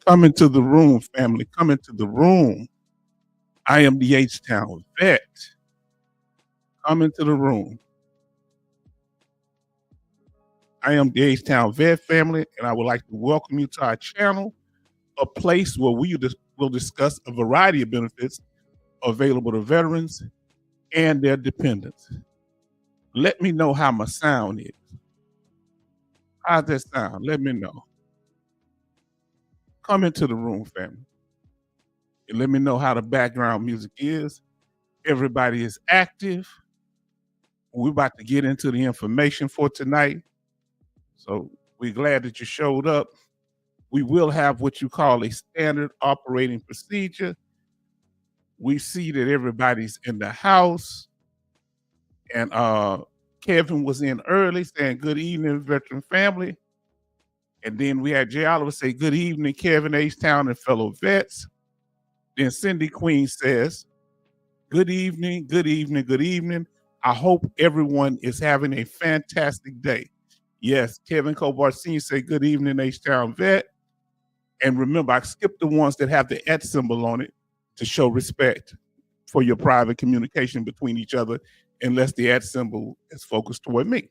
Come into the room, family. Come into the room. I am the H-Town vet. Come into the room. I am the H-Town vet, family, and I would like to welcome you to our channel, a place where we will discuss a variety of benefits available to veterans and their dependents. Let me know how my sound is. How's that sound? Let me know. Come into the room, family. And let me know how the background music is. Everybody is active. We're about to get into the information for tonight. So we're glad that you showed up. We will have what you call a standard operating procedure. We see that everybody's in the house. And Kevin was in early saying, good evening, veteran family. And then we had Jay Oliver say, good evening, Kevin, H-Town, and fellow vets. Then Cindy Queen says, good evening, good evening, good evening. I hope everyone is having a fantastic day. Yes, Kevin Kobar Sr. say, good evening, H-Town vet. And remember, I skipped the ones that have the @ symbol on it to show respect for your private communication between each other, unless the @ symbol is focused toward me.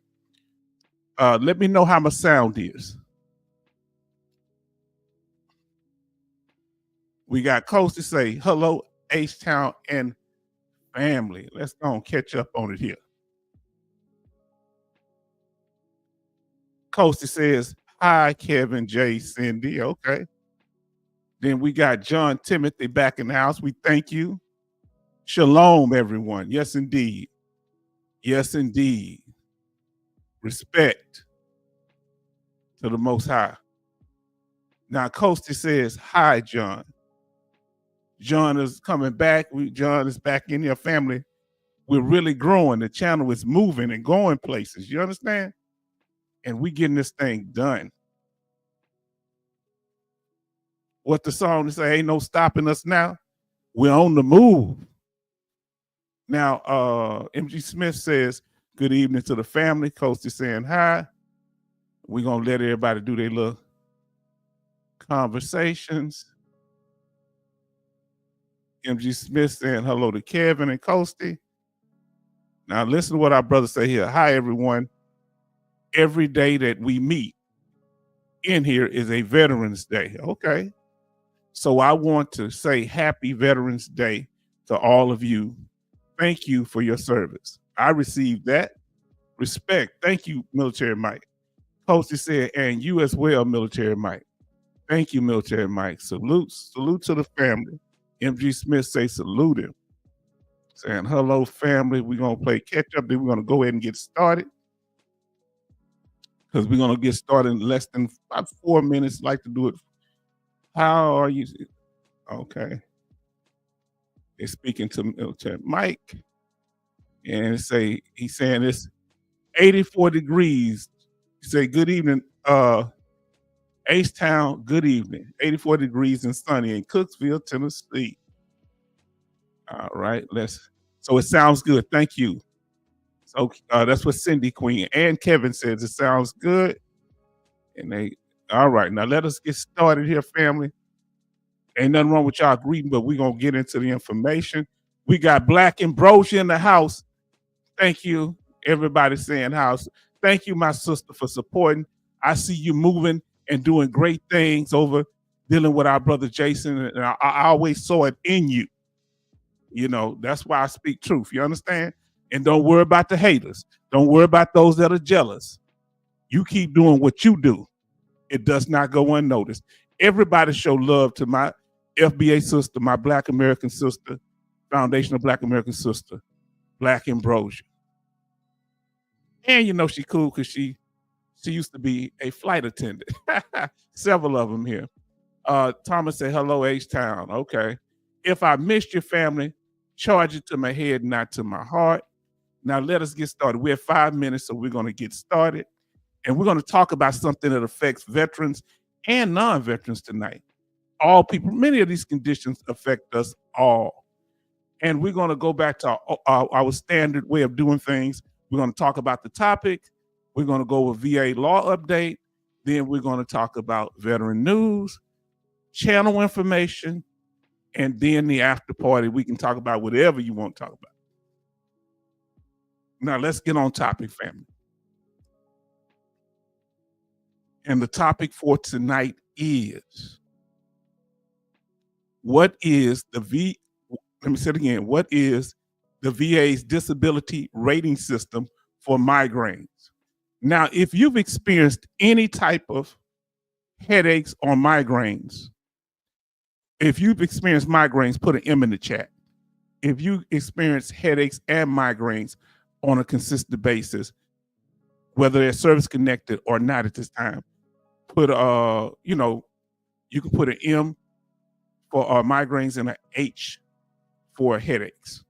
Let me know how my sound is. We got Coach to say, hello, H-Town and family. Let's go and catch up on it here. Coach says, hi, Kevin, Jay, Cindy. Okay. Then we got John Timothy back in the house. We thank you. Shalom, everyone. Yes, indeed. Yes, indeed. Respect to the Most High. Now, Coasty says, hi, John. John is coming back. John is back in your family. We're really growing. The channel is moving and going places. You understand? And we getting this thing done. What the song say, ain't no stopping us now. We're on the move. Now, MG Smith says, good evening to the family. Coach is saying hi. We're going to let everybody do their little conversations. MG Smith saying hello to Kevin and Coasty. Now, listen to what our brothers say here. Hi, everyone. Every day that we meet in here is a Veterans Day. Okay. So I want to say happy Veterans Day to all of you. Thank you for your service. I received that. Respect. Thank you, Military Mike. Coasty said, and you as well, Military Mike. Thank you, Military Mike. Salute to the family. MG Smith say salute him. Saying hello, family. We're going to play catch up. Then we're going to go ahead and get started. Because we're going to get started in less than about 4 minutes. Like to do it. How are you? Okay. They're speaking to Military Mike. And he's saying it's 84 degrees. He say, good evening, H-Town, good evening. 84 degrees and sunny in Cooksville, Tennessee. All right, so it sounds good. Thank you. So that's what Cindy Queen and Kevin says. It sounds good. And all right, now let us get started here, family. Ain't nothing wrong with y'all greeting, but we're going to get into the information. We got Black Ambrosia in the house. Thank you, everybody saying house. Thank you, my sister, for supporting. I see you moving and doing great things over dealing with our brother Jason. And I always saw it in you. You know, that's why I speak truth. You understand? And don't worry about the haters. Don't worry about those that are jealous. You keep doing what you do. It does not go unnoticed. Everybody show love to my FBA sister, my Black American sister, Foundation of Black American Sister, Black Ambrosia. And you know she cool because she used to be a flight attendant. Several of them here. Thomas said, hello, H-Town. Okay. If I missed your family, charge it to my head, not to my heart. Now let us get started. We have 5 minutes, so we're going to get started. And we're going to talk about something that affects veterans and non-veterans tonight. All people, many of these conditions affect us all. And we're going to go back to our standard way of doing things. We're going to talk about the topic. We're going to go with VA law update. Then we're going to talk about veteran news. channel information, and then the after party, we can talk about whatever you want to talk about. Now, let's get on topic, family. And the topic for tonight is, what is the let me say it again, what is the VA's disability rating system for migraines? Now, if you've experienced any type of headaches or migraines, if you've experienced migraines, put an M in the chat. If you experience headaches and migraines on a consistent basis, whether they're service connected or not at this time, put you can put an M for migraines and an H for headaches.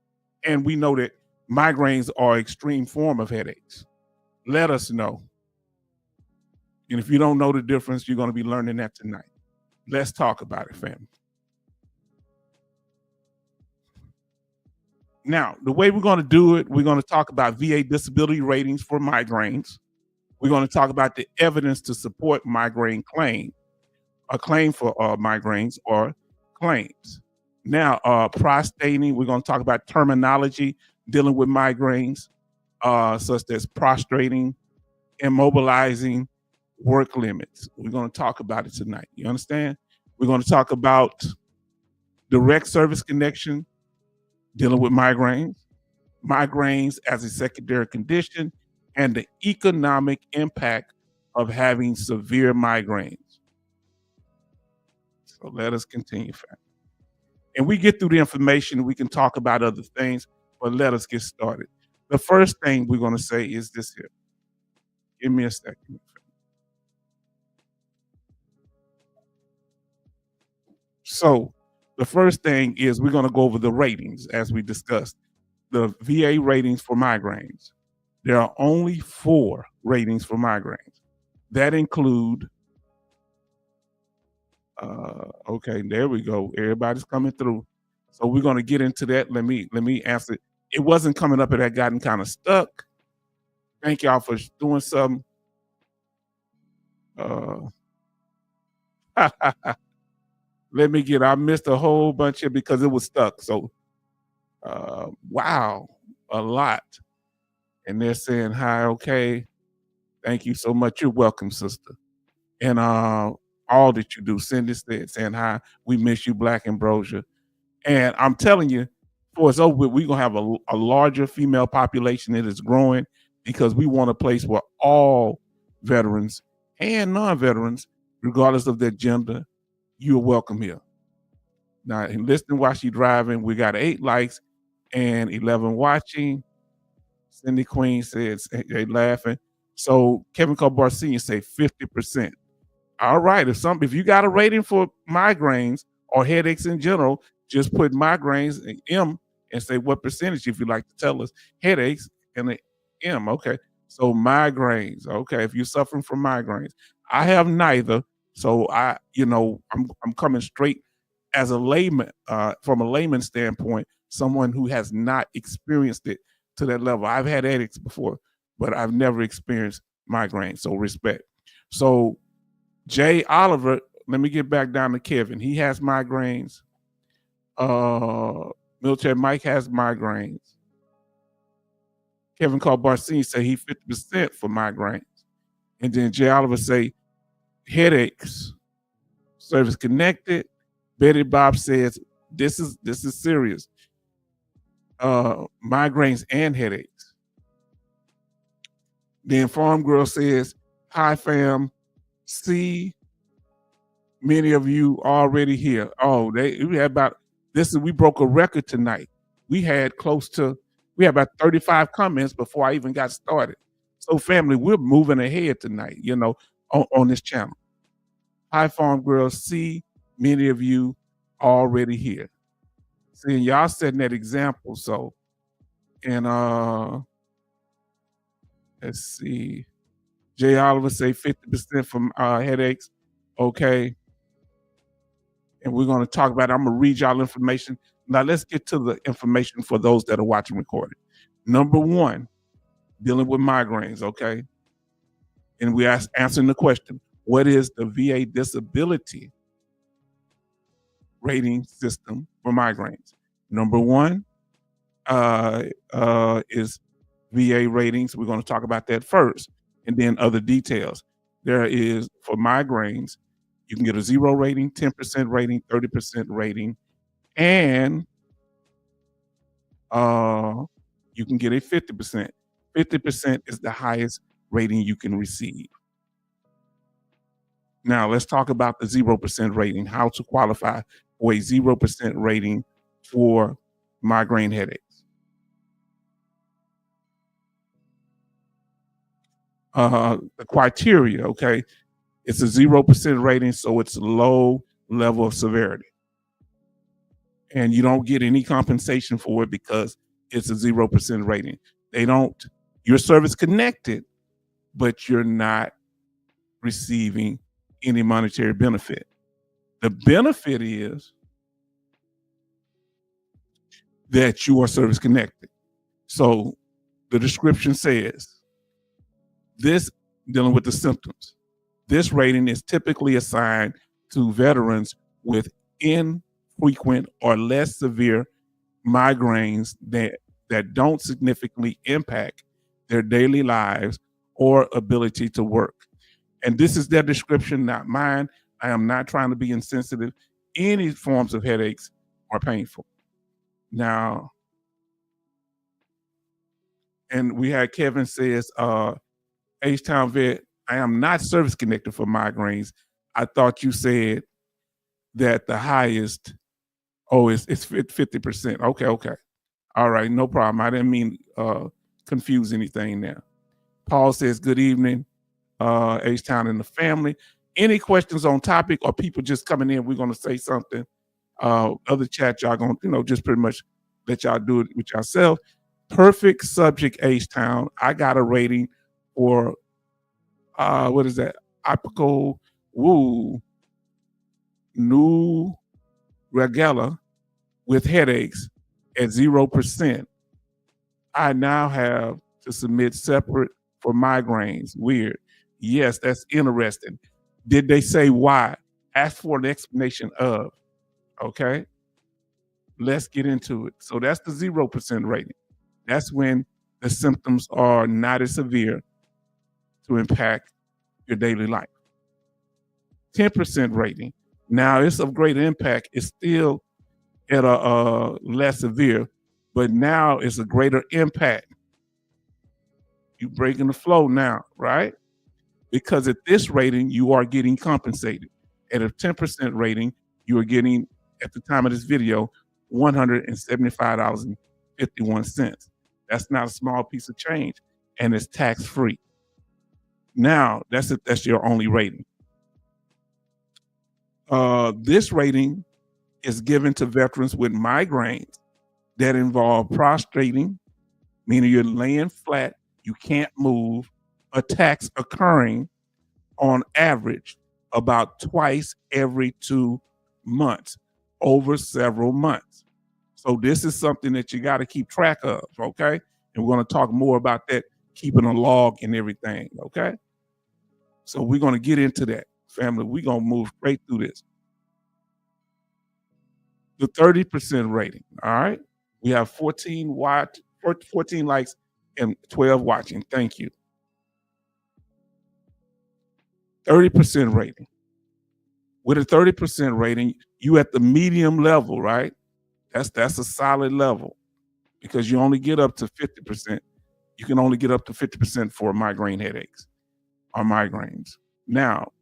And we know that migraines are an extreme form of headaches. Let us know. And if you don't know the difference, you're going to be learning that tonight. Let's talk about it, family. Now, the way we're going to do it, we're going to talk about VA disability ratings for migraines. We're going to talk about the evidence to support migraine claim, a claim for migraines or claims. Now, prostrating, we're going to talk about terminology dealing with migraines, such as prostrating, immobilizing, work limits. We're going to talk about it tonight. You understand? We're going to talk about direct service connection, dealing with migraines as a secondary condition, and the economic impact of having severe migraines. So let us continue, family. And we get through the information, we can talk about other things, but let us get started. The first thing we're going to say is this here. Give me a second. So the first thing is we're going to go over the ratings as we discussed. The VA ratings for migraines. There are only 4 ratings for migraines. That include, okay, there we go. Everybody's coming through. So we're going to get into that. Let me answer. It wasn't coming up, it had gotten kind of stuck. Thank y'all for doing something. I missed a whole bunch here because it was stuck. So, wow, a lot. And they're saying hi, okay. Thank you so much. You're welcome, sister. And all that you do. Cindy saying hi. We miss you, Black Ambrosia. And I'm telling you, before it's over with, we're going to have a larger female population that is growing because we want a place where all veterans and non-veterans, regardless of their gender, you're welcome here. Now, and listening while she's driving, we got 8 likes and 11 watching. Cindy Queen says they laughing. So Kevin Colbart Sr. say 50%. All right, if you got a rating for migraines or headaches in general, just put migraines in M and say what percentage, if you'd like to tell us. Headaches and an M. Okay, so migraines. Okay, if you're suffering from migraines, I have neither. So I'm coming straight as a layman, from a layman standpoint, someone who has not experienced it to that level. I've had headaches before, but I've never experienced migraines. So respect. So Jay Oliver, let me get back down to Kevin. He has migraines. Military Mike has migraines. Kevin called Barcini say he 50% for migraines. And then Jay Oliver say headaches, service connected. Betty Bob says this is serious. Migraines and headaches. Then Farm Girl says, hi fam, see many of you already here. Oh, we broke a record tonight. We had about 35 comments before I even got started. So family, we're moving ahead tonight, on this channel. Hi Farm Girl, see many of you already here. See, y'all setting that example. So, and let's see. Jay Oliver say 50% from headaches. Okay. And we're going to talk about it. I'm going to read y'all information. Now let's get to the information for those that are watching recorded. Number 1, dealing with migraines, okay? And we're answering the question, what is the VA disability rating system for migraines. Number one is VA ratings. We're going to talk about that first, and then other details. There is, for migraines, you can get a 0 rating, 10% rating, 30% rating, and you can get a 50%. 50% is the highest rating you can receive. Now, let's talk about the 0% rating, how to qualify for a 0% rating for migraine headaches. The criteria, okay, it's a 0% rating, so it's low level of severity. And you don't get any compensation for it because it's a 0% rating. You're service connected, but you're not receiving any monetary benefit. The benefit is that you are service connected. So the description says, this, dealing with the symptoms, this rating is typically assigned to veterans with infrequent or less severe migraines that don't significantly impact their daily lives or ability to work. And this is their description, not mine. I am not trying to be insensitive. Any forms of headaches are painful. Now, and we had Kevin says, H-Town vet, I am not service connected for migraines. I thought you said that the highest, it's 50%. Okay. All right, no problem. I didn't mean confuse anything there. Paul says, good evening, H-Town and the family. Any questions on topic or people just coming in, we're going to say something. Other chat, y'all going to, just pretty much let y'all do it with yourself. Perfect subject, H-Town. I got a rating for, what is that? Apical new regula with headaches at 0%. I now have to submit separate for migraines. Weird. Yes, that's interesting. Did they say why? Ask for an explanation of. Okay. Let's get into it. So that's the 0% rating. That's when the symptoms are not as severe to impact your daily life. 10% rating. Now it's of great impact. It's still at a less severe, but now it's a greater impact. You're breaking the flow now, right? Because at this rating, you are getting compensated. At a 10% rating, you are getting, at the time of this video, $175.51. That's not a small piece of change, and it's tax-free. Now, that's your only rating. This rating is given to veterans with migraines that involve prostrating, meaning you're laying flat, you can't move, attacks occurring on average about twice every 2 months over several months. So this is something that you got to keep track of, okay? And we're going to talk more about that, keeping a log and everything, okay? So we're going to get into that, family. We're going to move straight through this. The 30% rating, all right? We have 14 likes and 12 watching. Thank you. 30% rating. With a 30% rating, you at the medium level, right? That's a solid level because you only get up to 50%. You can only get up to 50% for migraine headaches or migraines. Now,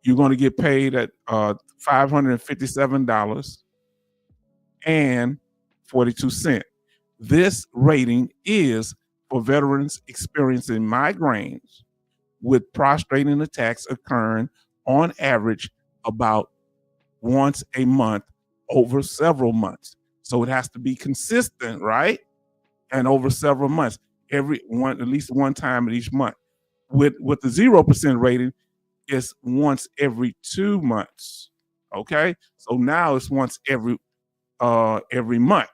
you're going to get paid at $557.42. This rating is for veterans experiencing migraines with prostrating attacks occurring on average about once a month over several months. So it has to be consistent, right? And over several months, at least one time in each month. With the 0% rating, it's once every 2 months. Okay, so now it's once every month,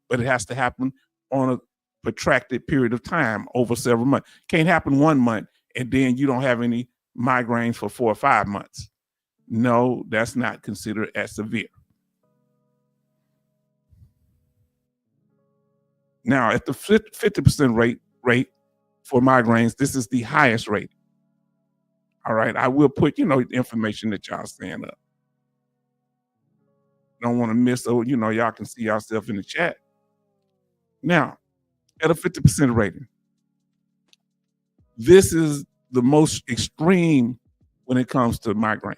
but it has to happen on a protracted period of time over several months. Can't happen 1 month and then you don't have any migraines for 4 or 5 months. No, that's not considered as severe. Now, at the 50% rate for migraines, this is the highest rate. All right, I will put, information that y'all saying up. Don't want to miss, y'all can see yourself in the chat. Now, at a 50% rating, this is the most extreme when it comes to migraines.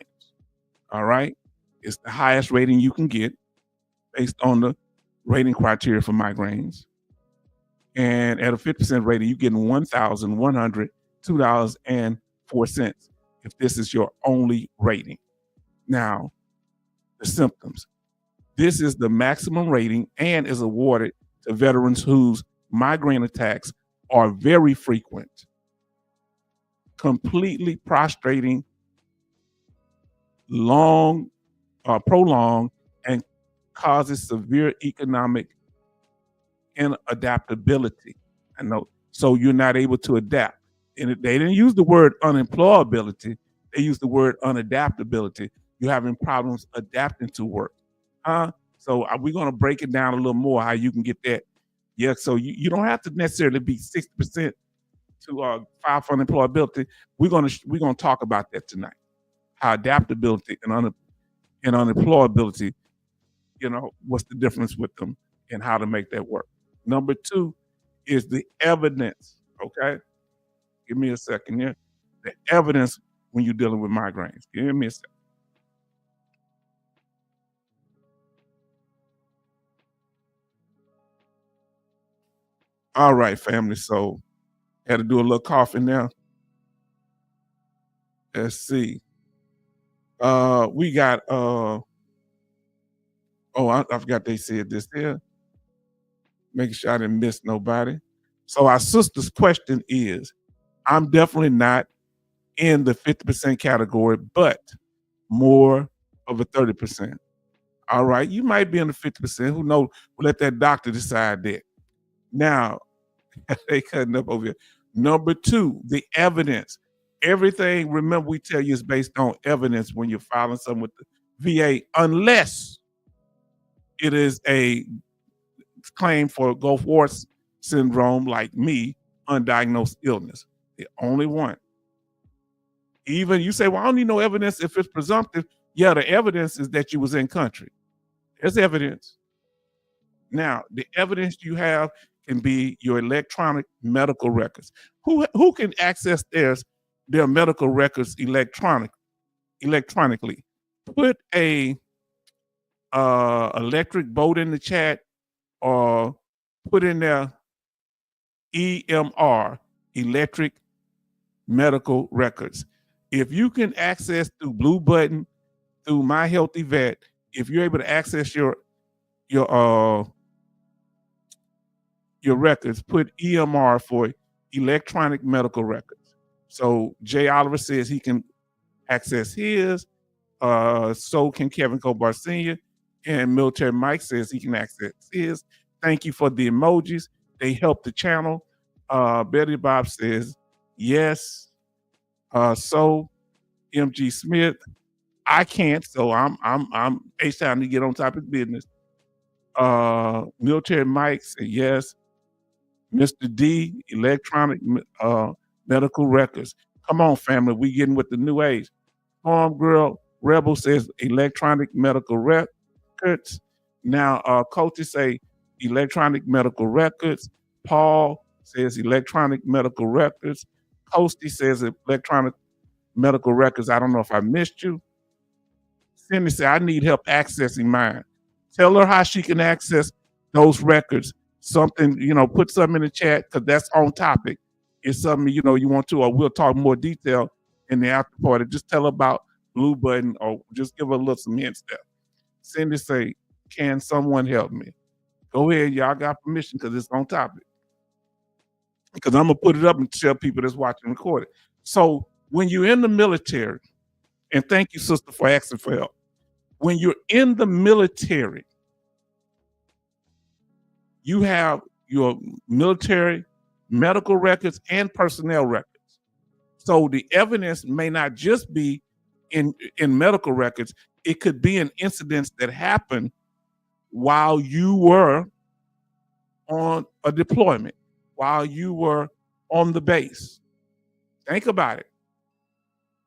All right, it's the highest rating you can get based on the rating criteria for migraines. And at a 50% rating, you're getting $1,102.04 if this is your only rating. Now, the symptoms. This is the maximum rating and is awarded to veterans whose migraine attacks are very frequent, completely prostrating, prolonged, and causes severe economic inadaptability. I know. So you're not able to adapt. And they didn't use the word unemployability. They used the word unadaptability. You're having problems adapting to work. So we're going to break it down a little more, how you can get that. Yeah, so you don't have to necessarily be 60% to file for unemployability. We're going to talk about that tonight. How adaptability and unemployability, what's the difference with them and how to make that work. Number 2 is the evidence, okay? Give me a second here. The evidence when you're dealing with migraines. Give me a second. All right, family. So had to do a little coughing there. Let's see. We got I forgot they said this here. Making sure I didn't miss nobody. So our sister's question is, I'm definitely not in the 50% category, but more of a 30%. All right, you might be in the 50%. Who knows? We'll let that doctor decide that. Now, they cutting up over here. Number 2, the evidence. Everything, remember, we tell you is based on evidence when you're filing something with the VA, unless it is a claim for Goforth syndrome, like me, undiagnosed illness. The only one. Even you say, well, I don't need no evidence if it's presumptive. Yeah, the evidence is that you was in country. There's evidence. Now, the evidence you have can be your electronic medical records. Who can access their medical records electronically? Put a electric boat in the chat, or put in there EMR, electric medical records. If you can access through Blue Button, through My Healthy Vet, if you're able to access your records, put EMR for electronic medical records. So Jay Oliver says he can access his, so can Kevin Kobar Sr., and Military Mike says he can access his. Thank you for the emojis. They help the channel. Betty Bob says yes. So MG Smith, I can't, so I'm H-time to get on top of business. Military Mike said yes. Mr. D, electronic medical records. Come on, family, we getting with the new age. Farm Girl Rebel says electronic medical records. Now, Coach say electronic medical records. Paul says electronic medical records. Coasty says electronic medical records. I don't know if I missed you. Cindy said, I need help accessing mine. Tell her how she can access those records. Something, put something in the chat, because that's on topic. It's something, you want to, or we'll talk more detail in the after party. Just tell her about Blue Button, or just give her a little some hints there. Cindy say, can someone help me? Go ahead, y'all got permission, because it's on topic. Because I'm going to put it up and tell people that's watching record it. So when you're in the military, and thank you, sister, for asking for help. When you're in the military, you have your military medical records and personnel records. So the evidence may not just be in medical records. It could be in incidents that happened while you were on a deployment, while you were on the base. Think about it.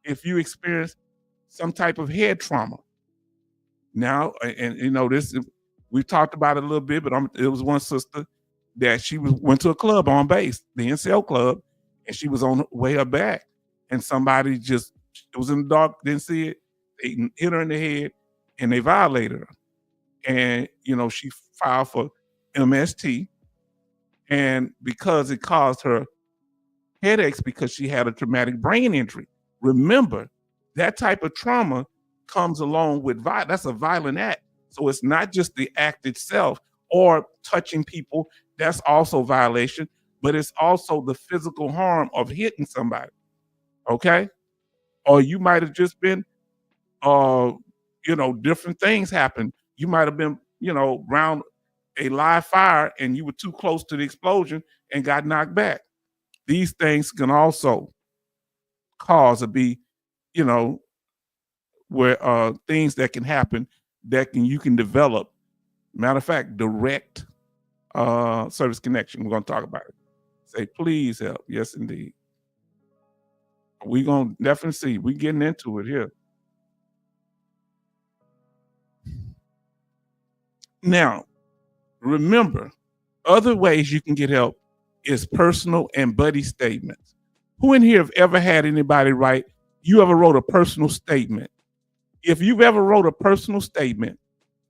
If you experienced some type of head trauma. Now, and you know, this we talked about it a little bit, but it was one sister that went to a club on base, the NCL club, and she was on her way up back, and somebody just, it was in the dark, didn't see it. They hit her in the head, and they violated her. And you know, she filed for MST, and because it caused her headaches because she had a traumatic brain injury. Remember, that type of trauma comes along with that's a violent act. So it's not just the act itself or touching people, that's also violation, but it's also the physical harm of hitting somebody. Okay? Or you might have just been you know, different things happen. You might have been, you know, around a live fire and you were too close to the explosion and got knocked back. These things can also cause or be, you know, where things that can happen that you can develop. Matter of fact, direct service connection. We're going to talk about it. Say, please help. Yes, indeed. We're going to definitely see. We're getting into it here. Now, remember, other ways you can get help is personal and buddy statements. Who in here have ever had anybody write, you ever wrote a personal statement? If you've ever wrote a personal statement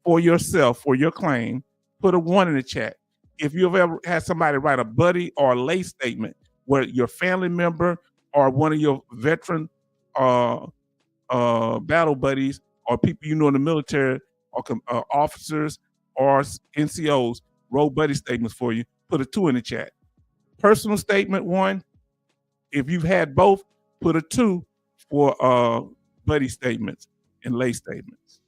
for yourself, for your claim, put a 1 in the chat. If you've ever had somebody write a buddy or a lay statement where your family member or one of your veteran battle buddies or people you know in the military or officers or NCOs wrote buddy statements for you, put a 2 in the chat. Personal statement 1. If you've had both, put a 2 for buddy statements and lay statements.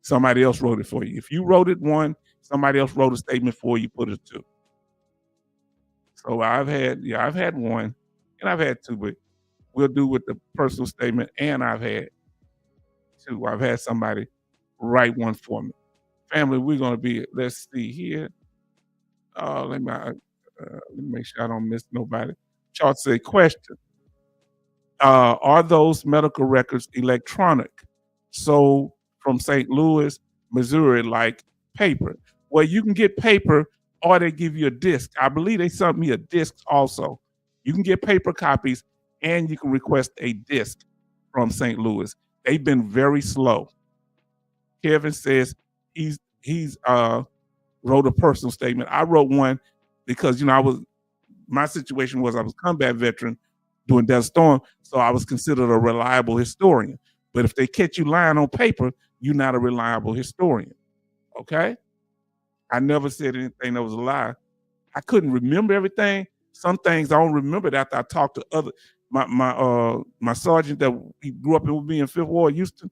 Somebody else wrote it for you. If you wrote it 1, somebody else wrote a statement for you, put a 2. So I've had 1 and I've had 2, but we'll do with the personal statement, and I've had 2. I've had somebody write 1 for me. Family, we're going to be, let's see here. Let me make sure I don't miss nobody. Chart say, question. Are those medical records electronic? So from St. Louis, Missouri, like paper. Well, you can get paper or they give you a disc. I believe they sent me a disc also. You can get paper copies and you can request a disc from St. Louis. They've been very slow. Kevin says he's wrote a personal statement. I wrote 1 because, you know, my situation was I was a combat veteran during Desert Storm, so I was considered a reliable historian. But if they catch you lying on paper, you're not a reliable historian. Okay? I never said anything that was a lie. I couldn't remember everything. Some things I don't remember after I talked to my sergeant that he grew up with me in 5th Ward, Houston.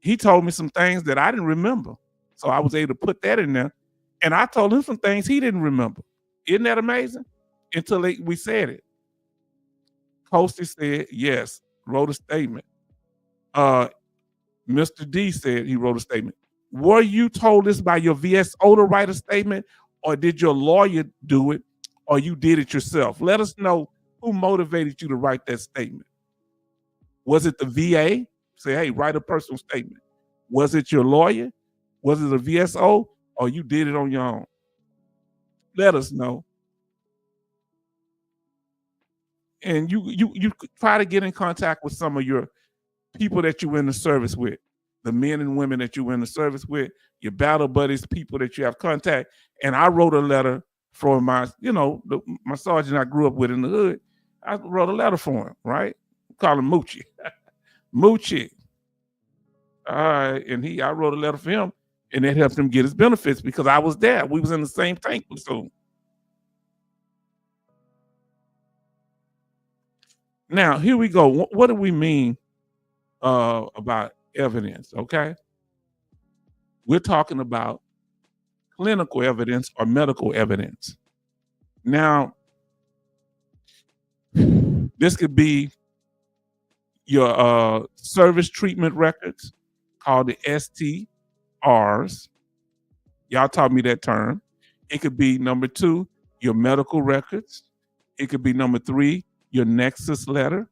He told me some things that I didn't remember. So I was able to put that in there. And I told him some things he didn't remember. Isn't that amazing? Until we said it. Coasty said, yes, wrote a statement. Mr. D said he wrote a statement. Were you told this by your VSO to write a statement, or did your lawyer do it, or you did it yourself? Let us know who motivated you to write that statement. Was it the VA? Say, hey, write a personal statement. Was it your lawyer? Was it a VSO, or you did it on your own? Let us know. And you try to get in contact with some of your people that you were in the service with, the men and women that you were in the service with, your battle buddies, people that you have contact. And I wrote a letter for my sergeant I grew up with in the hood. I wrote a letter for him, right? Call him Moochie. Moochie. All right. And I wrote a letter for him, and that helped him get his benefits because I was there. We was in the same tank platoon. Now, here we go. What do we mean about evidence, okay? We're talking about clinical evidence or medical evidence. Now, this could be your service treatment records called the STRs. Y'all taught me that term. It could be number 2, your medical records. It could be number 3, your nexus letter,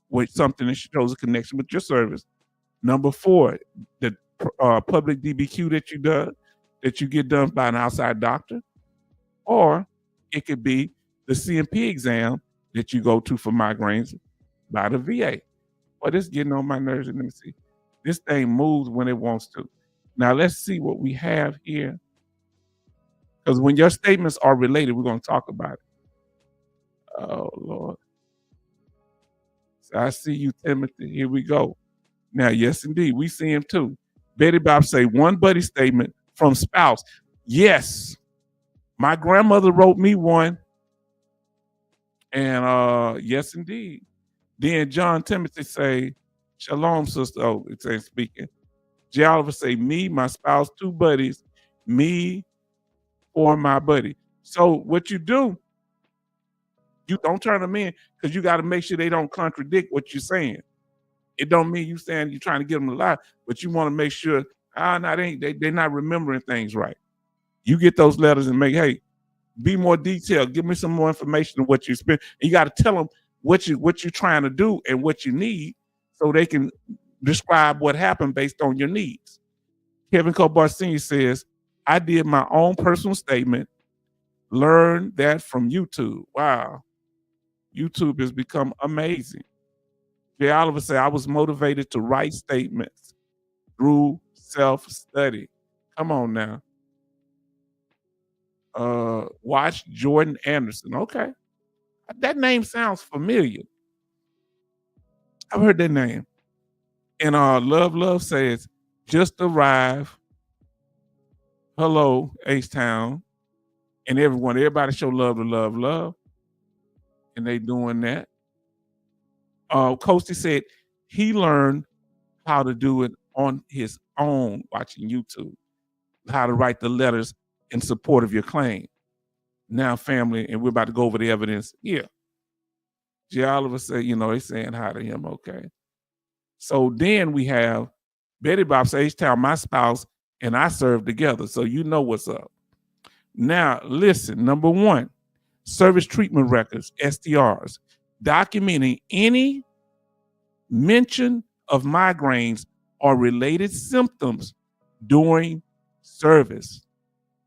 with something that shows a connection with your service. Number 4, the public DBQ that you get done by an outside doctor. Or it could be the CMP exam that you go to for migraines by the VA. Well, this is getting on my nerves. Let me see. This thing moves when it wants to. Now let's see what we have here. Because when your statements are related, we're going to talk about it. Oh, Lord. So I see you, Timothy. Here we go. Now, yes, indeed. We see him too. Betty Bob say one buddy statement from spouse. Yes. My grandmother wrote me one. And yes, indeed. Then John Timothy say, shalom, sister. Oh, it says speaking. J. Oliver say, me, my spouse, 2 buddies, me or my buddy. So what you do, you don't turn them in because you got to make sure they don't contradict what you're saying. It don't mean you saying you're trying to get them to lie, but you want to make sure, they're not remembering things right. You get those letters and make, hey, be more detailed. Give me some more information on what you spend. And you got to tell them what you're trying to do and what you need so they can describe what happened based on your needs. Kevin Cobar Sr. says, I did my own personal statement, learned that from YouTube. Wow. YouTube has become amazing. Jay Oliver said, I was motivated to write statements through self-study. Come on now. Watch Jordan Anderson. Okay. That name sounds familiar. I've heard that name. And Love says, just arrived. Hello, H-Town. And everybody show love to love. And they doing that. Coasty said he learned how to do it on his own watching YouTube, how to write the letters in support of your claim. Now, family, and we're about to go over the evidence. Yeah. J. Oliver said, they're saying hi to him. Okay. So then we have Betty Bob says, H-Town, my spouse and I serve together. So you know what's up. Now, listen, number 1, service treatment records, STRs, documenting any mention of migraines or related symptoms during service,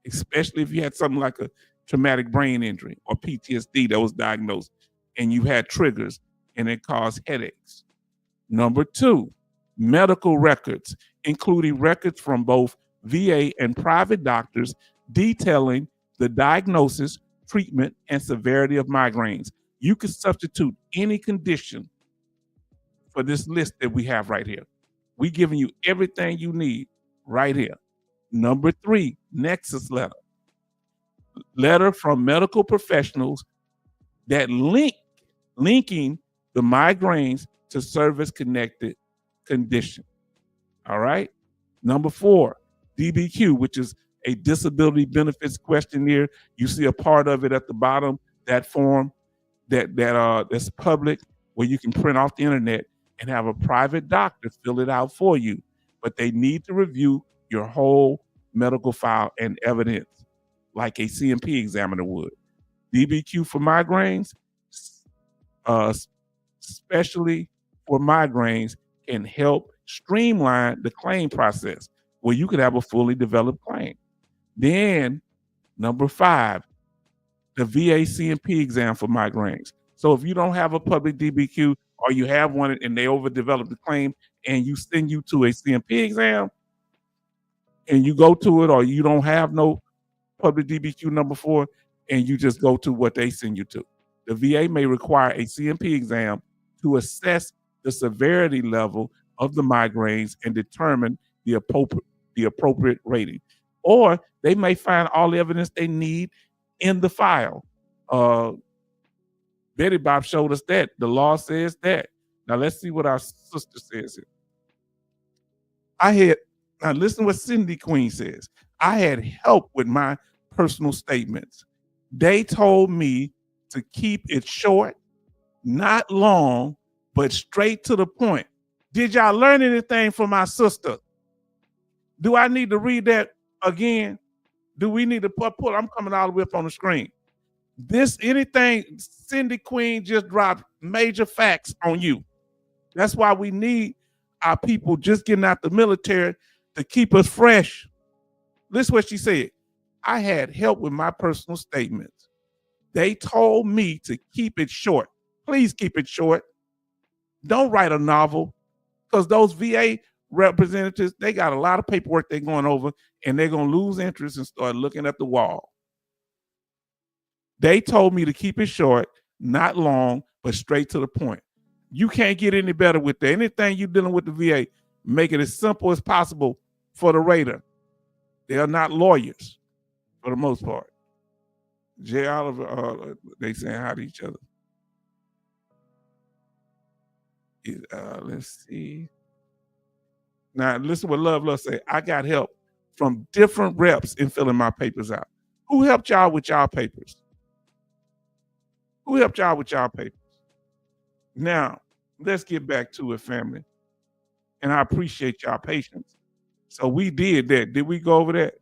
especially if you had something like a traumatic brain injury or PTSD that was diagnosed and you had triggers and it caused headaches. Number 2, medical records, including records from both VA and private doctors detailing the diagnosis, treatment, and severity of migraines. You can substitute any condition for this list that we have right here. We're giving you everything you need right here. Number 3, nexus letter. Letter from medical professionals that linking the migraines to service-connected condition. All right? Number 4, DBQ, which is a disability benefits questionnaire. You see a part of it at the bottom, that form that's public, where you can print off the internet and have a private doctor fill it out for you. But they need to review your whole medical file and evidence like a CMP examiner would. DBQ for migraines, especially for migraines, can help streamline the claim process where you could have a fully developed claim. Then, number 5, the VA CMP exam for migraines. So if you don't have a public DBQ or you have one and they overdeveloped the claim and you send you to a CMP exam and you go to it, or you don't have no public DBQ number 4 and you just go to what they send you to. The VA may require a CMP exam to assess the severity level of the migraines and determine the appropriate rating. Or they may find all the evidence they need in the file. Betty Bob showed us that. The law says that. Now let's see what our sister says here. Now listen what Cindy Queen says. I had help with my personal statements. They told me to keep it short, not long, but straight to the point. Did y'all learn anything from my sister? Do I need to read that again? Do we need to pull? I'm coming all the way up on the screen. Anything, Cindy Queen just dropped major facts on you. That's why we need our people just getting out the military to keep us fresh. Listen what she said. I had help with my personal statements. They told me to keep it short. Please keep it short. Don't write a novel, because those VA representatives, they got a lot of paperwork they're going over, and they're going to lose interest and start looking at the wall. They told me to keep it short, not long, but straight to the point. You can't get any better with that. Anything you're dealing with the VA, make it as simple as possible for the raider. They are not lawyers for the most part. Jay Oliver, they saying hi to each other. Let's see. Now, listen what Love say. I got help from different reps in filling my papers out. Who helped y'all with y'all papers? Who helped y'all with y'all papers? Now, let's get back to it, family. And I appreciate y'all patience. So we did that. Did we go over that?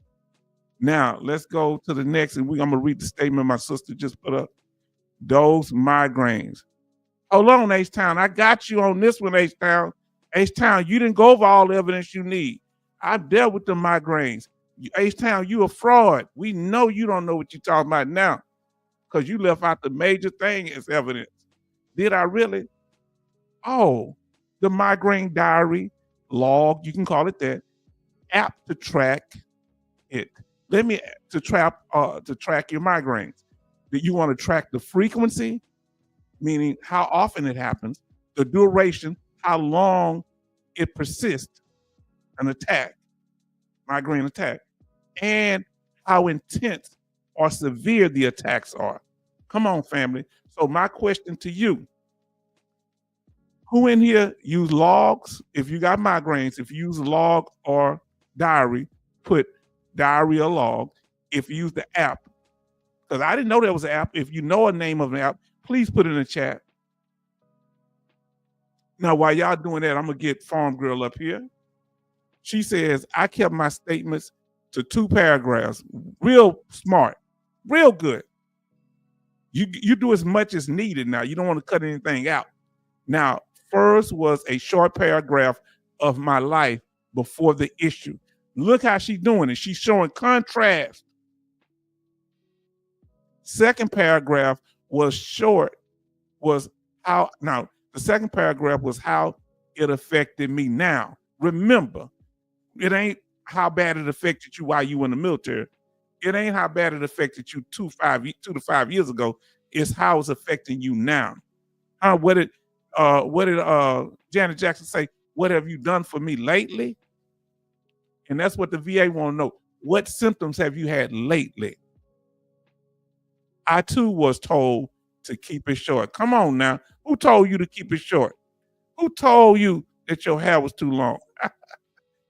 Now, let's go to the next, and I'm going to read the statement my sister just put up. Those migraines. Hold on, H-Town. I got you on this one, H-Town. H-Town, you didn't go over all the evidence you need. I've dealt with the migraines. H-Town, you a fraud. We know you don't know what you're talking about now, because you left out the major thing as evidence. Did I really? Oh, the migraine diary log, you can call it that, app to track it. To track your migraines. Do you want to track the frequency, meaning how often it happens, the duration, how long it persists, an attack, migraine attack, and how intense or severe the attacks are. Come on, family. So my question to you, who in here use logs? If you got migraines, if you use a log or diary, put diary or log. If you use the app, because I didn't know there was an app. If you know a name of an app, please put it in the chat. Now, while y'all doing that, I'm going to get Farm Girl up here. She says, I kept my statements to 2 paragraphs. Real smart. Real good. You do as much as needed now. You don't want to cut anything out. Now, first was a short paragraph of my life before the issue. Look how she's doing it. She's showing contrast. Second paragraph was short, the second paragraph was how it affected me now. Remember, it ain't how bad it affected you while you were in the military. It ain't how bad it affected you 2 to 5 years ago. It's how it's affecting you now. What did Janet Jackson say? What have you done for me lately? And that's what the VA want to know. What symptoms have you had lately? I too was told to keep it short. Come on now. Who told you to keep it short? Who told you that your hair was too long?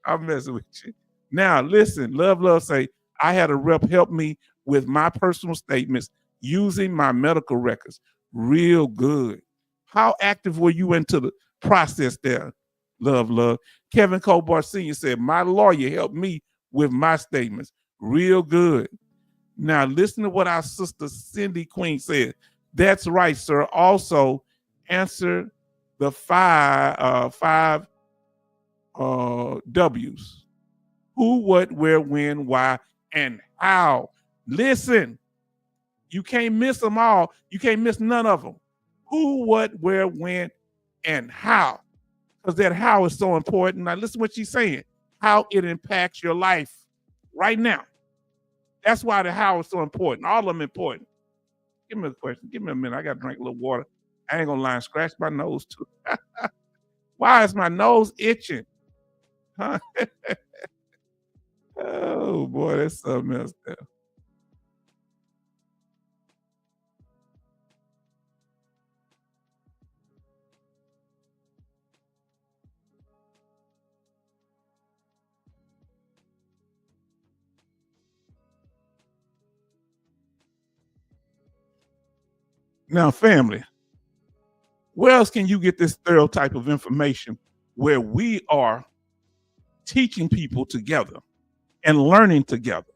I'm messing with you. Now, listen, Love say, I had a rep help me with my personal statements using my medical records. Real good. How active were you into the process there? Love. Kevin Colbart Sr. said, my lawyer helped me with my statements. Real good. Now, listen to what our sister Cindy Queen said. That's right, sir. Also, answer the five W's. Who, what, where, when, why, and how. Listen, you can't miss them all. You can't miss none of them. Who, what, where, when, and how. Because that how is so important. Now, listen to what she's saying. How it impacts your life right now. That's why the how is so important. All of them important. Give me a question. Give me a minute. I got to drink a little water. I ain't going to lie and scratch my nose too. Why is my nose itching? Huh? Oh, boy, that's something else there. Now, family, where else can you get this thorough type of information where we are teaching people together and learning together?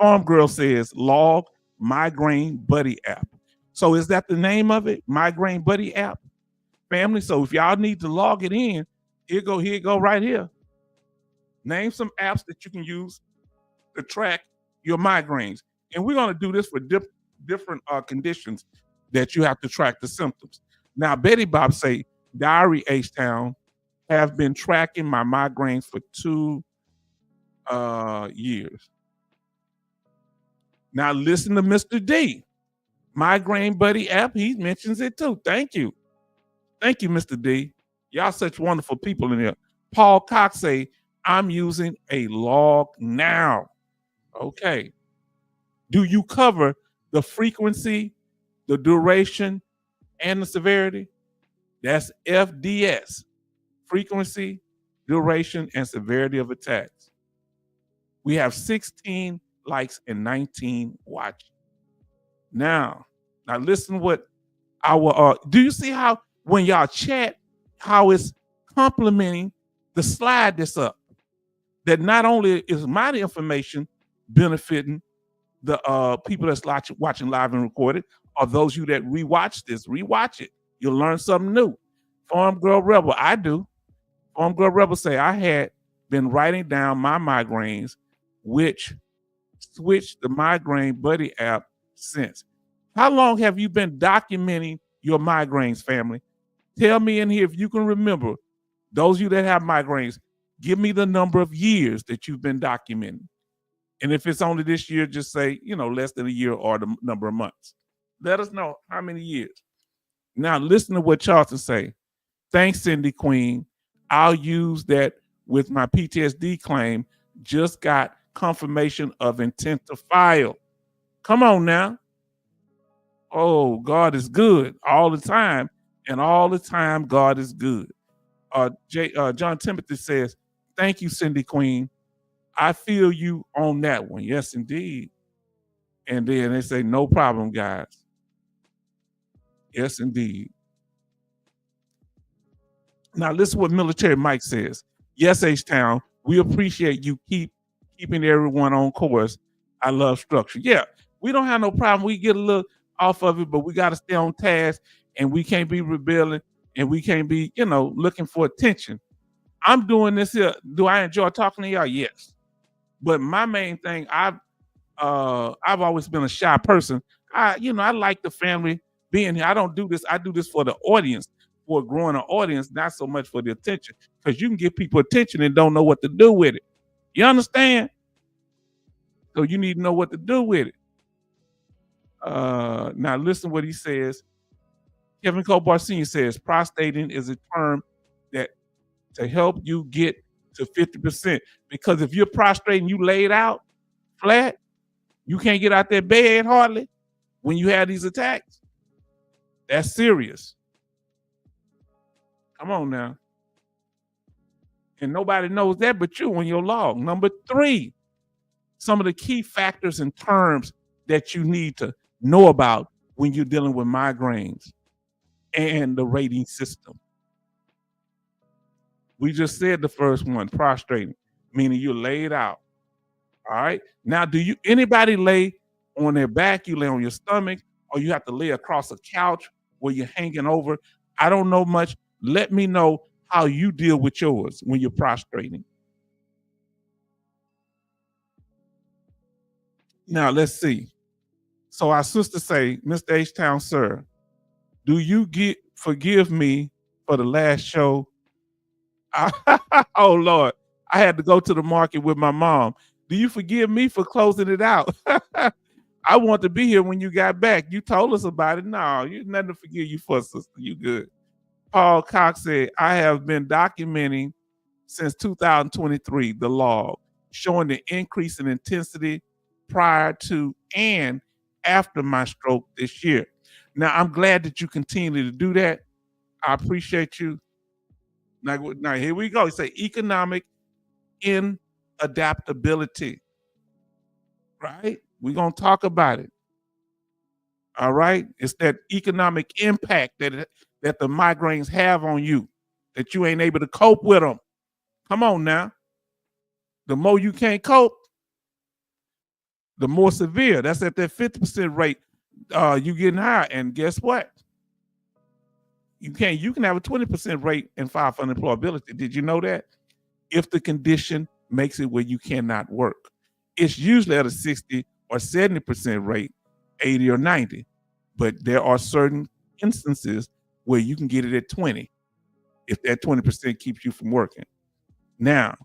Farm Girl says log migraine buddy app. So is that the name of it? Migraine buddy app, family. So if y'all need to log it in, here you go right here. Name some apps that you can use to track your migraines. And we're going to do this for different conditions that you have to track the symptoms. Now, Betty Bob say, Diary H-Town have been tracking my migraines for 2 years. Now listen to Mr. D. Migraine Buddy app, he mentions it too. Thank you. Thank you, Mr. D. Y'all such wonderful people in here. Paul Cox say, I'm using a log now. Okay. Do you cover the frequency, the duration, and the severity? That's FDS. Frequency, duration, and severity of attacks. We have 16 likes and 19 watching. Now listen what our do you see how when y'all chat how it's complementing the slide that's up? That not only is my information benefiting the people that's watching live and recorded, or those of you that rewatch it. You'll learn something new. Farm Girl Rebel, I do. Farm Girl Rebel say I had been writing down my migraines, which switched the Migraine Buddy app since. How long have you been documenting your migraines, family? Tell me in here if you can remember. Those of you that have migraines, give me the number of years that you've been documenting. And if it's only this year, just say, less than a year or the number of months. Let us know how many years. Now, listen to what Charlton say. Thanks, Cindy Queen. I'll use that with my PTSD claim. Just got confirmation of intent to file. Come on now. Oh, God is good all the time. And all the time, God is good. John Timothy says, thank you, Cindy Queen. I feel you on that one. Yes, indeed. And then they say, no problem, guys. Yes, indeed. Now, listen what Military Mike says. Yes, H-Town, we appreciate you keeping everyone on course. I love structure. Yeah, we don't have no problem. We get a little off of it, but we got to stay on task, and we can't be rebelling, and we can't be, looking for attention. I'm doing this here. Do I enjoy talking to y'all? Yes. But my main thing, I've always been a shy person. I like the family being here. I don't do this. I do this for the audience, for growing an audience, not so much for the attention. Because you can give people attention and don't know what to do with it. You understand? So you need to know what to do with it. Now listen what he says. Kevin Cobar Sr. says, prostrating is a term that to help you get to 50%. Because if you're prostrate and you laid out flat, you can't get out that bed hardly when you have these attacks. That's serious. Come on now. And nobody knows that but you on your log. Number 3, some of the key factors and terms that you need to know about when you're dealing with migraines and the rating system. We just said the first one, prostrating, meaning you're laid out. All right. Now, anybody lay on their back? You lay on your stomach, or you have to lay across a couch where you're hanging over? I don't know much. Let me know how you deal with yours when you're prostrating. Now, let's see. So our sister say, Mr. H-Town, sir, do you forgive me for the last show? Oh, Lord. I had to go to the market with my mom. Do you forgive me for closing it out? I want to be here when you got back. You told us about it. No, you nothing to forgive you for, sister. You good. Paul Cox said, I have been documenting since 2023 the log, showing the increase in intensity prior to and after my stroke this year. Now, I'm glad that you continue to do that. I appreciate you. Now here we go. It say economic inadaptability. Right? We're going to talk about it. All right? It's that economic impact that the migraines have on you, that you ain't able to cope with them. Come on now. The more you can't cope, The more severe, that's at that 50% rate, you getting high. And guess what? You can have a 20% rate and file for unemployability. Did you know that? If the condition makes it where you cannot work. It's usually at a 60 or 70% rate, 80 or 90. But there are certain instances where you can get it at 20 if that 20% keeps you from working. Now,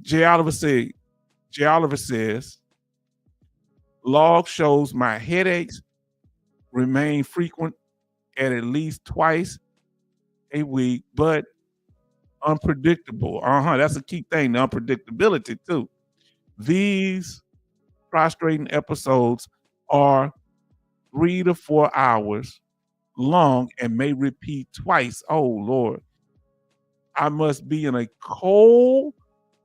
Jay Oliver says, log shows my headaches remain frequent at least twice a week, but unpredictable. That's a key thing, the unpredictability too. These prostrating episodes are 3 to 4 hours long and may repeat twice. Oh Lord. I must be in a cold,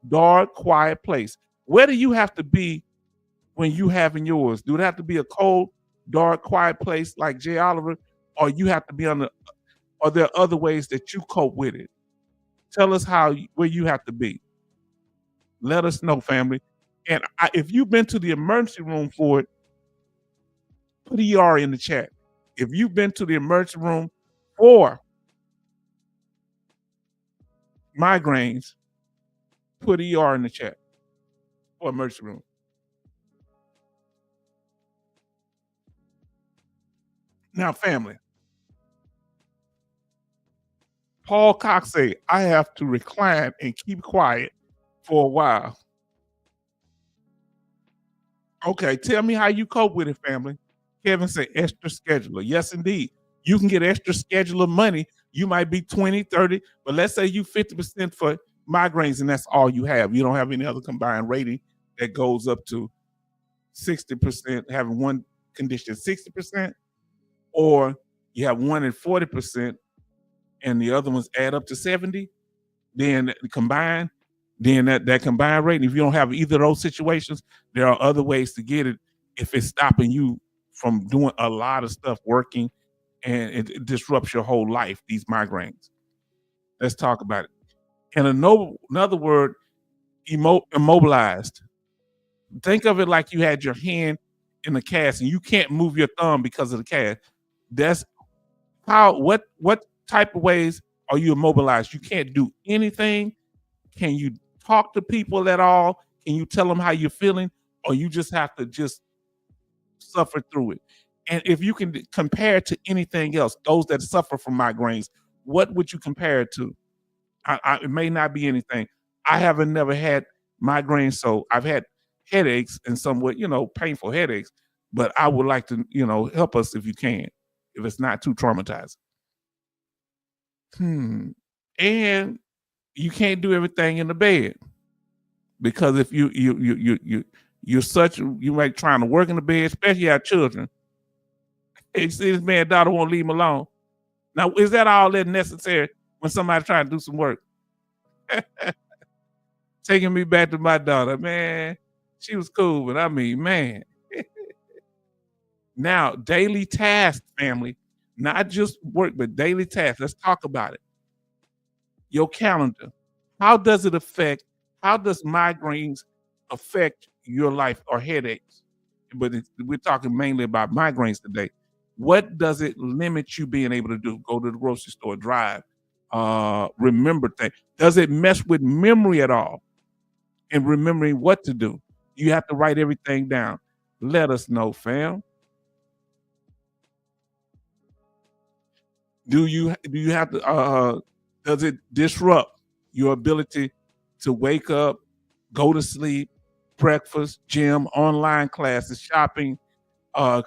dark, quiet place. Where do you have to be when you having yours? Do it have to be a cold, dark, quiet place like Jay Oliver, or you have to be are there other ways that you cope with it? Tell us where you have to be. Let us know, family. And if you've been to the emergency room for it, put ER in the chat. If you've been to the emergency room for migraines, put ER in the chat or emergency room. Now, family, Paul Cox say, I have to recline and keep quiet for a while. Okay, tell me how you cope with it, family. Kevin said, extra scheduler. Yes, indeed. You can get extra scheduler money. You might be 20, 30, but let's say you 50% for migraines and that's all you have. You don't have any other combined rating that goes up to 60%, having one condition 60%, or you have one at 40% and the other ones add up to 70, then combined, then that combined rate, if you don't have either of those situations, there are other ways to get it if it's stopping you from doing a lot of stuff working and it disrupts your whole life, these migraines. Let's talk about it. And another word, immobilized. Think of it like you had your hand in the cast and you can't move your thumb because of the cast. That's what type of ways are you immobilized? You can't do anything. Can you talk to people at all? Can you tell them how you're feeling? Or you just have to just suffer through it? And if you can compare it to anything else, those that suffer from migraines, what would you compare it to? It may not be anything. I haven't never had migraines, so I've had headaches and somewhat, painful headaches, but I would like to, help us if you can, if it's not too traumatizing. And you can't do everything in the bed because if you might trying to work in the bed, especially our children. Hey, see this man daughter won't leave him alone. Now, is that all that necessary when somebody trying to do some work? Taking me back to my daughter, man. She was cool, but I mean, man. Now, daily tasks, family, not just work, but daily tasks. Let's talk about it. Your calendar. How does migraines affect your life or headaches? But we're talking mainly about migraines today. What does it limit you being able to do? Go to the grocery store, drive, remember things. Does it mess with memory at all? And remembering what to do? You have to write everything down. Let us know, fam. Do you have to? Does it disrupt your ability to wake up, go to sleep, breakfast, gym, online classes, shopping,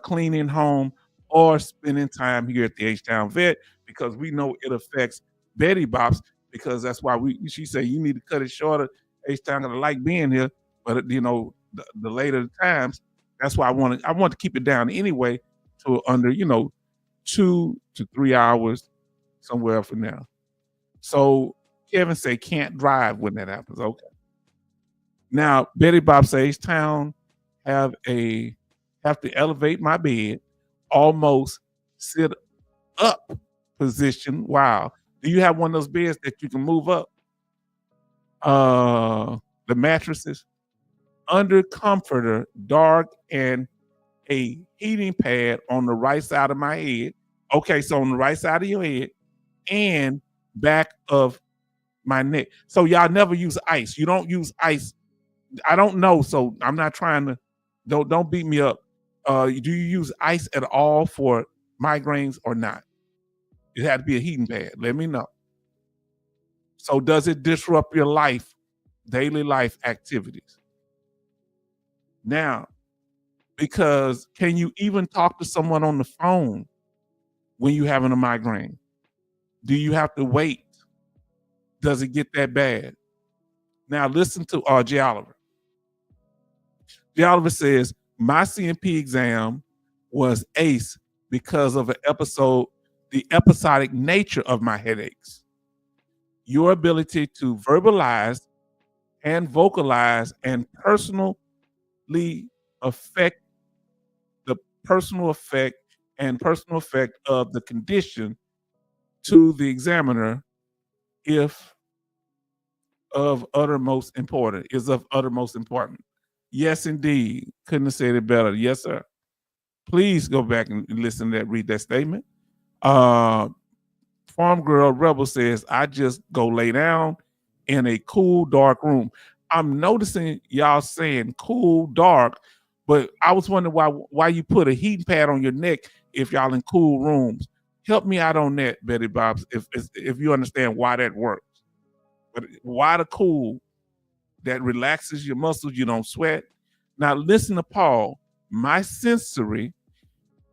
cleaning home, or spending time here at the H-Town Vet? Because we know it affects Betty Bops, because that's why she said you need to cut it shorter. H-Town gonna like being here, but the later the times, that's why I want to keep it down anyway to under 2 to 3 hours somewhere for now. So Kevin say can't drive when that happens. Okay. Now Betty Bob says H-Town have to elevate my bed, almost sit up position. Wow. Do you have one of those beds that you can move up? The mattresses? under comforter, dark, and a heating pad on the right side of my head. Okay, so on the right side of your head and back of my neck. So y'all never use ice. You don't use ice. I don't know, so I'm not trying to. Don't beat me up. Do you use ice at all for migraines or not? It had to be a heating pad. Let me know. So does it disrupt your life, daily life activities? Now, because can you even talk to someone on the phone when you're having a migraine? Do you have to wait? Does it get that bad? Now listen to J. Oliver. J. Oliver says, my CMP exam was ace because of the episodic nature of my headaches. Your ability to verbalize and vocalize and personally affect the personal effect of the condition to the examiner is of uttermost importance. Yes, indeed. Couldn't have said it better. Yes, sir. Please go back and listen to that, read that statement. Farm Girl Rebel says, I just go lay down in a cool, dark room. I'm noticing y'all saying cool, dark, but I was wondering why you put a heating pad on your neck if y'all in cool rooms. Help me out on that, Betty Bobs, if you understand why that works. But why the cool? That relaxes your muscles, you don't sweat. Now listen to Paul. My sensory,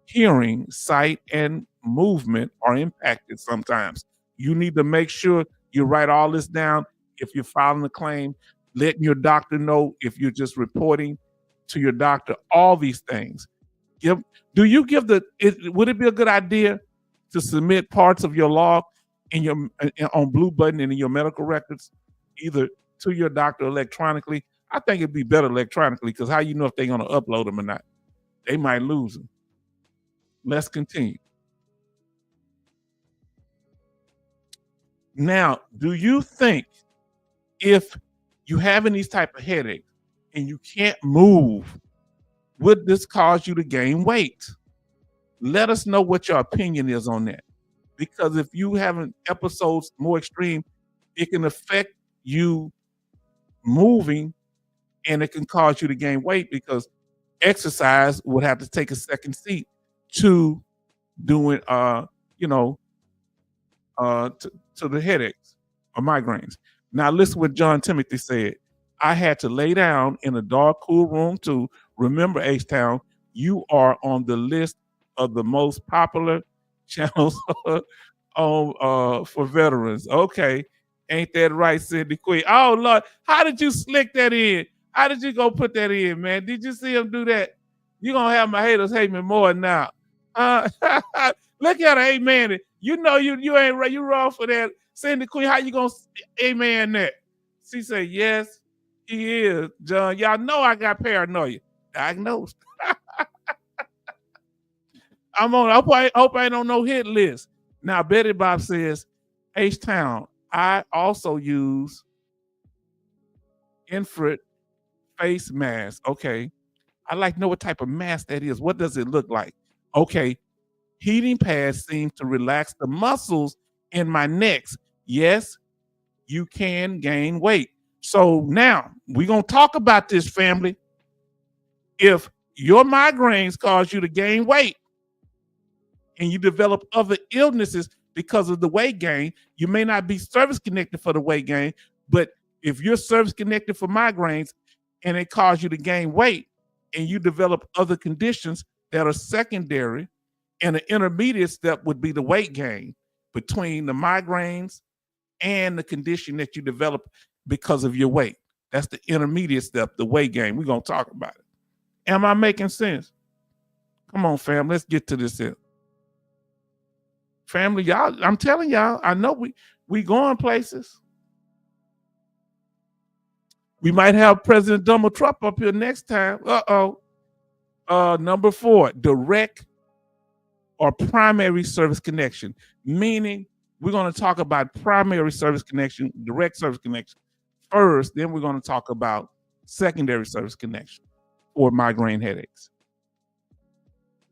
hearing, sight, and movement are impacted sometimes. You need to make sure you write all this down if you're filing a claim, letting your doctor know if you're just reporting to your doctor, all these things. Would it be a good idea to submit parts of your log on Blue Button and in your medical records, either to your doctor electronically? I think it'd be better electronically because how you know if they're going to upload them or not? They might lose them. Let's continue. Now, do you think if you having these type of headaches and you can't move, would this cause you to gain weight? Let us know what your opinion is on that. Because if you having episodes more extreme, it can affect you moving and it can cause you to gain weight because exercise would have to take a second seat to doing to the headaches or migraines. Now listen what John Timothy said. I had to lay down in a dark, cool room too. Remember, H-Town, you are on the list of the most popular channels for veterans. Okay. Ain't that right, Cindy Queen? Oh, Lord. How did you slick that in? How did you go put that in, man? Did you see him do that? You're going to have my haters hate me more now. Look at her, amen. You know you ain't right. You wrong for that. Cindy Queen, how you going to amen that? She said, yes, he is, John. Y'all know I got paranoia. Diagnosed. I hope I ain't on no hit list. Now, Betty Bob says, H-Town, I also use infrared face mask. Okay. I like to know what type of mask that is. What does it look like? Okay. Heating pads seem to relax the muscles in my necks. Yes, you can gain weight. So now we're going to talk about this, family. If your migraines cause you to gain weight and you develop other illnesses because of the weight gain, you may not be service connected for the weight gain, but if you're service connected for migraines and it causes you to gain weight and you develop other conditions that are secondary, and the intermediate step would be the weight gain between the migraines and the condition that you develop because of your weight. That's the intermediate step, the weight gain. We're going to talk about it. Am I making sense? Come on, fam. Let's get to this here. Family, y'all, I'm telling y'all, I know we going places. We might have President Donald Trump up here next time. Number 4, direct or primary service connection, meaning we're going to talk about primary service connection, direct service connection first, then we're going to talk about secondary service connection for migraine headaches.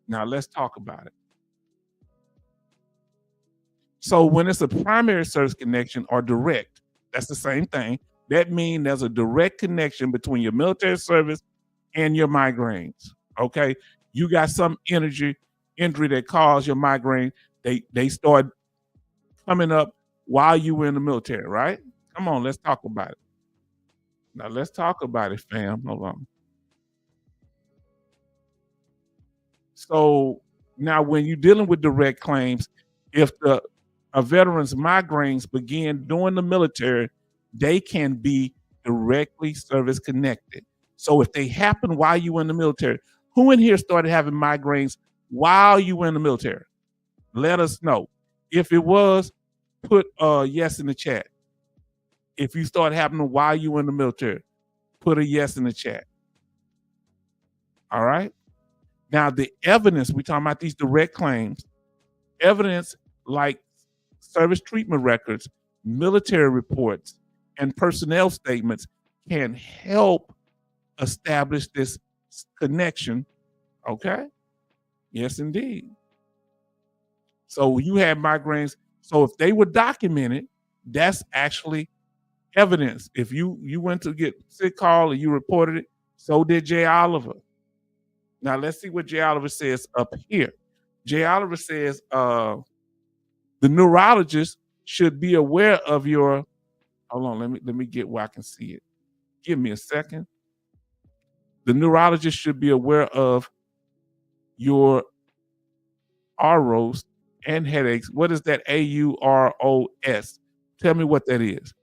Now let's talk about it. So when it's a primary service connection or direct, that's the same thing. That means there's a direct connection between your military service and your migraines. Okay, you got some injury that caused your migraine. They start coming up while you were in the military, right? Come on, let's talk about it. Now let's talk about it, fam. Hold on. So now when you're dealing with direct claims, if a veteran's migraines begin during the military, they can be directly service connected. So if they happen while you were in the military, who in here started having migraines while you were in the military? Let us know. If it was, put yes in the chat. If you start happening while you were in the military, put a yes in the chat. All right. Now the evidence, we're talking about these direct claims, evidence like service treatment records, military reports, and personnel statements can help establish this connection. Okay? Yes, indeed. So you had migraines. So if they were documented, that's actually evidence. If you went to get sick call and you reported it, so did Jay Oliver. Now let's see what Jay Oliver says up here. Jay Oliver says the neurologist should be aware of your. Hold on, let me get where I can see it. Give me a second. The neurologist should be aware of your auros and headaches. What is that? AUROS. Tell me what that is.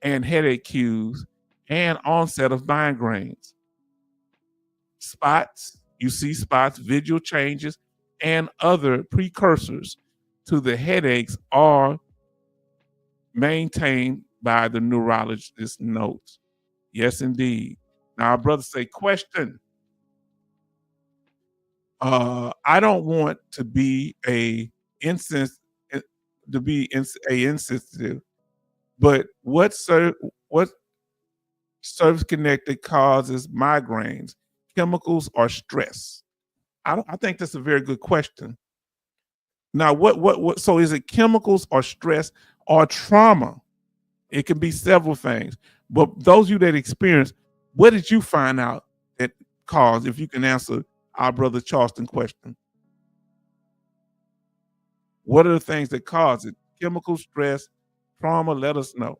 And headache cues and onset of migraines. Spots, you see spots, visual changes, and other precursors to the headaches are maintained by the neurologist's notes. Yes, indeed. Now, our brother say, question. I don't want to be insensitive, but what service connected causes migraines? Chemicals or stress? I think that's a very good question. Now, what? So is it chemicals or stress or trauma? It can be several things. But those of you that experience, what did you find out that caused? If you can answer our brother Charleston question, what are the things that cause it? Chemical, stress, trauma? Let us know.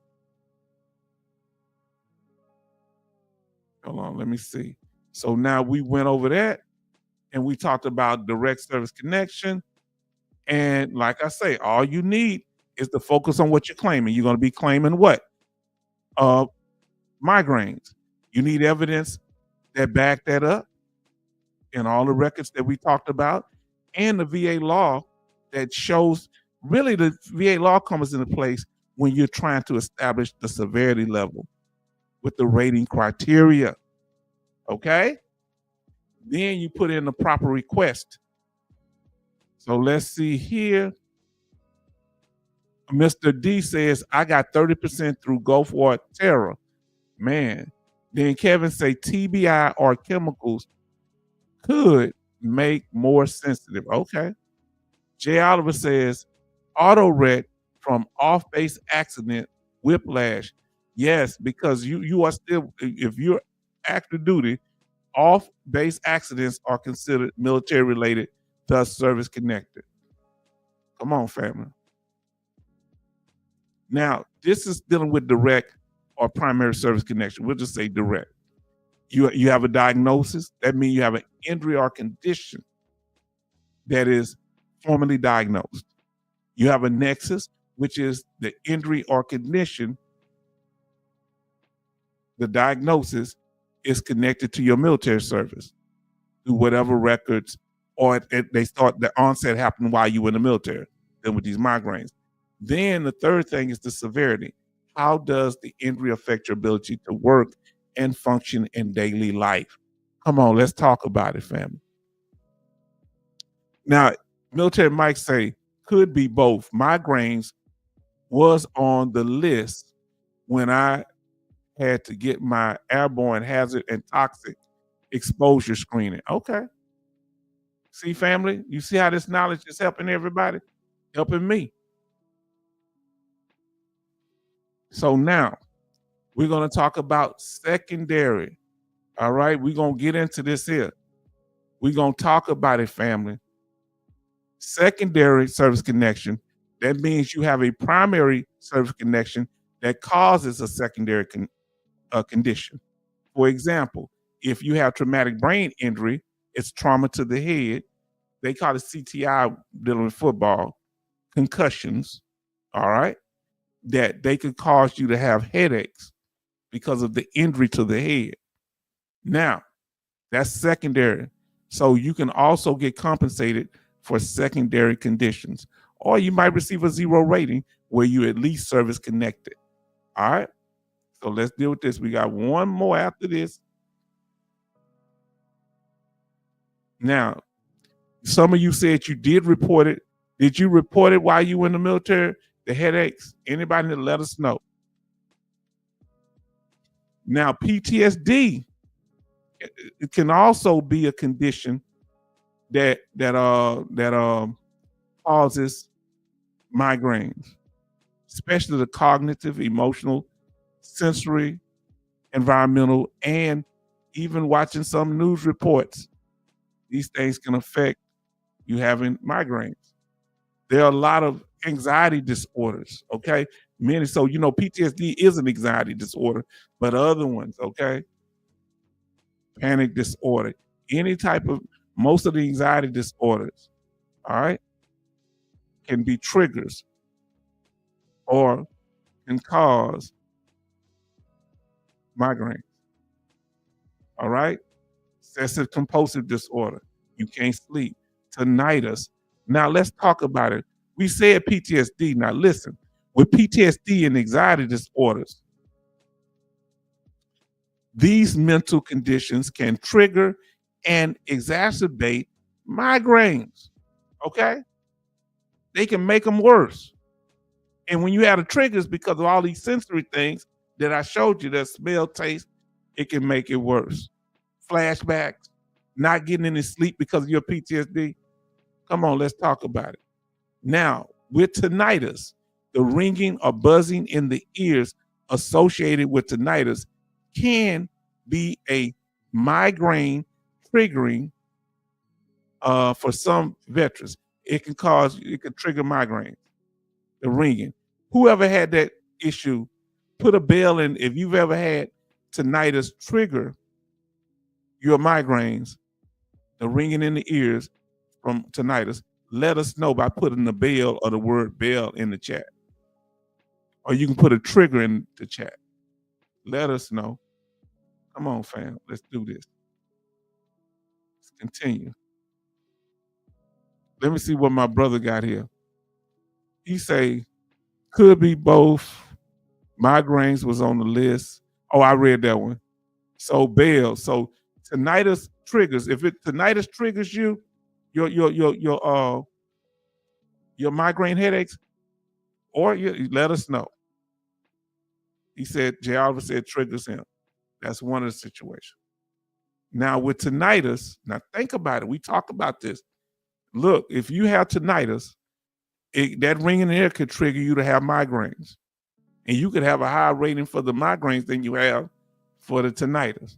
Hold on, let me see. So now we went over that, and we talked about direct service connection. And like I say, all you need is to focus on what you're claiming. You're going to be claiming what? Migraines. You need evidence that back that up in all the records that we talked about, and the VA law that shows. Really, the VA law comes into place when you're trying to establish the severity level with the rating criteria. Okay? Then you put in the proper request. So let's see here. Mr. D says, I got 30% through Gulf War Terror. Man. Then Kevin say TBI or chemicals could make more sensitive. Okay. Jay Oliver says, auto wreck from off-base accident, whiplash. Yes, because you are still, if you're active duty, off-base accidents are considered military related, thus service connected. Come on, family. Now, this is dealing with direct or primary service connection. We'll just say direct. You have a diagnosis. That means you have an injury or condition that is formally diagnosed. You have a nexus, which is the injury or condition. The diagnosis is connected to your military service through whatever records, or the onset happened while you were in the military, then with these migraines. Then the third thing is the severity. How does the injury affect your ability to work and function in daily life? Come on, let's talk about it, family. Now, military might say, could be both. Migraines was on the list when I had to get my airborne hazard and toxic exposure screening. Okay. See, family, you see how this knowledge is helping everybody? Helping me. So now we're going to talk about secondary. All right. We're going to get into this here. We're going to talk about it, family. Secondary service connection. That means you have a primary service connection that causes a secondary condition. For example, if you have traumatic brain injury, it's trauma to the head. They call it CTI dealing with football, concussions, all right, that they could cause you to have headaches because of the injury to the head. Now, that's secondary. So you can also get compensated for secondary conditions, or you might receive a 0 rating where you at least service connected. All right. So let's deal with this. We got one more after this. Now, some of you said you did report it. Did you report it while you were in the military? The headaches? Anybody that let us know. Now, PTSD, it can also be a condition that causes migraines, especially the cognitive, emotional, sensory, environmental, and even watching some news reports. These things can affect you having migraines. There are a lot of anxiety disorders, okay? Many, so you know, PTSD is an anxiety disorder, but other ones, okay? Panic disorder, any type of, most of the anxiety disorders, all right, can be triggers or can cause migraines, all right? Obsessive compulsive disorder, you can't sleep, tinnitus. Now let's talk about it. We said PTSD. Now listen, with PTSD and anxiety disorders, these mental conditions can trigger and exacerbate migraines, okay? They can make them worse. And when you have the triggers because of all these sensory things that I showed you, that smell, taste, it can make it worse. Flashbacks, not getting any sleep because of your PTSD. Come on, let's talk about it. Now, with tinnitus, the ringing or buzzing in the ears associated with tinnitus can be a migraine triggering for some veterans. It can trigger migraines, the ringing. Whoever had that issue, put a bell in. If you've ever had tinnitus trigger your migraines, the ringing in the ears from tinnitus, let us know by putting the bell or the word bell in the chat. Or you can put a trigger in the chat. Let us know. Come on, fam. Let's do this. Let's continue. Let me see what my brother got here. He say, could be both. Migraines was on the list. Oh, I read that one. So bell. So tinnitus triggers. If tinnitus triggers you, your migraine headaches, or let us know. He said, J. Oliver said triggers him. That's one of the situations. Now with tinnitus, now think about it. We talk about this. Look, if you have tinnitus, that ringing in the ear could trigger you to have migraines. And you could have a higher rating for the migraines than you have for the tinnitus.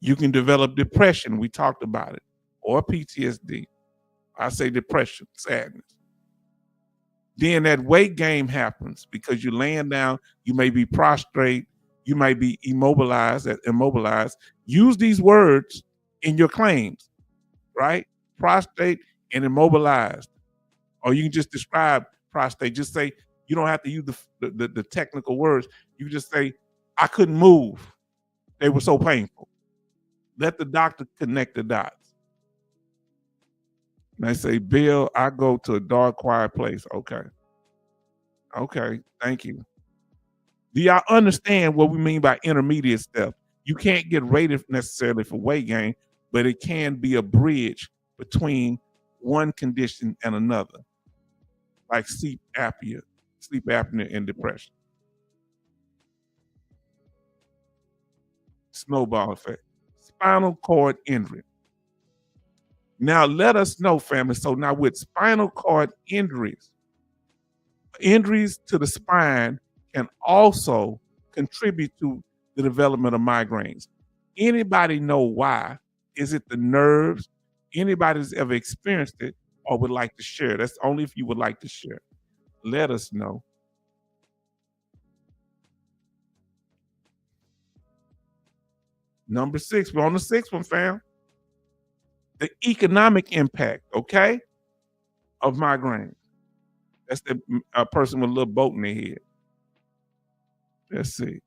You can develop depression. We talked about it. Or PTSD. I say depression, sadness. Then that weight gain happens because you're laying down. You may be prostrate. You might be immobilized. Use these words in your claims, right? Prostrate and immobilized. Or you can just describe prostrate. Just say, you don't have to use the technical words. You just say, I couldn't move. They were so painful. Let the doctor connect the dots. And they say, Bill, I go to a dark, quiet place. Okay. Okay. Thank you. Do y'all understand what we mean by intermediate step? You can't get rated necessarily for weight gain, but it can be a bridge between one condition and another, like sleep apnea and depression. snowball effect. Spinal cord injury. Now let us know, family. So now with spinal cord injuries to the spine can also contribute to the development of migraines. Anybody know why? Is it the nerves? Anybody who's ever experienced it or would like to share? That's only if you would like to share. Let us know. Number 6, we're on the 6th one, fam. The economic impact, okay, of migraines. That's the person with a little boat in their head. Let's see.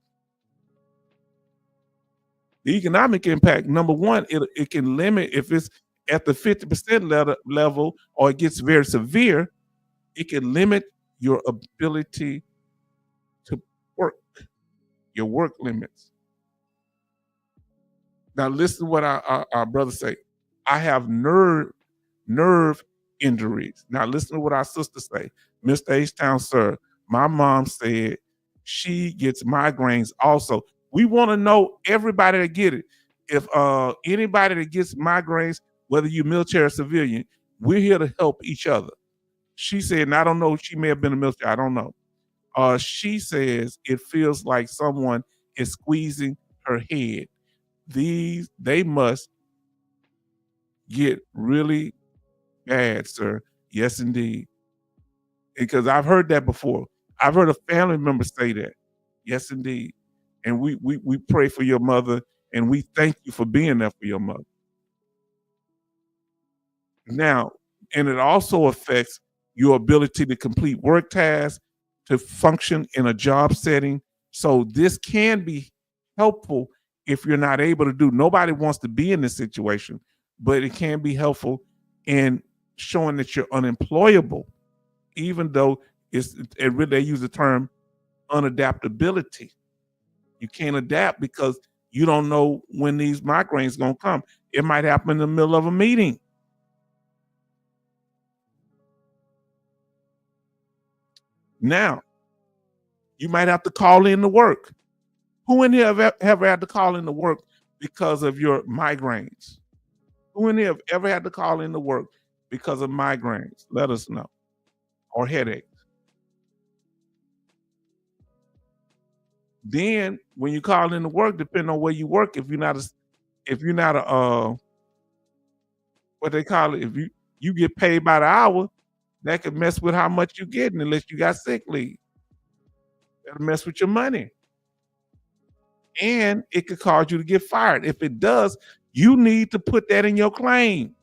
The economic impact, number one, it can limit, if it's at the 50% level or it gets very severe, it can limit your ability to work, your work limits. Now listen to what our brothers say. I have nerve injuries. Now listen to what our sisters say. Mr. H-Town, sir, my mom said she gets migraines also. We want to know everybody that get it. If anybody that gets migraines, whether you're military or civilian, we're here to help each other. She said, and I don't know, she may have been a military, I don't know. She says it feels like someone is squeezing her head. They must get really bad, sir. Yes, indeed. Because I've heard that before. I've heard a family member say that. Yes, indeed. And we pray for your mother, and we thank you for being there for your mother. Now, and it also affects your ability to complete work tasks, to function in a job setting. So this can be helpful if you're not able to do. Nobody wants to be in this situation, but it can be helpful in showing that you're unemployable, even though they use the term unadaptability. You can't adapt because you don't know when these migraines are going to come. It might happen in the middle of a meeting. Now, you might have to call in to work. Who in here have ever had to call in to work because of your migraines? Who in here have ever had to call in to work because of migraines? Let us know. Or headaches. Then when you call in to work, depending on where you work, if you're not a what they call it, if you get paid by the hour, that could mess with how much you're getting unless you got sick leave. That'll mess with your money. And it could cause you to get fired. If it does, you need to put that in your claim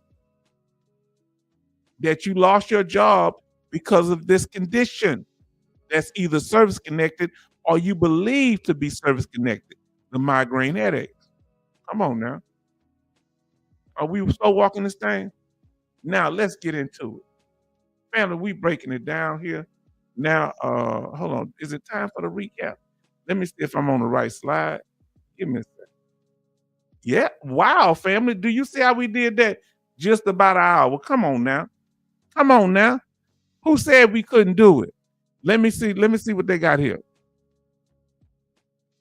that you lost your job because of this condition that's either service connected or you believe to be service connected, the migraine headaches. Come on now. Are we so walking this thing? Now let's get into it. Family, we breaking it down here. Now, hold on. Is it time for the recap? Let me see if I'm on the right slide. Give me a second. Yeah. Wow, family. Do you see how we did that? Just about an hour. Come on now. Come on now. Who said we couldn't do it? Let me see what they got here.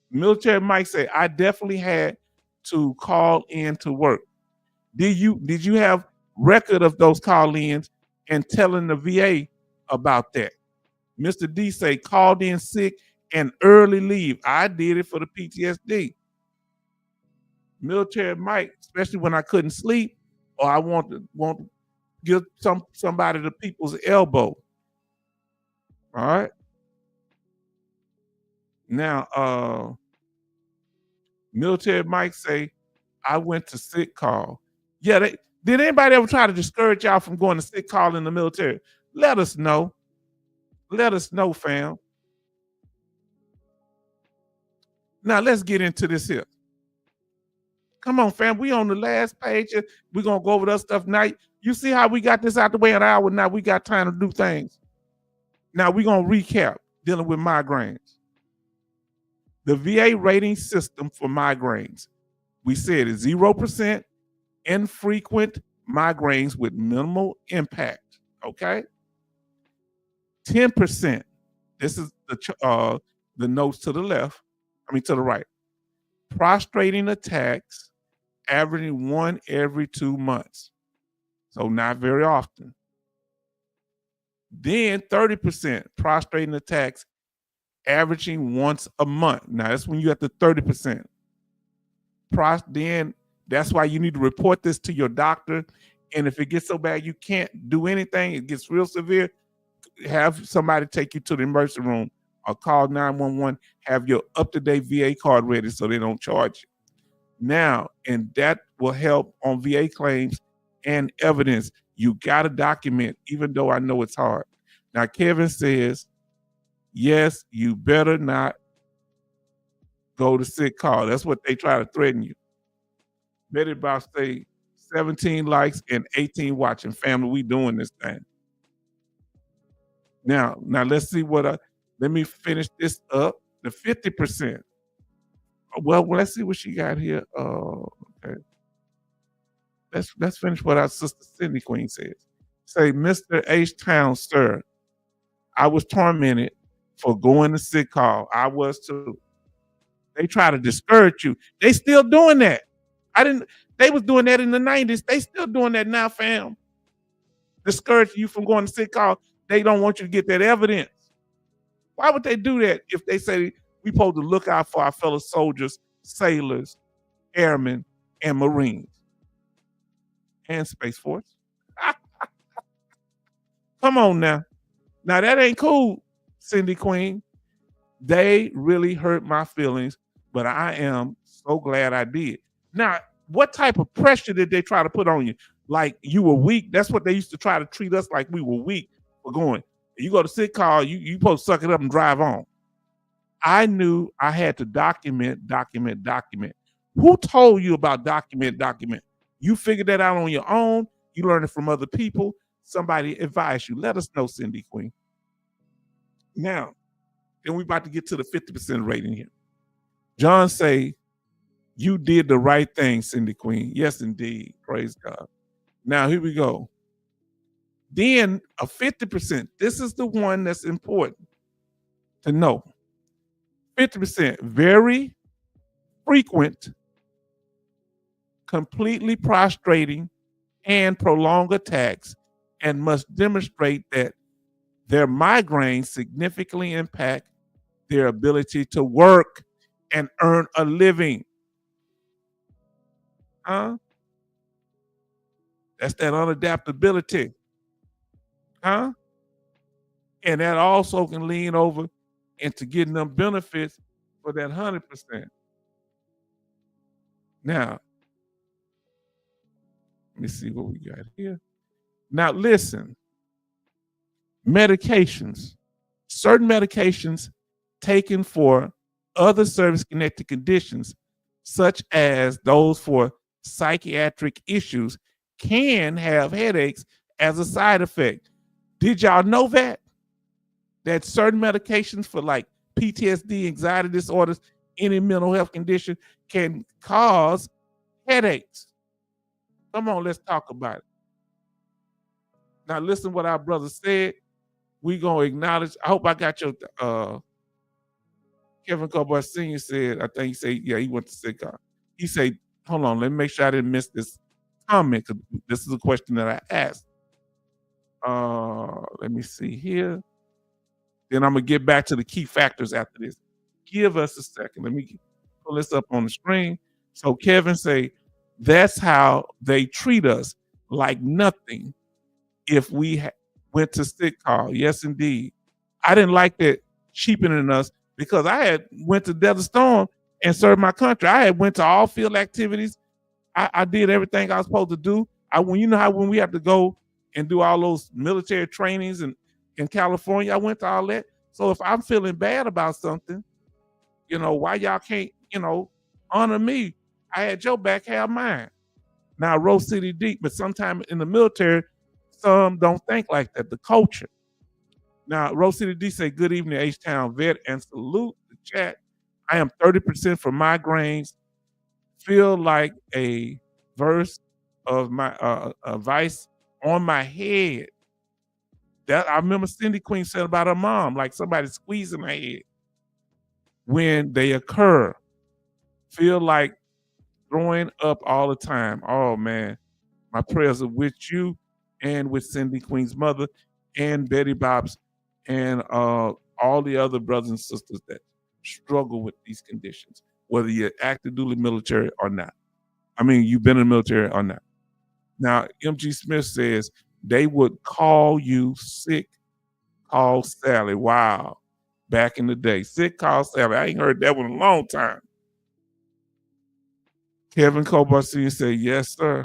Military Mike said, I definitely had to call in to work. Did you have record of those call-ins and telling the VA about that? Mr. D say called in sick and early leave. I did it for the PTSD. Military Mike, especially when I couldn't sleep or I want to give somebody the people's elbow. All right. Now, Military Mike say, I went to sick call. Yeah, did anybody ever try to discourage y'all from going to sick call in the military? Let us know. Let us know, fam. Now let's get into this here. Come on, fam. We on the last page. We're going to go over that stuff now. You see how we got this out the way in an hour? Now we got time to do things. Now we're going to recap dealing with migraines. The VA rating system for migraines, we said is 0%, infrequent migraines with minimal impact, okay? 10%, this is the notes to the left, to the right. prostrating attacks, averaging 1 every 2 months. So not very often. Then 30% prostrating attacks, averaging once a month. Now that's when you're at the 30%. Then that's why you need to report this to your doctor. And if it gets so bad you can't do anything, it gets real severe, have somebody take you to the emergency room or call 911, have your up-to-date VA card ready so they don't charge you. Now, and that will help on VA claims and evidence. You got to document, even though I know it's hard. Now, Kevin says, yes, you better not go to sick call. That's what they try to threaten you. Betty Bob say 17 likes and 18 watching. Family, we doing this thing. Now let's see let me finish this up. The 50%. Well, let's see what she got here. Okay. Let's finish what our sister Cindy Queen says. Say, Mr. H Town, sir, I was tormented for going to sick call. I was too. They try to discourage you. They still doing that. They was doing that in the 90s. They still doing that now, fam. Discourage you from going to sick call. They don't want you to get that evidence. Why would they do that if they say we supposed to look out for our fellow soldiers, sailors, airmen, and Marines, and Space Force? Come on now. Now that ain't cool, Cindy Queen. They really hurt my feelings, but I am so glad I did. Now, what type of pressure did they try to put on you? Like you were weak? That's what they used to try to treat us, like we were weak for going. You go to sick call, you supposed to suck it up and drive on. I knew I had to document. Who told you about document? You figured that out on your own. You learned it from other people. Somebody advised you. Let us know, Cindy Queen. Now, then we about to get to the 50% rating here. John say, you did the right thing, Cindy Queen. Yes, indeed. Praise God. Now, here we go. Then a 50%. This is the one that's important to know. 50%, very frequent, completely prostrating, and prolonged attacks, and must demonstrate that their migraines significantly impact their ability to work and earn a living. Huh? That's that unadaptability. Huh? And that also can lean over into getting them benefits for that 100%. Now, let me see what we got here. Now, listen, medications, certain medications taken for other service-connected conditions, such as those for psychiatric issues, can have headaches as a side effect. Did y'all know that? That certain medications for like PTSD, anxiety disorders, any mental health condition can cause headaches. Come on, let's talk about it. Now, listen what our brother said. We gonna acknowledge. I hope I got your Kevin Cowboy Sr. said, I think he said, yeah, he went to sick call. He said, hold on, let me make sure I didn't miss this comment, because this is a question that I asked. Let me see here. Then I'm gonna get back to the key factors after this. Give us a second. Let me pull this up on the screen. So Kevin say, that's how they treat us, like nothing if we went to sick call. Yes, indeed. I didn't like that cheapening us, because I had went to Desert Storm and served my country. I had went to all field activities. I did everything I was supposed to do. You know how when we have to go and do all those military trainings in California, I went to all that. So if I'm feeling bad about something, why y'all can't, honor me? I had your back, have mine. Now, Rose City Deep, but sometimes in the military, some don't think like that, the culture. Now, Rose City D say, good evening, H-Town vet, and salute the chat. I am 30% for migraines. Feel like a verse of my advice on my head. That I remember Cindy Queen said about her mom, like somebody squeezing her head when they occur. feel like throwing up all the time. Oh man, my prayers are with you and with Cindy Queen's mother and Betty Bob's and all the other brothers and sisters that struggle with these conditions, whether you're active duty military or not. I mean, you've been in the military or not. Now, MG Smith says they would call you sick, call Sally. Wow. Back in the day, sick call Sally. I ain't heard that one in a long time. Kevin Cobar Sr. said, yes, sir.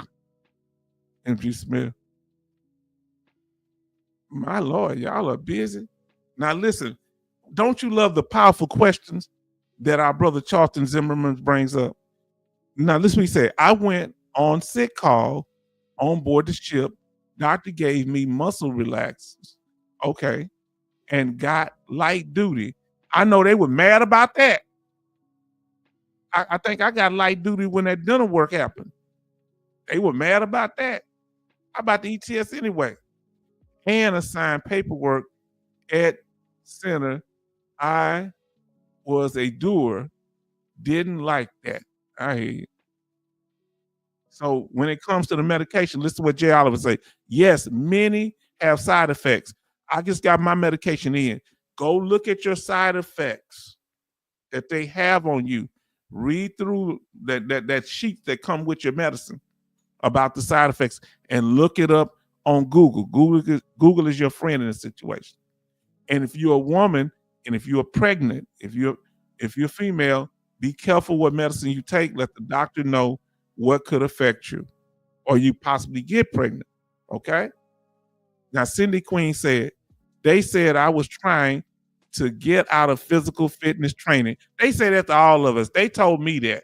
MG Smith. My Lord, y'all are busy. Now listen, don't you love the powerful questions that our brother Charlton Zimmerman brings up? Now listen what he said. I went on sick call on board the ship. Doctor gave me muscle relaxers. Okay. And got light duty. I know they were mad about that. I think I got light duty when that dental work happened. They were mad about that. How about the ETS anyway? And assigned paperwork at center. I was a doer, didn't like that. I hear you. So when it comes to the medication, listen to what Jay Oliver say. Yes, many have side effects. I just got my medication in. Go look at your side effects that they have on you. Read through that sheet that come with your medicine about the side effects and look it up on Google. Google is your friend in this situation. And if you're a woman and if you're pregnant, if you're female, be careful what medicine you take. Let the doctor know what could affect you or you possibly get pregnant. Okay? Now, Cindy Queen said, they said I was trying to get out of physical fitness training. They said that to all of us. They told me that.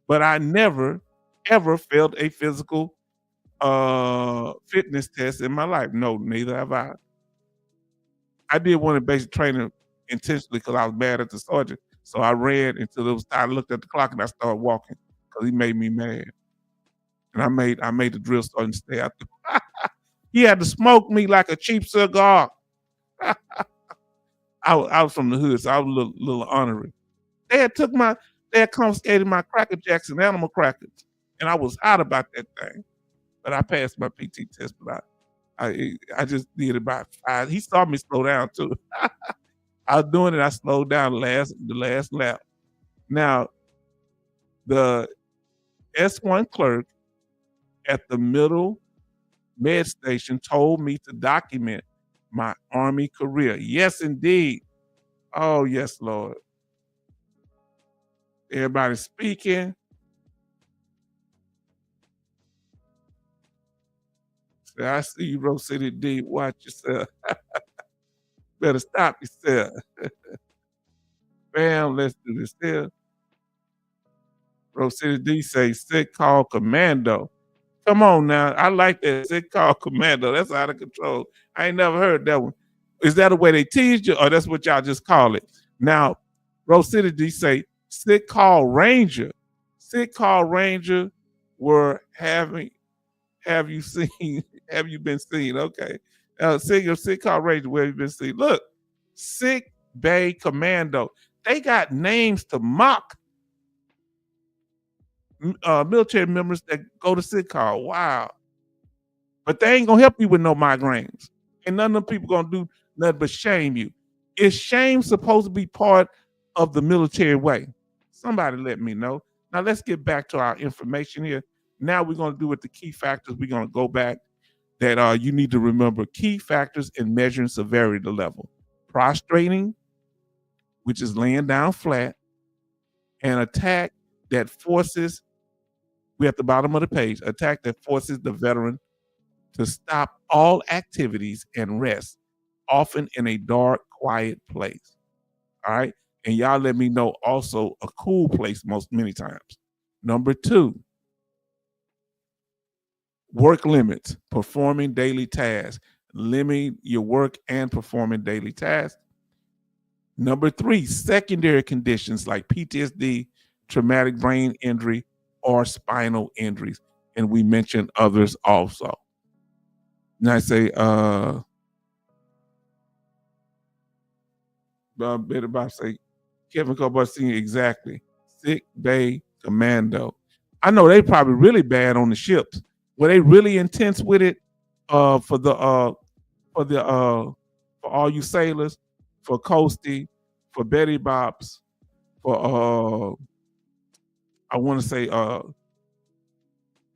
But I never, ever failed a physical fitness test in my life. No, neither have I. I did one in basic training intentionally because I was bad at the sergeant. So I ran until it was time. I looked at the clock and I started walking because he made me mad. And I made the drill sergeant stay out there. He had to smoke me like a cheap cigar. I was from the hood, so I was a little honorary. They had confiscated my Cracker Jacks and animal crackers. And I was hot about that thing. But I passed my PT test, but I just did about 5. He saw me slow down too. I was doing it. I slowed down the last lap. Now, the S1 clerk at the middle med station told me to document my Army career. Yes, indeed. Oh, yes, Lord. Everybody speaking. Say, I see you, Rose City D. Watch yourself. Better stop yourself. Bam, let's do this here. Rose City D say sick call commando. Come on now. I like that sick call commando. That's out of control. I ain't never heard that one. Is that a way they tease you or that's what y'all just call it? Now, Rose City D say sick call ranger. Sick call ranger were have you seen, have you been seen? Okay. Sick call ranger, where have you been seen? Look, sick bay commando. They got names to mock military members that go to sick call. Wow. But they ain't gonna help you with no migraines. And none of them people gonna do nothing but shame you. Is shame supposed to be part of the military way? Somebody let me know. Now let's get back to our information here. Now we're gonna do with the key factors. We're gonna go back that you need to remember key factors in measuring severity level. Prostrating, which is laying down flat, an attack that forces, we're at the bottom of the page, attack that forces the veteran to stop all activities and rest, often in a dark, quiet place. All right. And y'all let me know also a cool place many times. Number 2, work limits, performing daily tasks, limiting your work and performing daily tasks. Number 3, secondary conditions like PTSD, traumatic brain injury, or spinal injuries. And we mentioned others also. And I say, better about say, Kevin Cobar Sr., exactly. Sick Bay Commando. I know they probably really bad on the ships. Were they really intense with it? For the for all you sailors, for Coastie, for Betty Bops, for I want to say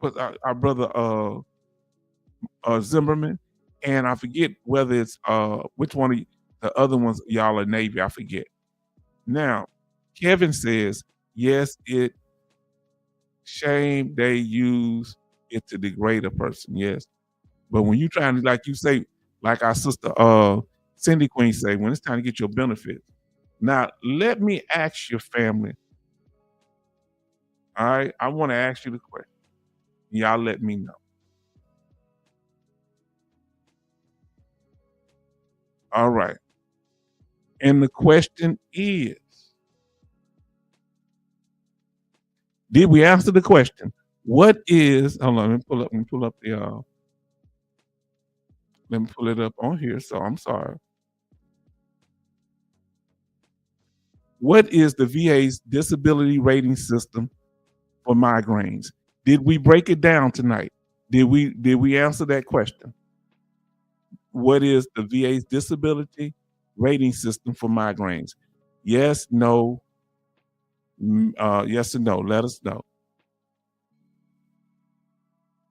but our brother Zimmerman, and I forget whether it's which one of the other ones y'all are Navy. I forget. Now, Kevin says yes, it shame they use it to degrade a person. Yes, but when you trying to, like you say, like our sister Cindy Queen say, when it's time to get your benefits. Now, let me ask your family. All right, I want to ask you the question. Y'all let me know. All right. And the question is, did we answer the question? What is, hold on, let me pull up the let me pull it up on here. So I'm sorry. What is the VA's disability rating system for migraines? Did we break it down tonight? Did we answer that question? What is the VA's disability rating system for migraines? Yes, no, yes and no. Let us know.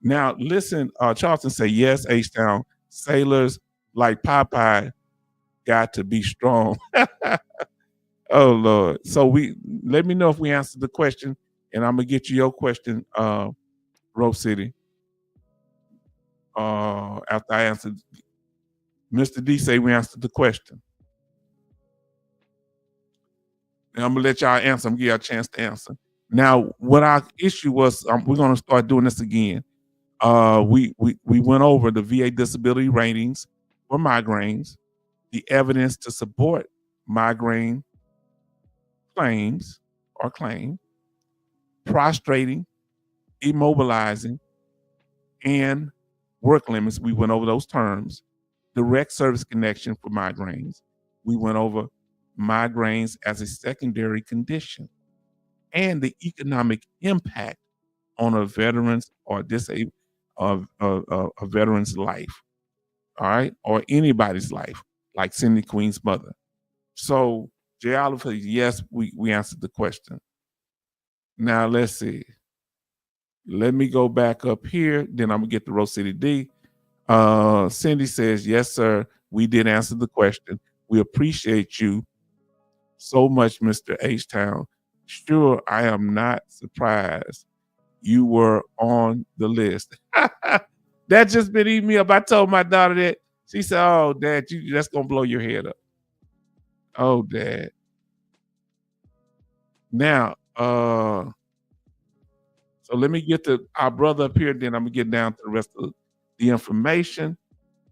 Now, listen, Charleston say yes, H-Town. Sailors like Popeye got to be strong. Oh, Lord. So let me know if we answered the question, and I'm going to get you your question, Rose City. After I answered, Mr. D say we answered the question. And I'm going to let y'all answer. I'm going to give y'all a chance to answer. Now, what our issue was, we're going to start doing this again. We went over the VA disability ratings for migraines, the evidence to support migraine claims or claim, prostrating, immobilizing, and work limits. We went over those terms. Direct service connection for migraines. We went over migraines as a secondary condition and the economic impact on a veteran's or disabled a veteran's life, all right, or anybody's life, like Cindy Queen's mother. So, J. Oliver, yes, we answered the question. Now let's see. Let me go back up here. Then I'm gonna get the Rose City D. Cindy says, yes, sir. We did answer the question. We appreciate you so much, Mr. H-Town. Sure, I am not surprised you were on the list. That just been eating me up. I told my daughter that. She said, oh, Dad, that's going to blow your head up. Oh, Dad. Now, so let me get to our brother up here, then I'm going to get down to the rest of the information.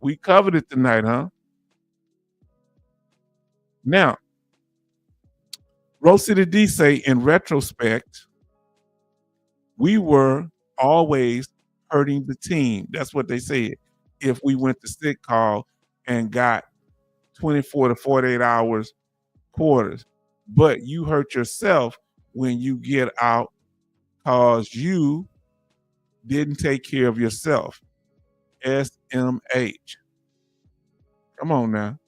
We covered it tonight, huh? Now, Rose City D say, in retrospect, we were always hurting the team. That's what they said. If we went to sick call and got 24 to 48 hours quarters, but you hurt yourself when you get out because you didn't take care of yourself. SMH. Come on now.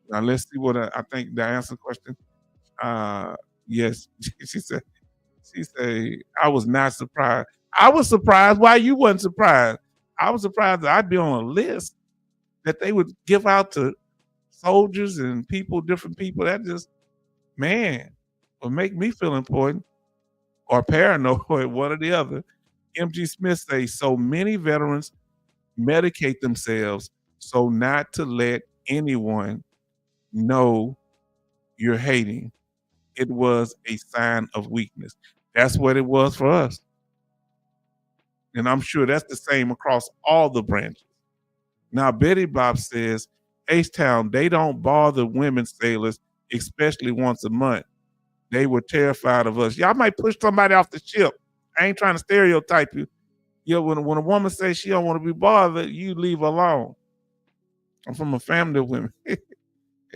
Now let's see what I think the answer question. Yes, she said. She said, I was not surprised. I was surprised. Why you wasn't surprised? I was surprised that I'd be on a list that they would give out to soldiers and people, different people. That just, man, would make me feel important or paranoid, one or the other. MG Smith says, so many veterans medicate themselves so not to let anyone know you're hating. It was a sign of weakness. That's what it was for us. And I'm sure that's the same across all the branches. Now, Betty Bob says, H-Town, they don't bother women sailors, especially once a month. They were terrified of us. Y'all might push somebody off the ship. I ain't trying to stereotype you. When a woman says she don't want to be bothered, you leave her alone. I'm from a family of women.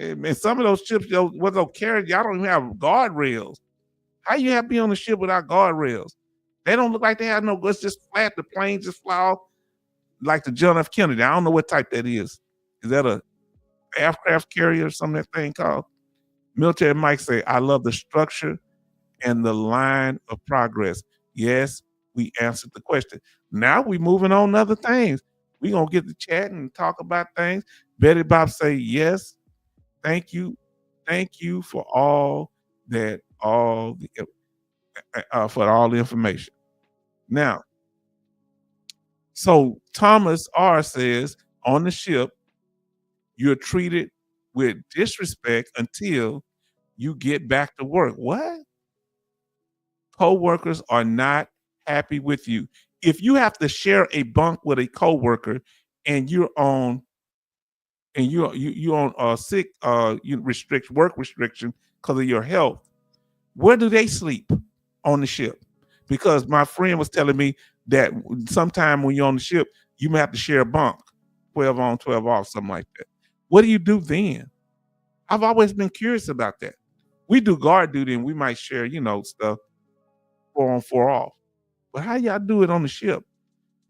And some of those ships, what they'll carry, y'all don't even have guardrails. How you have to be on the ship without guardrails? They don't look like they have no. It's just flat. The planes just fly off like the John F. Kennedy. I don't know what type that is. Is that a aircraft carrier or something? That thing called? Military Mike say, "I love the structure and the line of progress." Yes, we answered the question. Now we moving on to other things. We gonna get to chat and talk about things. Betty Bob say, "Yes, thank you for all that, all the for all the information." Now, so Thomas R says on the ship, you're treated with disrespect until you get back to work. What? Co-workers are not happy with you. If you have to share a bunk with a co-worker and you're on you on sick work restriction because of your health, where do they sleep on the ship? Because my friend was telling me that sometime when you're on the ship, you may have to share a bunk, 12 on, 12 off, something like that. What do you do then? I've always been curious about that. We do guard duty and we might share, stuff 4 on, 4 off. But how y'all do it on the ship?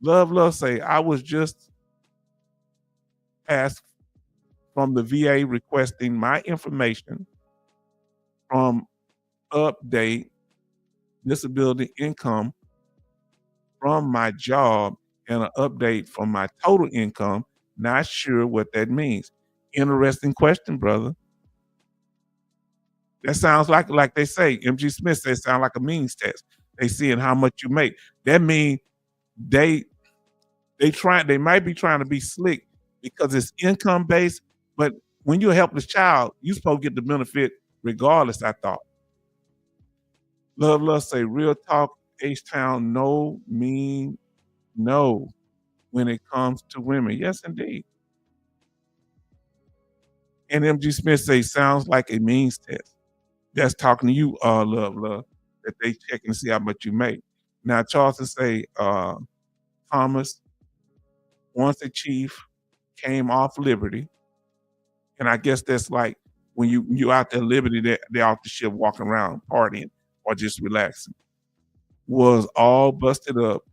Love say, I was just asked from the VA requesting my information from update disability income from my job and an update from my total income. Not sure what that means. Interesting question, brother. That sounds like they say, MG Smith says, sound like a means test. They seeing how much you make. That means they might be trying to be slick because it's income based, but when you're a helpless child, you're supposed to get the benefit regardless, I thought. Love say, real talk, H-Town, no mean no when it comes to women. Yes, indeed. And MG Smith say, sounds like a means test. That's talking to you, love, that they check and see how much you make. Now, Charleston say, Thomas, once a chief came off Liberty, and I guess that's like when you out there Liberty, they're off the ship walking around partying or just relaxing, was all busted up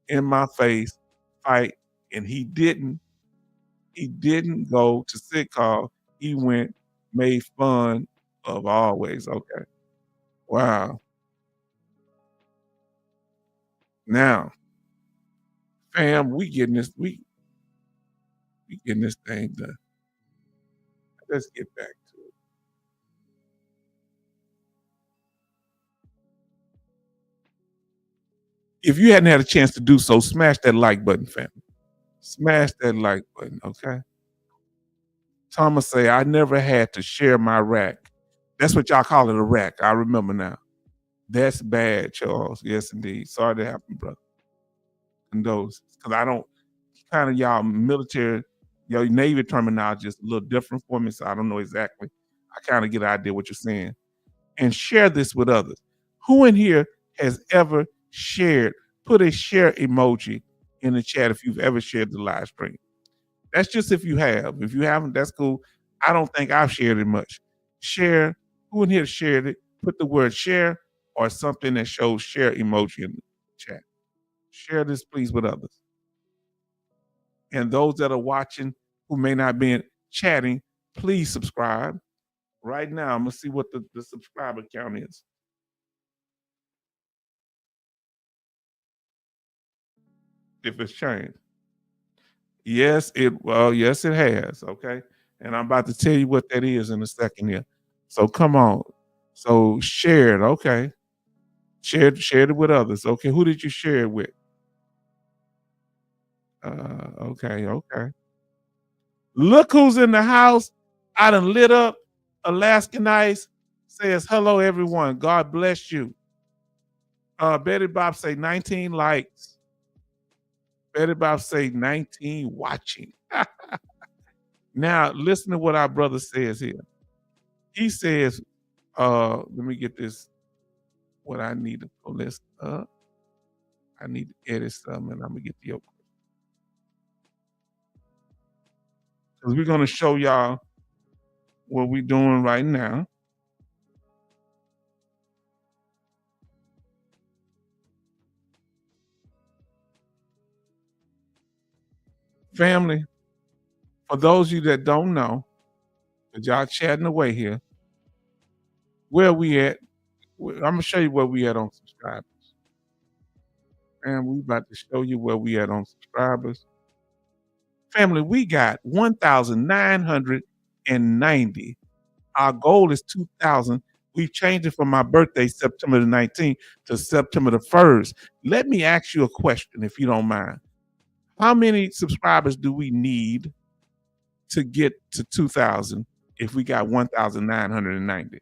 in my face, fight, and he didn't go to sick call. He went, made fun of always. Okay. Wow. Now, fam, we getting this thing done. Let's get back to it. If you hadn't had a chance to do so, smash that like button, fam. Smash that like button, okay? Thomas say, I never had to share my rack. That's what y'all call it, a rack. I remember now. That's bad, Charles. Yes, indeed. Sorry that happened, brother. Condolences. Because I don't, kind of y'all military, your Navy terminology is a little different for me, so I don't know exactly. I kind of get an idea what you're saying. And share this with others. Who in here has ever shared? Put a share emoji in the chat if you've ever shared the live stream. That's just if you have. If you haven't, that's cool. I don't think I've shared it much. Share. Who in here shared it? Put the word share or something that shows share emoji in the chat. Share this, please, with others. And those that are watching who may not be chatting, please subscribe. Right now, I'm going to see what the subscriber count is. If it's changed. Yes, it has. Okay. And I'm about to tell you what that is in a second here. So come on. So share it. Okay. Share it with others. Okay. Who did you share it with? Okay. Look who's in the house. I done lit up. Alaskan Ice says, hello, everyone. God bless you. Betty Bob say 19 likes. Betty Bob say 19 watching. Now, listen to what our brother says here. He says, let me get this, what I need to pull this up. I need to edit something, and I'm going to get the yoke. Because we're going to show y'all what we doing right now. Family, for those of you that don't know, 'cause y'all chatting away here, where we at? I'm gonna show you where we at on subscribers. And we about to show you where we at on subscribers. Family, we got 1,990. Our goal is 2,000. We've changed it from my birthday, September the 19th, to September the 1st. Let me ask you a question, if you don't mind. How many subscribers do we need to get to 2,000 if we got 1,990?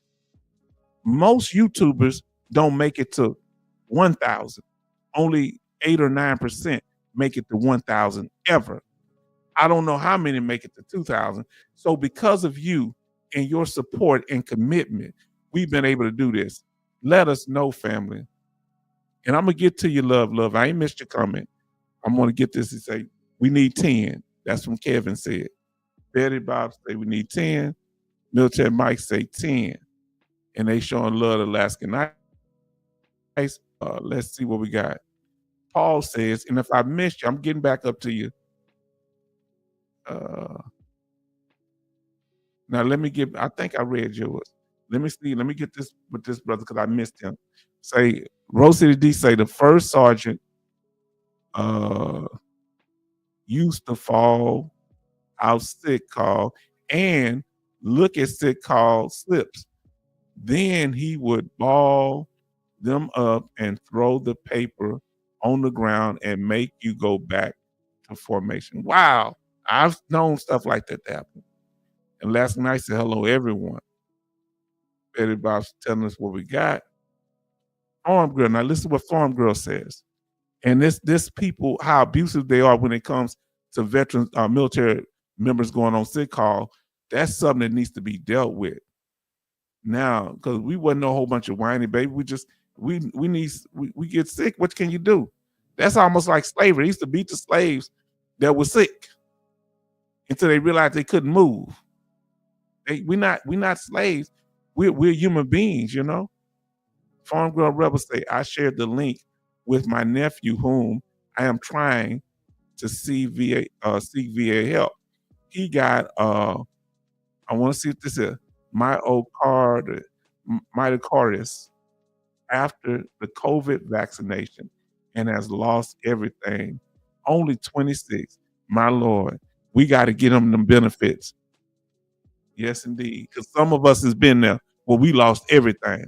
Most YouTubers don't make it to 1,000. Only 8 or 9% make it to 1,000 ever. I don't know how many make it to 2,000. So because of you and your support and commitment, we've been able to do this. Let us know, family. And I'm gonna get to you, love. I ain't missed your comment. I'm gonna get this and say we need 10. That's from Kevin said. Betty Bob say we need 10. Military Mike say 10. And they showing love to Alaskan Ice. Let's see what we got. Paul says, and if I missed you, I'm getting back up to you. Now let me get. I think I read yours. Let me see. Let me get this with this brother because I missed him. Say Rose City D say the first sergeant used to fall out sick call and look at sick call slips. Then he would ball them up and throw the paper on the ground and make you go back to formation. Wow. I've known stuff like that to happen. And last night I said, hello, everyone. Betty Bob's telling us what we got. Farm Girl. Now listen to what Farm Girl says. And this people, how abusive they are when it comes to veterans, military members going on sick call. That's something that needs to be dealt with. Now, because we wasn't a whole bunch of whiny baby. We just we get sick. What can you do? That's almost like slavery. They used to beat the slaves that were sick until they realized they couldn't move. We're not slaves. We're human beings, you know. Farm Girl Rebel say, I shared the link with my nephew, whom I am trying to seek VA help. He got I want to see if this is myocarditis after the COVID vaccination and has lost everything. Only 26. My Lord, we got to get them benefits. Yes, indeed. Because some of us has been there where we lost everything.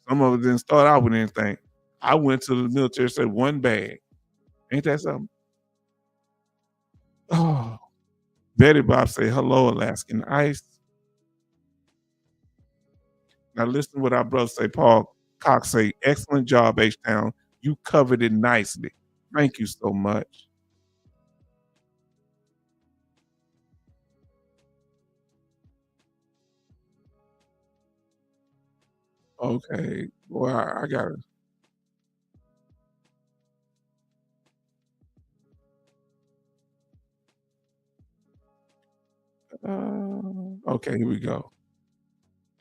Some of us didn't start out with anything. I went to the military, said one bag. Ain't that something? Oh, Betty Bob say, hello, Alaskan Ice. Now listen to what our brother say. Paul Cox say, excellent job, H-Town. You covered it nicely. Thank you so much. Okay. Well, I got it. Okay, here we go.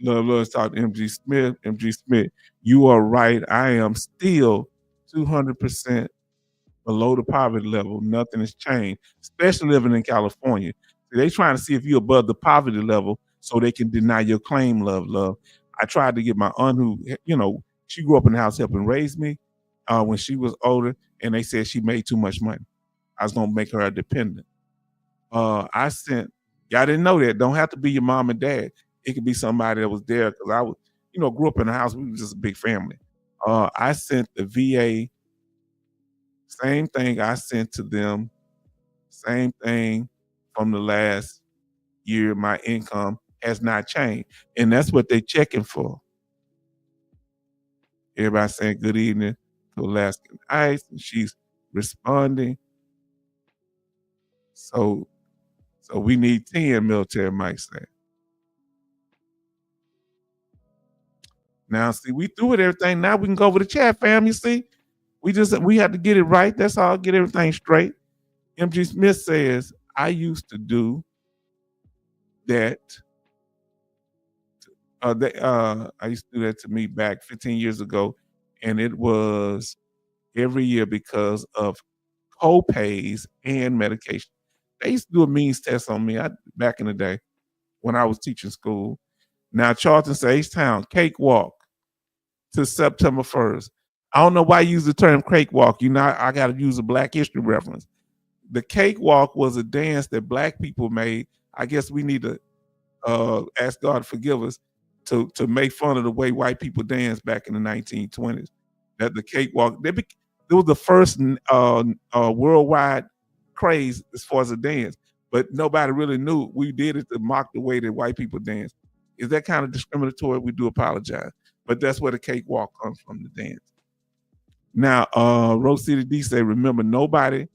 Love talk to MG Smith. MG Smith, you are right. I am still 200% below the poverty level. Nothing has changed, especially living in California. They trying to see if you're above the poverty level so they can deny your claim, love. I tried to get my aunt who, she grew up in the house helping raise me when she was older, and they said she made too much money. I was going to make her a dependent. I sent, y'all didn't know that. Don't have to be your mom and dad. It could be somebody that was there because I was, grew up in the house. We were just a big family. I sent the VA, same thing I sent to them, same thing from the last year. My income has not changed. And that's what they're checking for. Everybody saying good evening to Alaskan Ice, and she's responding. So we need 10, military Mike said. Now, see, we through with everything. Now we can go over the chat, fam. You see, we had to get it right. That's all. Get everything straight. MG Smith says, I used to do that I used to do that to me back 15 years ago, and it was every year because of co-pays and medication. They used to do a means test on me back in the day when I was teaching school. Now, Charlton says H-Town, cakewalk to September 1st. I don't know why you use the term cakewalk. You know, I got to use a Black history reference. The cakewalk was a dance that Black people made. I guess we need to ask God to forgive us to make fun of the way white people danced back in the 1920s. That the cakewalk, it was the first worldwide craze as far as a dance, but nobody really knew. We did it to mock the way that white people dance. Is that kind of discriminatory? We do apologize, but that's where the cakewalk comes from, the dance. Now, Rose City D say, remember, nobody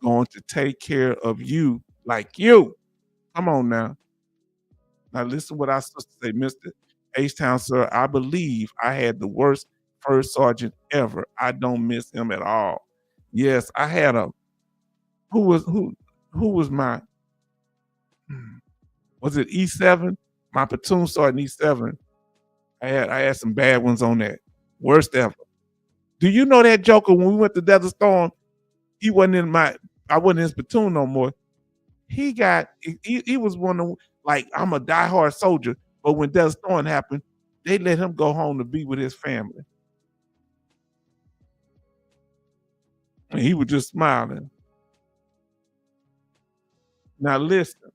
going to take care of you like you. Come on now. Now listen what our sister say, Mr. H-Town, sir. I believe I had the worst first sergeant ever. I don't miss him at all. Yes, I had who was my was it E7? My platoon sergeant E7. I had some bad ones on that. Worst ever. Do you know that joker when we went to Desert Storm? I wasn't in his platoon no more. He was one of, like, I'm a diehard soldier, but when Desert Storm happened, they let him go home to be with his family. And he was just smiling. Now listen,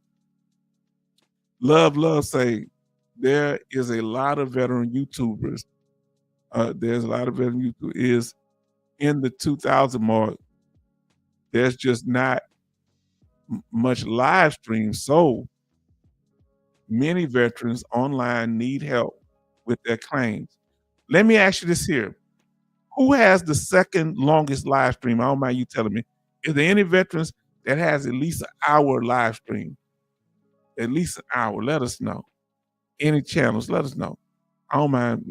Love say there is a lot of veteran YouTubers. There's a lot of veteran YouTubers is in the 2000 mark. There's just not much live stream, so many veterans online need help with their claims. Let me ask you this here. Who has the second longest live stream? I don't mind you telling me. Is there any veterans that has at least an hour live stream? At least an hour. Let us know. Any channels, let us know. I don't mind,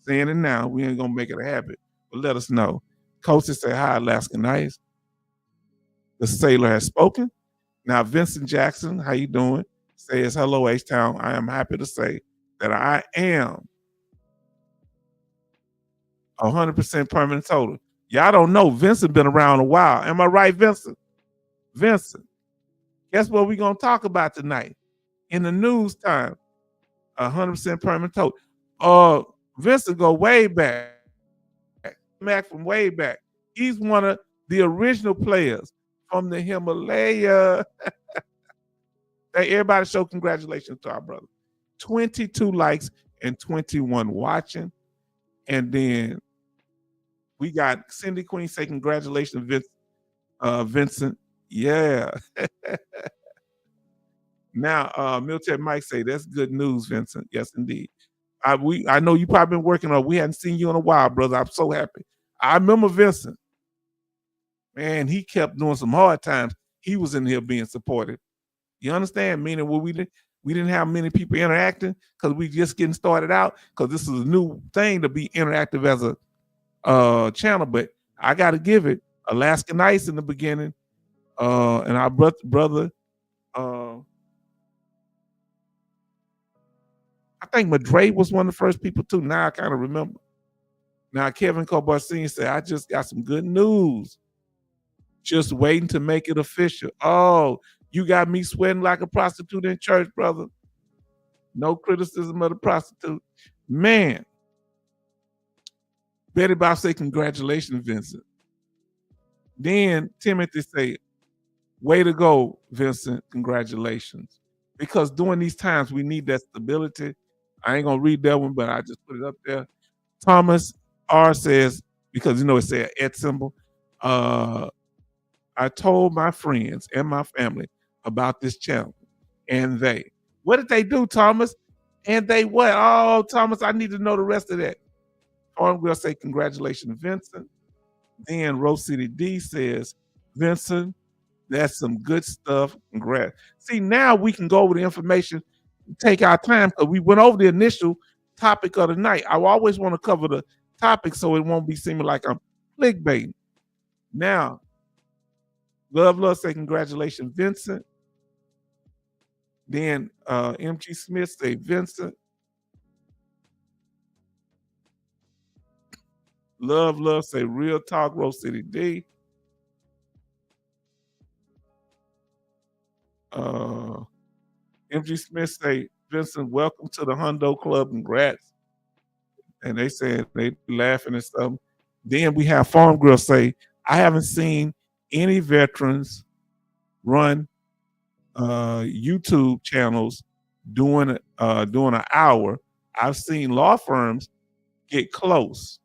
saying it now. We ain't gonna make it a habit, but let us know. Coaches say hi, Alaska Nice. The sailor has spoken. Now, Vincent Jackson, how you doing? Says hello, H-Town. I am happy to say that I am 100% permanent total. Y'all don't know. Vincent been around a while. Am I right, Vincent? Vincent, guess what we're going to talk about tonight? In the news time, 100% permanent total. Vincent go way back. Back from way back. He's one of the original players from the Himalaya. Hey, everybody show congratulations to our brother. 22 likes and 21 watching. And then we got Cindy Queen say congratulations, Vincent. Yeah. Now, Military Mike say that's good news, Vincent. Yes, indeed. I know you probably been working on. We hadn't seen you in a while, brother. I'm so happy. I remember Vincent. Man, he kept doing some hard times. He was in here being supportive. You understand? Meaning, we didn't have many people interacting because we just getting started out. Because this is a new thing to be interactive as a channel. But I got to give it Alaska Nice in the beginning, and our brother. I think Madre was one of the first people too. Now I kind of remember. Now Kevin Cowboy Senior said, I just got some good news. Just waiting to make it official. Oh, you got me sweating like a prostitute in church, brother. No criticism of the prostitute. Man. Betty Bob say, congratulations, Vincent. Then Timothy say, way to go, Vincent. Congratulations. Because during these times, we need that stability. I ain't going to read that one, but I just put it up there. Thomas R says, because it said @ symbol, I told my friends and my family about this channel, and what did they do, Thomas? And they what? Oh, Thomas, I need to know the rest of that. I'm going to say congratulations, Vincent. Then Rose City D says, Vincent, that's some good stuff. Congrats. See, now we can go over the information, take our time, because we went over the initial topic of the night. I always want to cover the topic so it won't be seeming like I'm clickbaiting. Now, Love say congratulations, Vincent. Then MG Smith say Vincent. Love say Real Talk, Rose City D. MG Smith say, Vincent, welcome to the Hundo Club. Congrats. And they said they laughing and stuff. Then we have Farm Girl say, I haven't seen any veterans run YouTube channels doing an hour. I've seen law firms get close.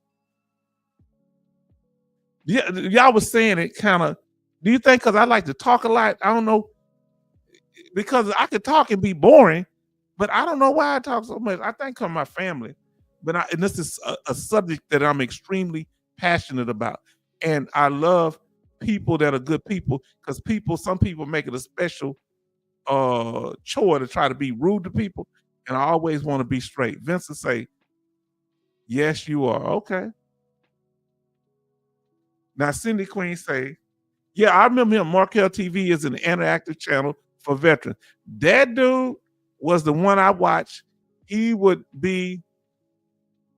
Yeah, y'all was saying it kind of. Do you think because I like to talk a lot? I don't know, because I could talk and be boring, but I don't know why I talk so much. I think because my family, and this is a subject that I'm extremely passionate about, and I love people that are good people, because some people make it a special chore to try to be rude to people, and I always want to be straight. Vincent say, yes, you are. Okay. Now Cindy Queen say, yeah, I remember him. Markel TV is an interactive channel for veterans. That dude was the one I watched. He would be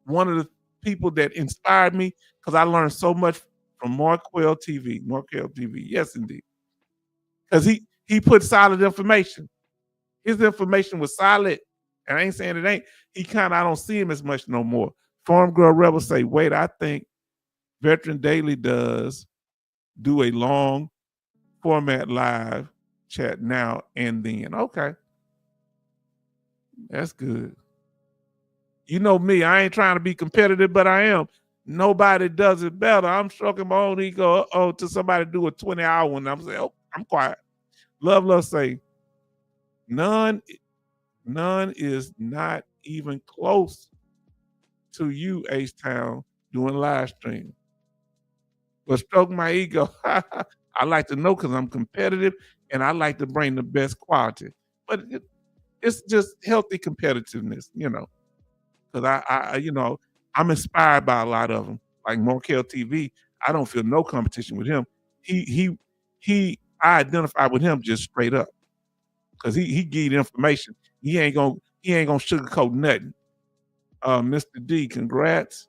one of the people that inspired me, because I learned so much from Markel TV. Markel TV, yes, indeed. Because he put solid information. His information was solid. And I ain't saying it ain't. I don't see him as much no more. Farm Girl Rebel say, wait, I think Veteran Daily does do a long format live chat now and then. Okay. That's good. You know me, I ain't trying to be competitive, but I am. Nobody does it better. I'm stroking my own ego to somebody do a 20-hour one. I'm saying, oh, I'm quiet. Love say, none is not even close to you, H-Town, doing live stream. But stroke my ego. I like to know, because I'm competitive and I like to bring the best quality. But it's just healthy competitiveness, because I'm inspired by a lot of them. Like Markel TV, I don't feel no competition with him. I identify with him just straight up, because he give information. He ain't gonna sugarcoat nothing. Mr. D, congrats.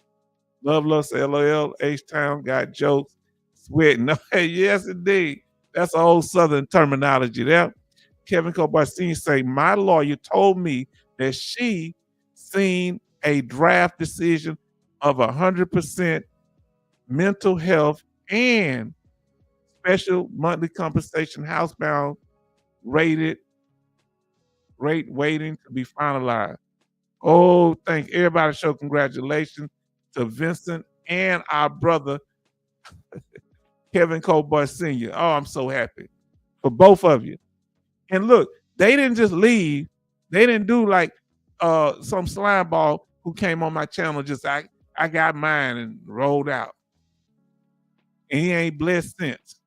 Love say LOL. H-Town got jokes. Sweating. Yes, indeed. That's old Southern terminology there. Kevin Cobarcini say, my lawyer told me that she seen a draft decision of 100% mental health and special monthly compensation housebound rate waiting to be finalized. Oh, thank everybody. Show congratulations to Vincent and our brother Kevin Colbert Sr. Oh, I'm so happy for both of you. And look, they didn't just leave. They didn't do like some slime ball who came on my channel just I got mine and rolled out. And he ain't blessed since.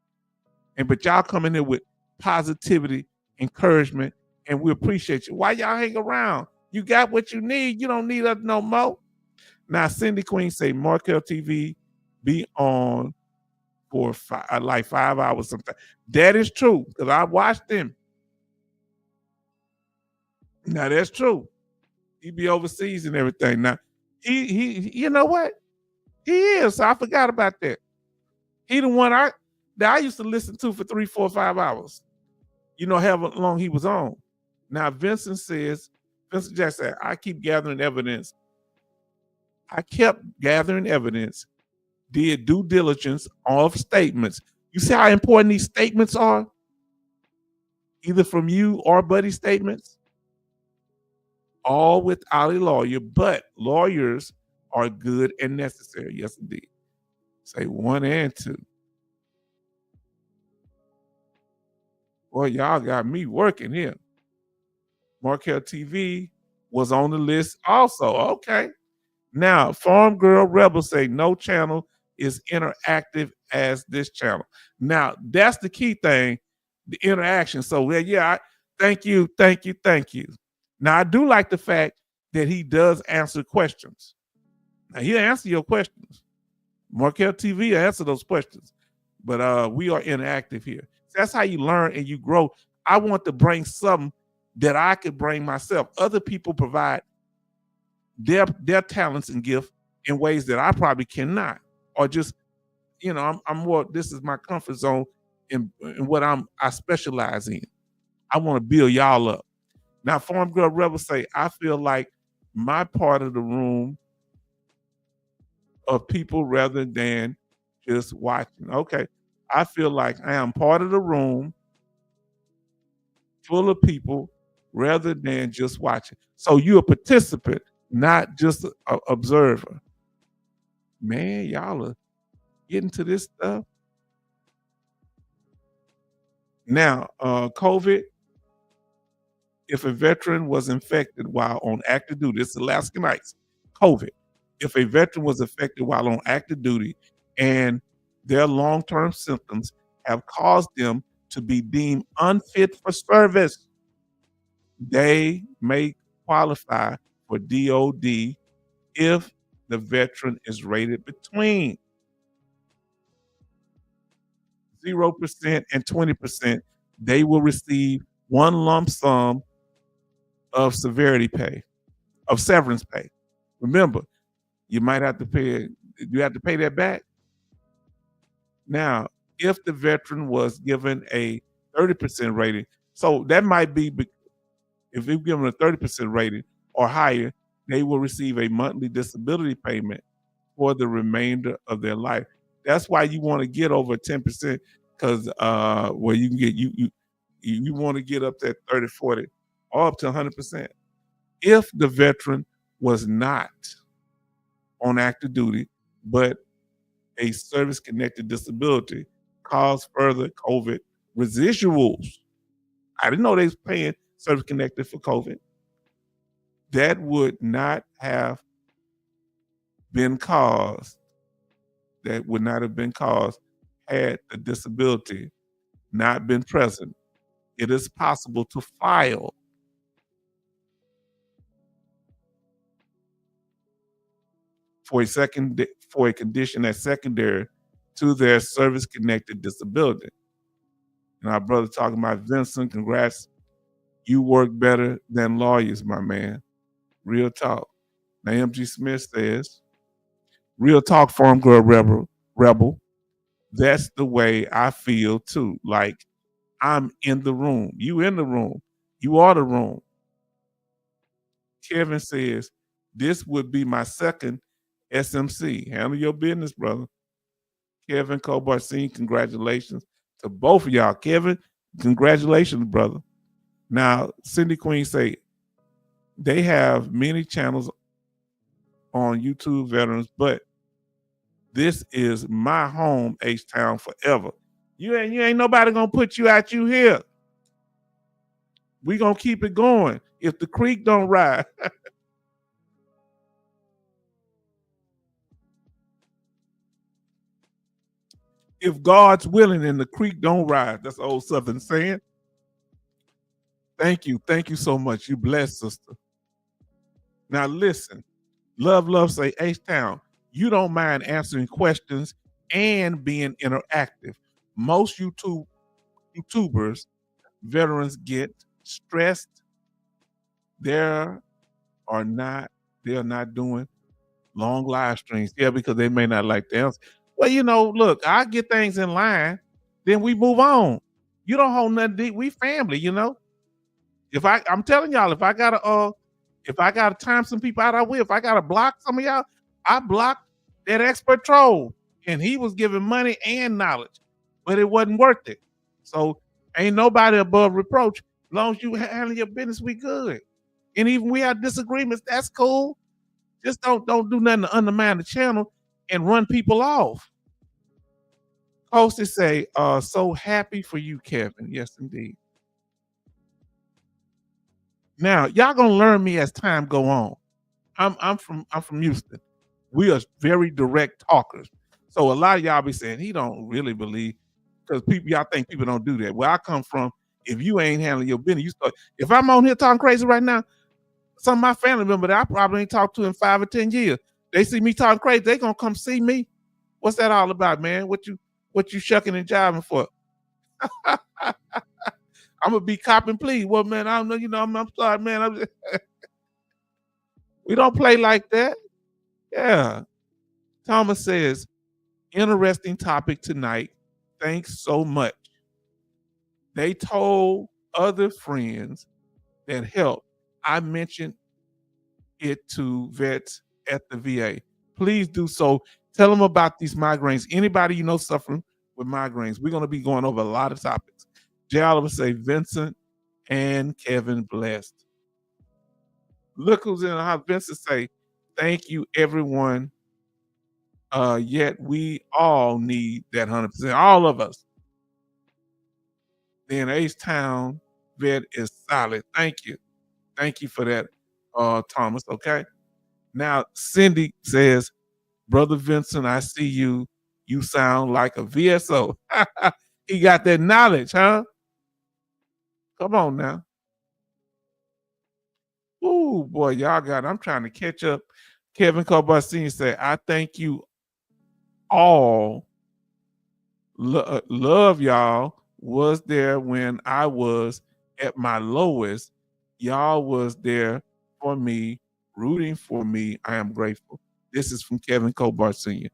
But y'all come in here with positivity, encouragement, and we appreciate you. Why y'all hang around? You got what you need. You don't need us no more. Now, Cindy Queen say Markel TV be on for 5 hours sometimes. That is true, because I watched him. Now, that's true. He be overseas and everything. Now, he you know what? He is. So I forgot about that. He the one that I used to listen to for 3, 4, 5 hours. However long he was on. Now, Vincent Jackson said, I keep gathering evidence. I kept gathering evidence, did due diligence of statements. You see how important these statements are? Either from you or buddy statements. All without a lawyer, but lawyers are good and necessary. Yes, indeed. Say 1 and 2. Well, y'all got me working here. Markel TV was on the list also. Okay. Now, Farm Girl Rebel say no channel is interactive as this channel. Now, that's the key thing, the interaction. So, thank you. Now, I do like the fact that he does answer questions. Now, he'll answer your questions. Markel TV will answer those questions. But we are interactive here. So that's how you learn and you grow. I want to bring something that I could bring myself. Other people provide their talents and gifts in ways that I probably cannot, or just, I'm more. This is my comfort zone in what I specialize in. I want to build y'all up. Now, Farm Girl Rebel say, I feel like my part of the room of people rather than just watching. Okay. I feel like I am part of the room full of people rather than just watching. So you're a participant, not just an observer. Man, y'all are getting to this stuff. Now, COVID, if a veteran was infected while on active duty, this is Alaska Nights, COVID. If a veteran was affected while on active duty and their long-term symptoms have caused them to be deemed unfit for service, they may qualify for DOD if the veteran is rated between 0% and 20%. They will receive one lump sum of severity pay, of severance pay. Remember, you might have to pay. You have to pay that back. Now, if the veteran was given a 30% rating, so that might be if you're given a 30% rating or higher, they will receive a monthly disability payment for the remainder of their life. That's why you want to get over 10%, because where you can get you want to get up to 30, 40, or up to 100%. If the veteran was not on active duty, but a service-connected disability caused further COVID residuals. I didn't know they was paying service-connected for COVID. That would not have been caused. That would not have been caused had the disability not been present. It is possible to file for a condition that's secondary to their service-connected disability. And our brother talking about Vincent, congrats. You work better than lawyers, my man. Real talk. Now, MG Smith says, real talk, Farm Girl Rebel. That's the way I feel too. Like I'm in the room. You in the room. You are the room. Kevin says, this would be my second SMC. Handle your business, brother. Kevin Cobar, congratulations to both of y'all. Kevin, congratulations, brother. Now, Cindy Queen say, they have many channels on YouTube, veterans, but this is my home, H-Town, forever. You ain't nobody gonna put you out you here. We gonna keep it going. If the creek don't rise. If God's willing and the creek don't rise. That's an old Southern saying. Thank you. Thank you so much. You blessed, sister. Now listen. Love say, H-Town, you don't mind answering questions and being interactive. Most YouTubers, veterans get stressed. They're not doing long live streams. Yeah, because they may not like the answer. Well, look, I get things in line, then we move on. You don't hold nothing deep. We family, If I'm telling y'all, if I gotta time some people out, I will. If I gotta block some of y'all, I blocked that expert troll, and he was giving money and knowledge, but it wasn't worth it. So ain't nobody above reproach. As long as you handle your business, we good. And even we have disagreements, that's cool. Just don't do nothing to undermine the channel and run people off. Hostess say, so happy for you, Kevin. Yes, indeed. Now, y'all gonna learn me as time go on. I'm from Houston. We are very direct talkers. So a lot of y'all be saying he don't really believe, because y'all think people don't do that. Where I come from, if you ain't handling your business, you start. If I'm on here talking crazy right now, some of my family members that I probably ain't talked to in 5 or 10 years, they see me talking crazy, they gonna come see me. What's that all about, man? What you shucking and jiving for? I'm gonna be cop and plea. Well, man, I don't know, I'm sorry, man. We don't play like that. Yeah. Thomas says, interesting topic tonight. Thanks so much. They told other friends that helped. I mentioned it to vets at the VA. Please do so. Tell them about these migraines. Anybody you know suffering with migraines. We're going to be going over a lot of topics. Jay Oliver say Vincent and Kevin blessed. Look who's in the house. Vincent say, thank you, everyone. Yet we all need that 100%. All of us. Then H-Town vet is solid. Thank you. Thank you for that, Thomas. Okay. Now, Cindy says, Brother Vincent, I see you. You sound like a VSO. He got that knowledge, huh? Come on now. Ooh, boy, y'all got it. I'm trying to catch up. Kevin Cobar Sr. said, I thank you all. Love y'all. Was there when I was at my lowest. Y'all was there for me, rooting for me. I am grateful. This is from Kevin Cobar Sr.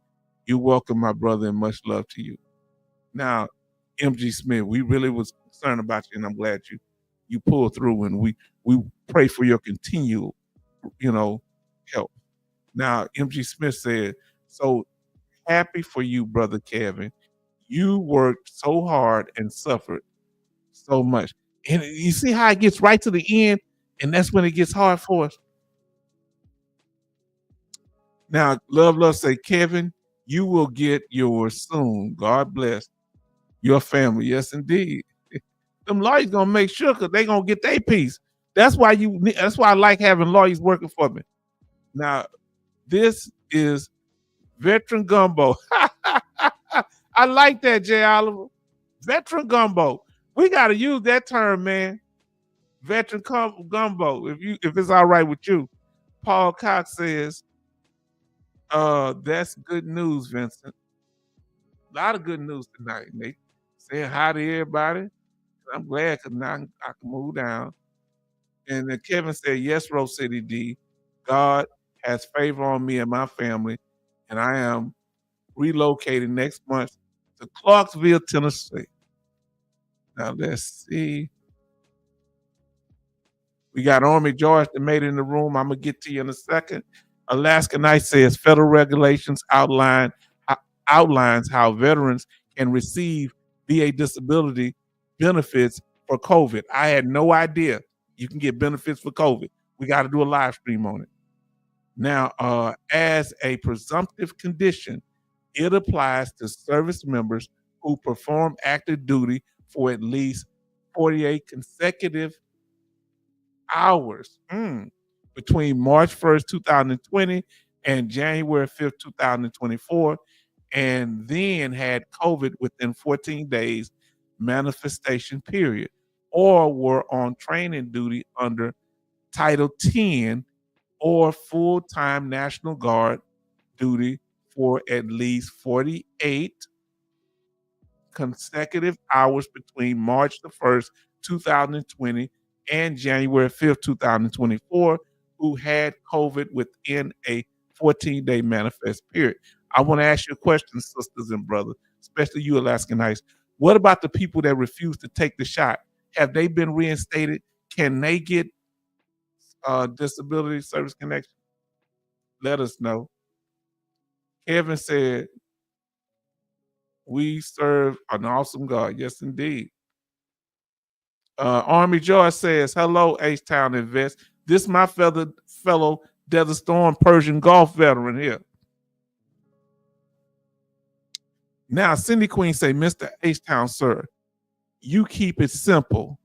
You're welcome, my brother, and much love to you. Now, MG Smith, we really was concerned about you, and I'm glad you pulled through, and we pray for your continual, help. Now, MG Smith said, so happy for you, Brother Kevin. You worked so hard and suffered so much. And you see how it gets right to the end, and that's when it gets hard for us. Now, Love say, Kevin, you will get yours soon. God bless your family. Yes, indeed. Them lawyers gonna make sure because they gonna get their piece. That's why I like having lawyers working for me. Now, this is veteran gumbo. I like that, Jay Oliver. Veteran gumbo. We gotta use that term, man. Veteran gumbo. If it's all right with you. Paul Cox says, that's good news, Vincent. A lot of good news tonight, Nate. Saying hi to everybody. I'm glad because now I can move down. And then Kevin said, yes, Rose City D. God has favor on me and my family, and I am relocating next month to Clarksville, Tennessee. Now let's see. We got Army George that made it in the room. I'm gonna get to you in a second. Alaska Knight says federal regulations outlines how veterans can receive VA disability benefits for COVID. I had no idea you can get benefits for COVID. We got to do a live stream on it. Now, as a presumptive condition, it applies to service members who perform active duty for at least 48 consecutive hours between March 1st, 2020 and January 5th, 2024, and then had COVID within 14 days manifestation period, or were on training duty under Title 10 or full-time National Guard duty for at least 48 consecutive hours between March the 1st, 2020 and January 5th, 2024, who had COVID within a 14-day manifest period. I want to ask you a question, sisters and brothers, especially you Alaskan Heights. What about the people that refuse to take the shot? Have they been reinstated? Can they get disability service connection? Let us know. Kevin said, we serve an awesome God. Yes, indeed. Army Joy says, hello, H-Town Invest. This is my fellow Desert Storm Persian Gulf veteran here. Now, Cindy Queen say, Mr. H-Town, sir, you keep it simple.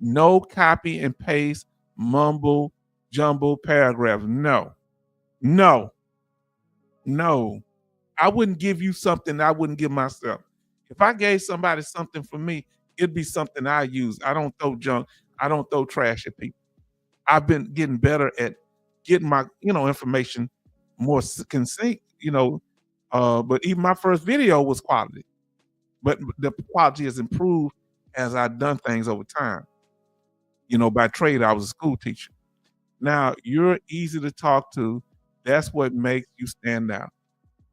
No copy and paste, mumble, jumble paragraphs. No. I wouldn't give you something I wouldn't give myself. If I gave somebody something for me, it'd be something I use. I don't throw junk. I don't throw trash at people. I've been getting better at getting my, information more concise, but even my first video was quality. But the quality has improved as I've done things over time. By trade, I was a school teacher. Now, you're easy to talk to. That's what makes you stand out.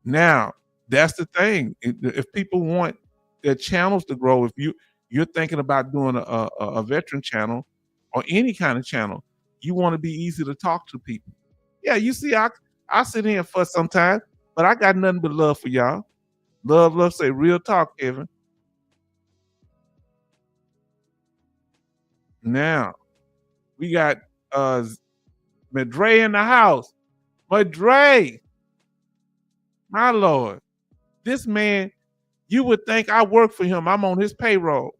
Now, that's the thing. If people want their channels to grow, if you're thinking about doing a veteran channel or any kind of channel, you want to be easy to talk to people. Yeah, you see, I sit here and fuss sometimes, but I got nothing but love for y'all. Love, love, say real talk, Kevin. Now, we got Madre in the house. Madre, my lord. This man, you would think I work for him. I'm on his payroll.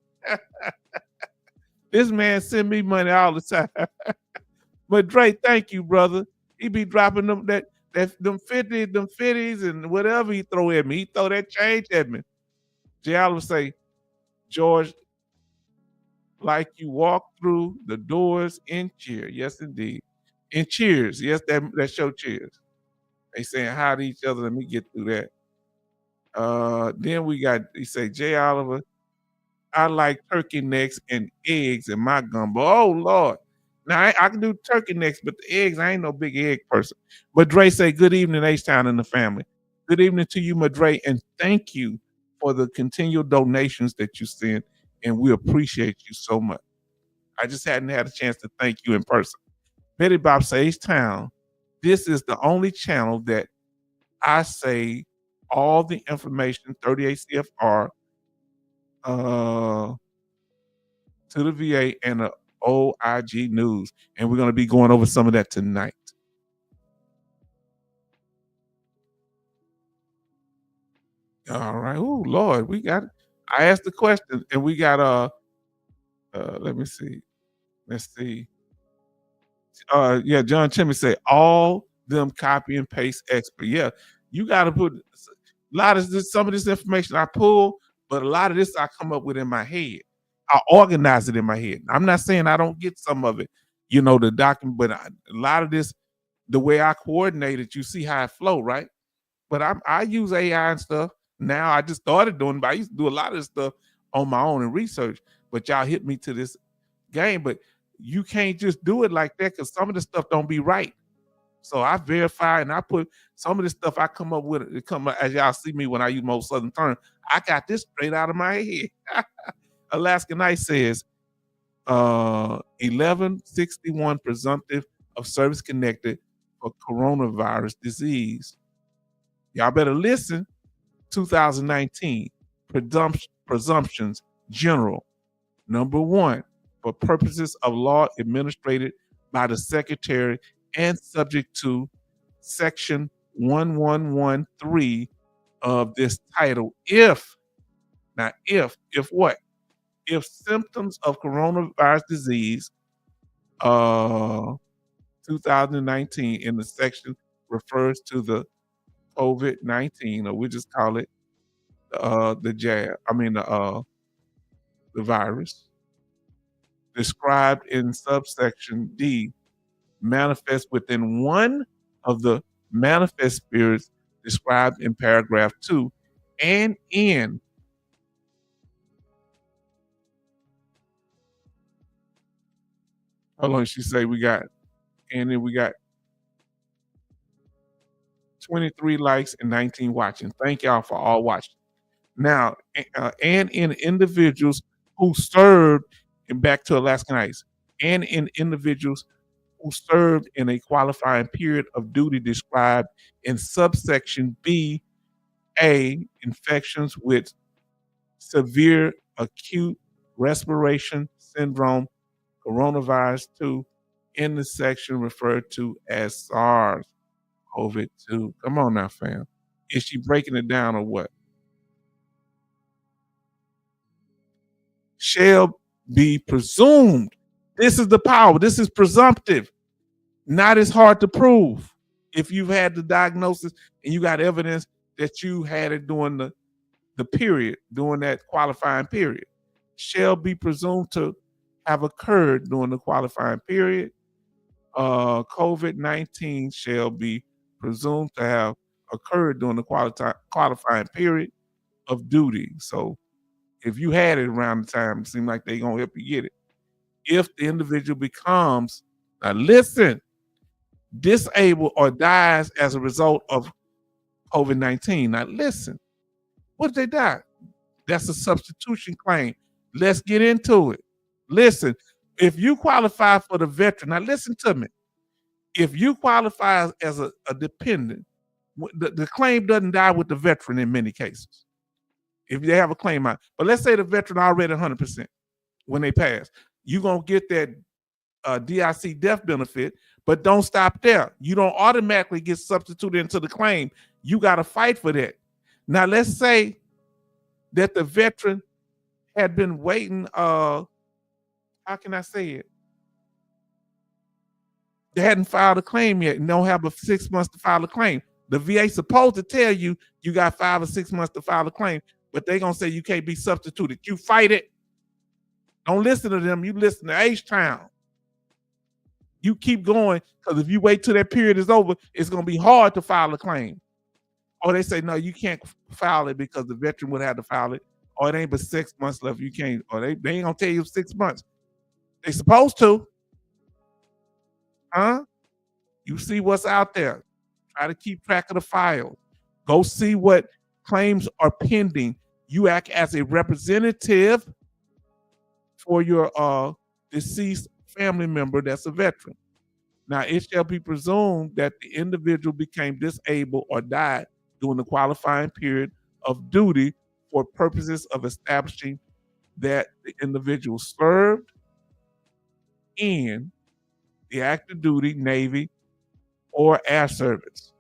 This man send me money all the time. But Dre, thank you, brother. He be dropping them them 50s and whatever he throw at me. He throw that change at me. Jay Oliver say, George, like you walk through the doors in cheer. Yes, indeed. In cheers. Yes, that show cheers. They saying hi to each other. Let me get through that. Then he say, Jay Oliver, I like turkey necks and eggs in my gumbo. Oh Lord. Now I can do turkey necks, but the eggs, I ain't no big egg person. But Dre say, good evening, H-Town and the family. Good evening to you, Madre, and thank you for the continual donations that you send, and we appreciate you so much. I just hadn't had a chance to thank you in person. Betty Bob says, H-Town, this is the only channel that I say all the information, 38 CFR, to the VA and the OIG News. And we're going to be going over some of that tonight. All right. Oh, Lord, I asked the question and we got, let me see. Let's see. Yeah, John Chimney said, all them copy and paste expert. Yeah, you got to put some of this information I pull, but a lot of this I come up with in my head. I organize it in my head. I'm not saying I don't get some of it, the document, but a lot of this, the way I coordinate it, you see how it flow, right? But I use AI and stuff. Now I just started doing, but I used to do a lot of this stuff on my own and research. But y'all hit me to this game, but you can't just do it like that because some of the stuff don't be right. So I verify and I put some of the stuff I come up with. It come as y'all see me when I use most Southern terms. I got this straight out of my head. Alaska Knight says 1161 presumptive of service connected for coronavirus disease. Y'all better listen. 2019 presumptions general. Number one, for purposes of law administered by the secretary and subject to section 1113 of this title. If what? If symptoms of coronavirus disease 2019 in the section refers to the COVID-19, or we just call it the virus, described in subsection D, manifest within one of the manifest spirits described in paragraph 2 and in how long she say we got, and then we got 23 likes and 19 watching. Thank y'all for all watching. Now, and in individuals who served, and back to Alaskan Ice, and in individuals who served in a qualifying period of duty described in subsection B, A, infections with severe acute respiration syndrome, coronavirus 2, in the section referred to as SARS COVID-2. Come on now, fam. Is she breaking it down or what? Shall be presumed. This is the power. This is presumptive. Not as hard to prove. If you've had the diagnosis and you got evidence that you had it during the period, during that qualifying period, shall be presumed to have occurred during the qualifying period. COVID-19 shall be presumed to have occurred during the qualifying period of duty. So if you had it around the time, it seems like they're going to help you get it. If the individual becomes, now listen, disabled or dies as a result of COVID-19. Now listen, what did they die? That's a substitution claim. Let's get into it. Listen, if you qualify for the veteran, now listen to me. If you qualify as a dependent, the claim doesn't die with the veteran in many cases. If they have a claim out, but let's say the veteran already 100% when they pass, you're gonna get that DIC death benefit, but don't stop there. You don't automatically get substituted into the claim. You got to fight for that. Now, let's say that the veteran had been waiting. How can I say it? They hadn't filed a claim yet and don't have 6 months to file a claim. The VA supposed to tell you you got 5 or 6 months to file a claim, but they're gonna say you can't be substituted. You fight it. Don't listen to them. You listen to H-Town. You keep going, because if you wait till that period is over, it's going to be hard to file a claim. Or they say, no, you can't file it because the veteran would have to file it. Or it ain't but 6 months left. You can't. Or they ain't going to tell you 6 months. They supposed to. Huh? You see what's out there. Try to keep track of the files. Go see what claims are pending. You act as a representative for your deceased family member that's a veteran. Now, it shall be presumed that the individual became disabled or died during the qualifying period of duty for purposes of establishing that the individual served in the active duty, Navy, or air service.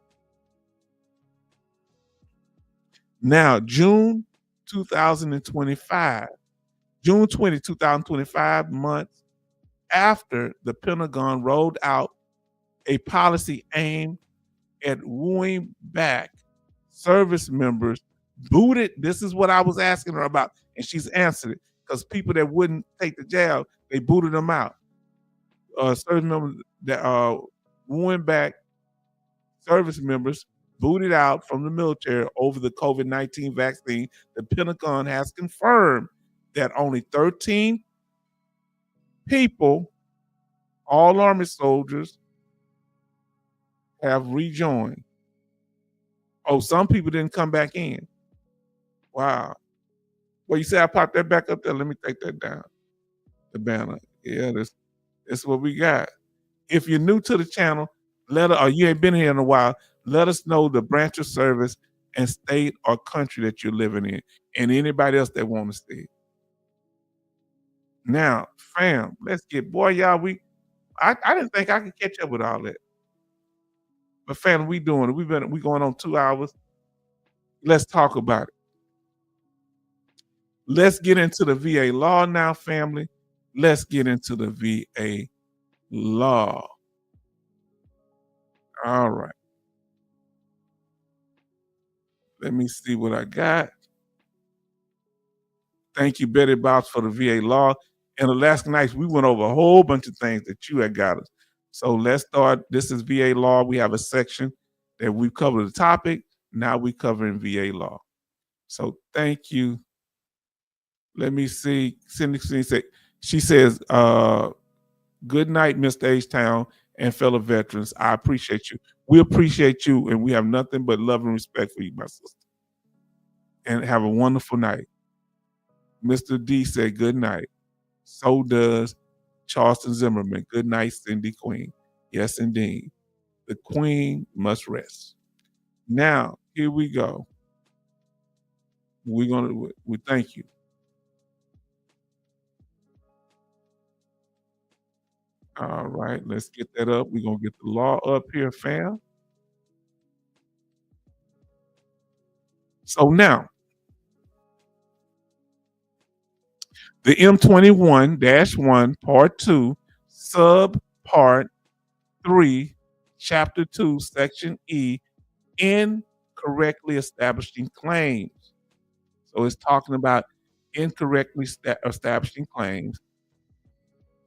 Now, June 2025, June 20, 2025, months after the Pentagon rolled out a policy aimed at wooing back service members booted. This is what I was asking her about, and she's answered it, because people that wouldn't take the jab, they booted them out. Service members that wooing back service members booted out from the military over the COVID-19 vaccine. The Pentagon has confirmed that only 13 people, all Army soldiers, have rejoined. Oh, some people didn't come back in. Wow. Well, you say I popped that back up there. Let me take that down. The banner. Yeah, this is what we got. If you're new to the channel, or you ain't been here in a while, let us know the branch of service and state or country that you're living in, and anybody else that want to see. Now, fam, let's get, boy, y'all, I didn't think I could catch up with all that. But fam, we doing it. We going on 2 hours. Let's talk about it. Let's get into the VA law now, family. Let's get into the VA law. All right. Let me see what I got. Thank you, Betty Box, for the VA law. And Alaska Nights, we went over a whole bunch of things that you had got us. So let's start. This is VA law. We have a section that we've covered the topic. Now we're covering VA law. So thank you. Let me see. Cindy said, she says, good night, Mr. H-Town and fellow veterans. I appreciate you. We appreciate you, and we have nothing but love and respect for you, my sister. And have a wonderful night. Mr. D said good night. So does Charleston Zimmerman. Good night, Cindy Queen. Yes, indeed. The Queen must rest. Now, here we go. We thank you. All right, let's get that up. We're going to get the law up here, fam. So now, the M21-1, Part 2, Subpart 3, Chapter 2, Section E, incorrectly establishing claims. So it's talking about incorrectly establishing claims,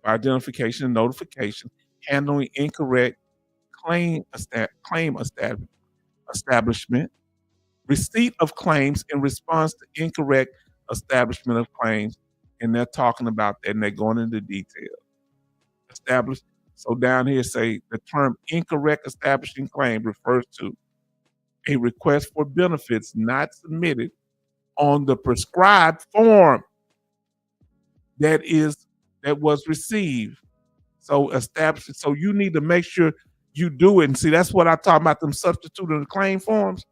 identification and notification, handling incorrect claim establishment, receipt of claims in response to incorrect establishment of claims, and they're talking about that and they're going into detail. Established. So down here say the term incorrect establishing claim refers to a request for benefits not submitted on the prescribed form that was received. So establish. So you need to make sure you do it. And see, that's what I talk about, them substituting the claim forms.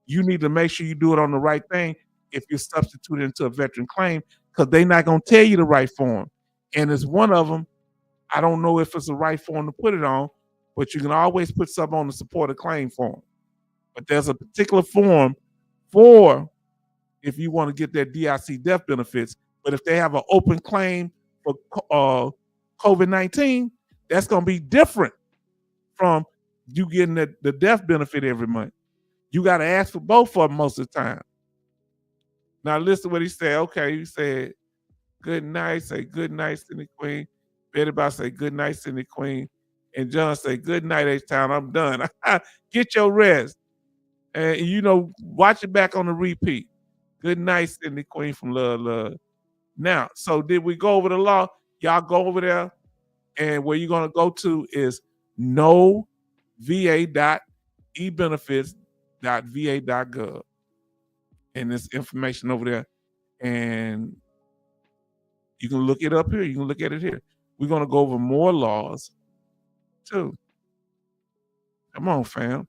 You need to make sure you do it on the right thing if you're substituting into a veteran claim, because they're not going to tell you the right form. And it's one of them. I don't know if it's the right form to put it on, but you can always put something on the support a claim form. But there's a particular form for if you want to get their DIC death benefits. But if they have an open claim for COVID-19, that's going to be different from you getting the death benefit every month. You got to ask for both of them most of the time. Now listen to what he said. Okay, he said, good night. Say good night, Cindy Queen. Betty Bob say good night, Cindy Queen. And John say good night, H-Town. I'm done. Get your rest. And watch it back on the repeat. Good night, Cindy Queen from Love Love. Now, so did we go over the law? Y'all go over there, and where you're going to go to is nova.ebenefits.va.gov. And there's information over there. And you can look it up here. You can look at it here. We're going to go over more laws, too. Come on, fam.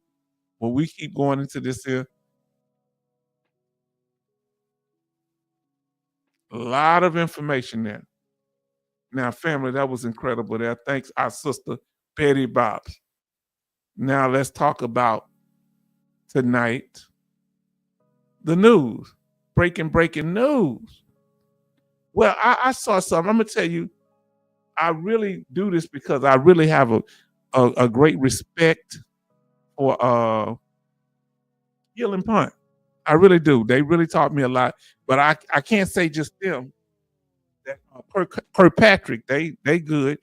Well, we keep going into this here. A lot of information there. Now, family, that was incredible there. Thanks, our sister, Betty Bobs. Now, let's talk about tonight the news. Breaking news. Well, I saw something. I'm going to tell you, I really do this because I really have a great respect for Healing Punt. I really do. They really taught me a lot. But I can't say just them. That Kirkpatrick, they good.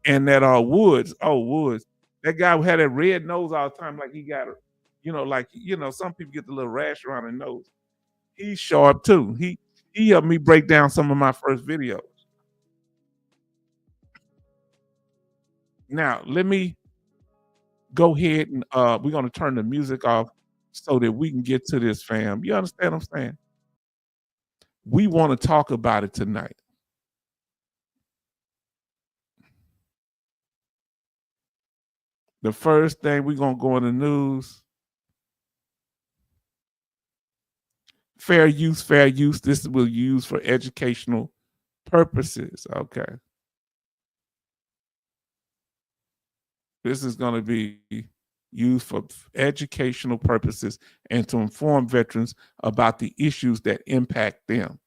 And that Woods, that guy who had that red nose all the time, like he got some people get the little rash around their nose. He's sharp too. He helped me break down some of my first videos. Now, let me go ahead and we're going to turn the music off so that we can get to this, fam. You understand what I'm saying? We want to talk about it tonight. The first thing we're going to go in the news. Fair use. This will be used for educational purposes. Okay. This is going to be used for educational purposes and to inform veterans about the issues that impact them.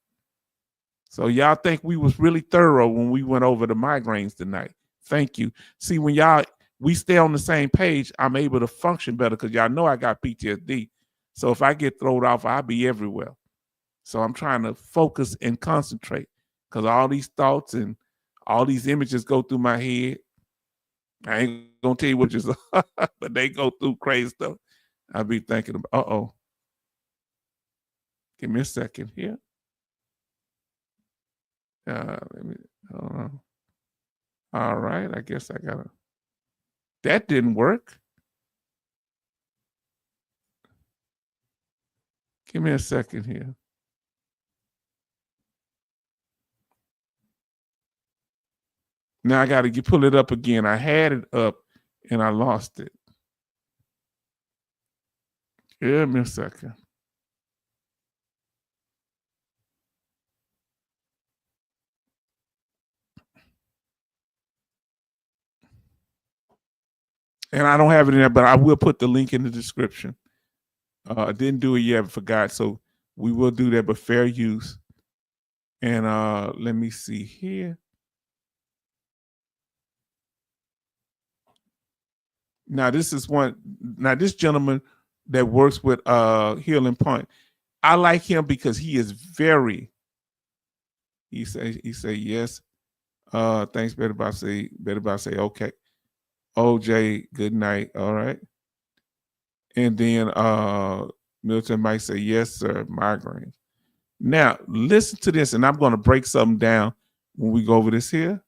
So y'all think we was really thorough when we went over the migraines tonight. Thank you. See, when we stay on the same page, I'm able to function better because y'all know I got PTSD. So if I get thrown off, I'll be everywhere. So I'm trying to focus and concentrate because all these thoughts and all these images go through my head. I ain't gonna tell you what is, but they go through crazy stuff. I'll be thinking about, give me a second here. Let me, hold on. All right, I guess I gotta. That didn't work. Give me a second here. Now I got to pull it up again. I had it up and I lost it. Give me a second. And I don't have it in there, but I will put the link in the description. I didn't do it yet, I forgot. So we will do that, but fair use. And let me see here. Now this gentleman that works with Healing Punt, I like him because he is very. He say yes. Thanks, Better Bob say okay. OJ, good night. All right. And then Milton might say yes, sir. Migraines. Now, listen to this, and I'm going to break something down when we go over this here.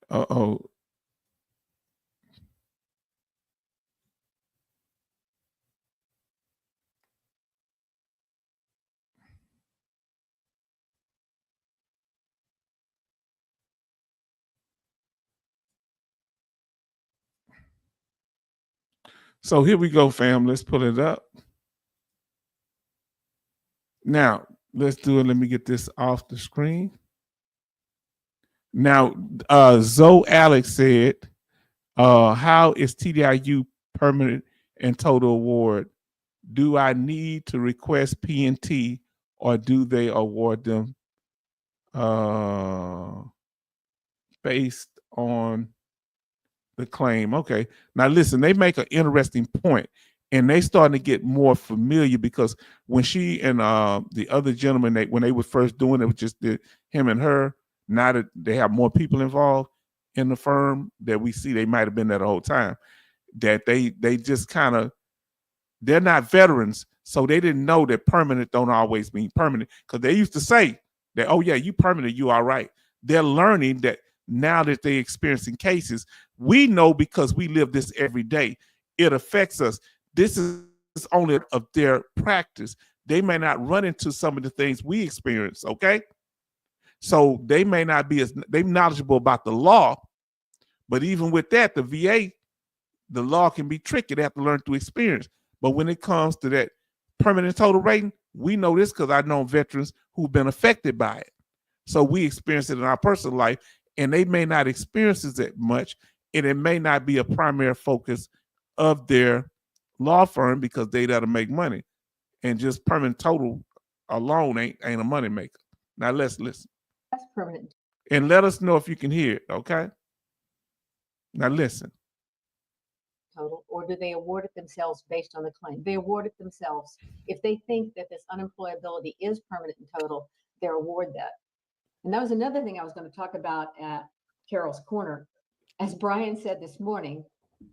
Uh-oh. So here we go, fam. Let's pull it up. Now, let's do it. Let me get this off the screen. Now, Zoe Alex said, how is TDIU permanent and total award? Do I need to request P&T or do they award them based on the claim? Okay. Now listen, they make an interesting point, and they starting to get more familiar because when she and the other gentleman, when they were first doing it was just him and her. Now that they have more people involved in the firm that we see, they might have been there the whole time. That they just kind of, they're not veterans, so they didn't know that permanent don't always mean permanent, because they used to say that, oh yeah, you permanent, you all right. They're learning that now that they're experiencing cases, we know because we live this every day, it affects us. This is only of their practice. They may not run into some of the things we experience, okay? So they may not be as they knowledgeable about the law, but even with that, the VA, the law can be tricky. They have to learn through experience. But when it comes to that permanent total rating, we know this because I've known veterans who've been affected by it. So we experience it in our personal life, and they may not experience it that much, and it may not be a primary focus of their law firm because they got to make money. And just permanent total alone ain't a money maker. Now let's listen. That's permanent. And let us know if you can hear it, okay? Now listen. Total, or do they award it themselves based on the claim? They award it themselves. If they think that this unemployability is permanent and total, they award that. And that was another thing I was going to talk about at Carol's Corner. As Brian said this morning,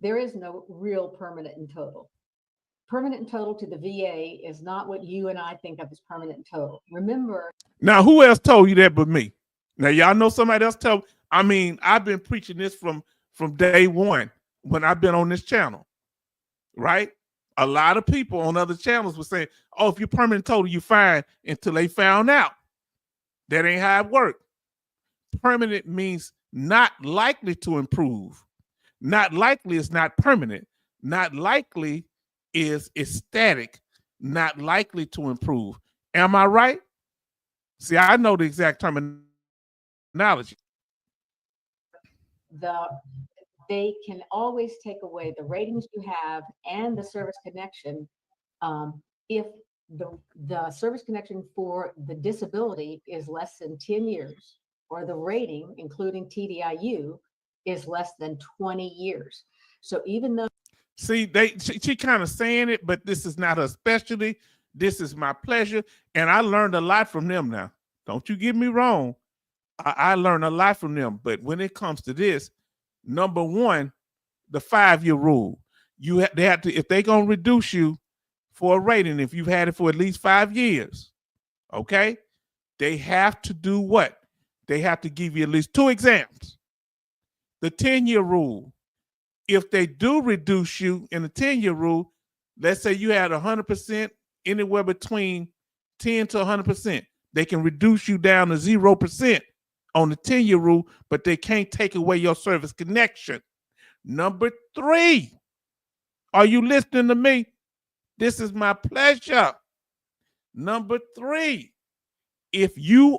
there is no real permanent and total. Permanent and total to the VA is not what you and I think of as permanent and total. Remember. Now, who else told you that but me? Now, y'all know somebody else told. I mean, I've been preaching this from day one when I've been on this channel, right? A lot of people on other channels were saying, oh, if you're permanent total, you're fine, until they found out that ain't how it worked. Permanent means not likely to improve. Not likely is not permanent. Not likely is static. Not likely to improve. Am I right? See, I know the exact terminology. They can always take away the ratings you have and the service connection if the service connection for the disability is less than 10 years, or the rating, including TDIU, is less than 20 years. So even though. See, she kind of saying it, but this is not her specialty. This is my pleasure. And I learned a lot from them now. Don't you get me wrong. I learned a lot from them. But when it comes to this, number one, the 5-year rule. They have to, if they're going to reduce you for a rating, if you've had it for at least 5 years, okay, they have to do what? They have to give you at least 2 exams. The 10-year rule. If they do reduce you in the 10-year rule, let's say you had 100%, anywhere between 10 to 100%, they can reduce you down to 0% on the 10-year rule, but they can't take away your service connection. Number 3, are you listening to me? This is my pleasure. Number 3, if you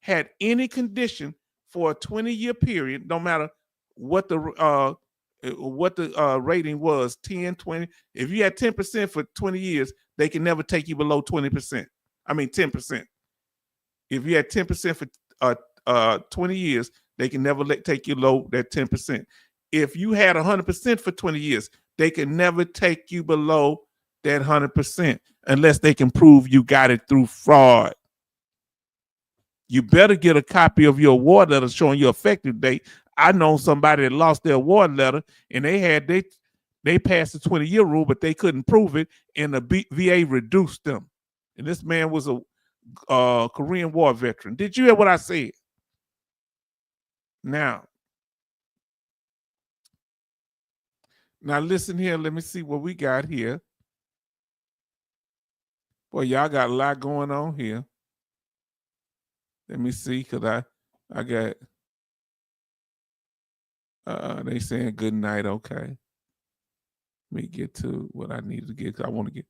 had any condition for a 20-year period, no matter what the rating was, 10, 20, if you had 10% for 20 years, they can never take you below 20%. I mean 10%. If you had 10% for 20 years, they can never take you below that 10%. If you had 100% for 20 years, they can never take you below that 100% unless they can prove you got it through fraud. You better get a copy of your award letter showing your effective date. I know somebody that lost their award letter and they had They passed the 20-year rule, but they couldn't prove it, and the VA reduced them. And this man was a Korean War veteran. Did you hear what I said? Now listen here. Let me see what we got here. Boy, y'all got a lot going on here. Let me see, because I got they saying good night. Okay. Let me get to what I need to get, because I want to get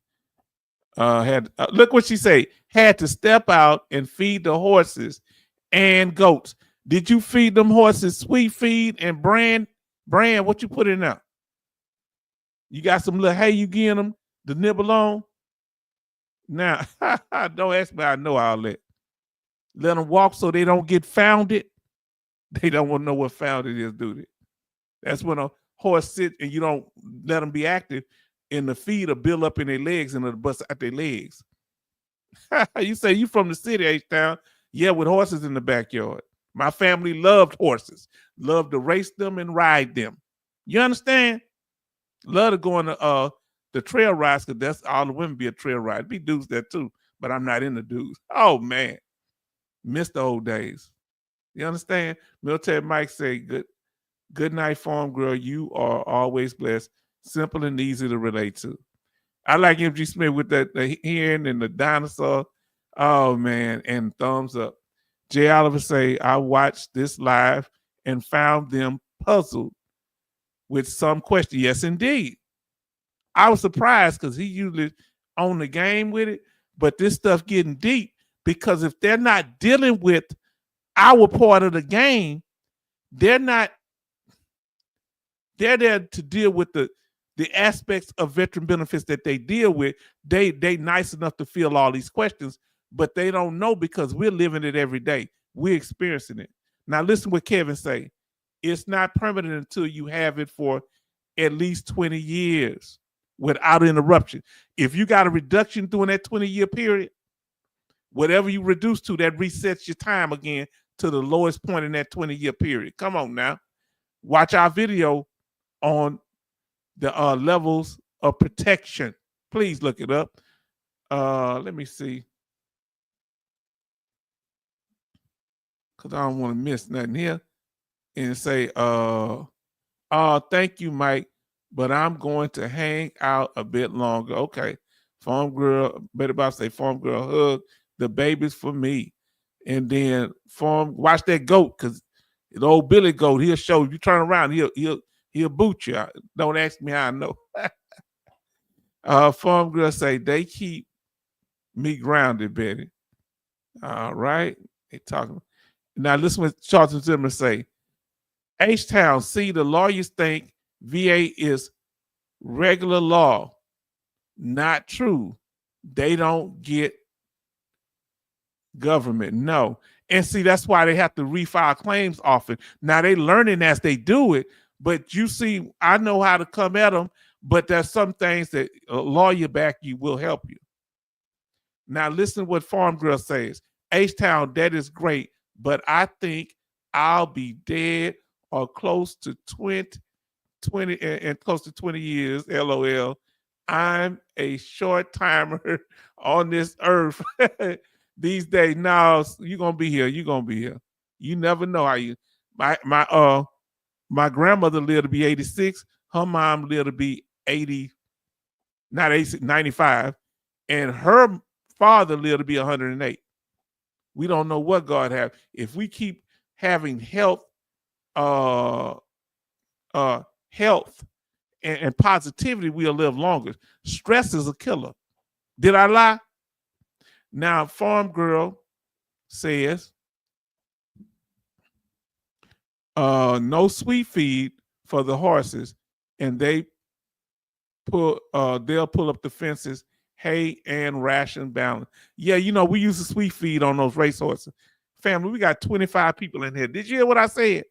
look what she say. Had to step out and feed the horses and goats. Did you feed them horses sweet feed and brand? What you put in there? You got some little hay you giving them to nibble on? Now, don't ask me. I know all that. Let them walk so they don't get founded. They don't want to know what founded is, do they? That's when a horse sits and you don't let them be active, and the feet will build up in their legs and it'll bust out their legs. You say you from the city, H-Town. Yeah, with horses in the backyard. My family loved horses. Loved to race them and ride them. You understand? Love to go on the trail rides, because that's all the women be a trail ride. Be dudes there too, but I'm not in the dudes. Oh, man. Missed the old days. You understand? Military Mike say, good night, farm girl. You are always blessed. Simple and easy to relate to. I like MG Smith with the hearing and the dinosaur. Oh, man. And thumbs up. Jay Oliver say, I watched this live and found them puzzled with some question. Yes, indeed. I was surprised, because he usually on the game with it, but this stuff getting deep, because if they're not dealing with our part of the game, they're there to deal with the aspects of veteran benefits that they deal with. They nice enough to fill all these questions, but they don't know, because we're living it every day. We're experiencing it. Now listen what Kevin say. It's not permanent until you have it for at least 20 years without interruption. If you got a reduction during that 20-year period, whatever you reduce to, that resets your time again to the lowest point in that 20-year period. Come on now. Watch our video on the levels of protection. Please look it up. Let me see, because I don't want to miss nothing here. And say, thank you, Mike, but I'm going to hang out a bit longer. Okay. Farm girl, better about say farm girl hug the babies for me. And then watch that goat, because the old Billy goat, he'll show you. Turn around, he'll boot you. Don't ask me how I know. Farm girl say they keep me grounded, Betty. All right. They talking. Now listen what Charlton Zimmer say. H-Town, see, the lawyers think VA is regular law. Not true. They don't get government. No. And see, that's why they have to refile claims often. Now they learning as they do it, but you see, I know how to come at them, but there's some things that a lawyer back you will help you. Now listen to what Farm Girl says. H-Town, that is great, but I think I'll be dead or close to 20 and close to 20 years. LOL. I'm a short timer on this earth these days. Now you're gonna be here. You're gonna be here. You never know how you. My grandmother lived to be 86. Her mom lived to be 80, not 86, 95, and her father lived to be 108. We don't know what God have. If we keep having health and positivity, we'll live longer. Stress is a killer. Did I lie? Now, Farm Girl says, no sweet feed for the horses, and they'll pull up the fences, hay and ration balance. Yeah, we use the sweet feed on those race horses. Family, we got 25 people in here. Did you hear what I said?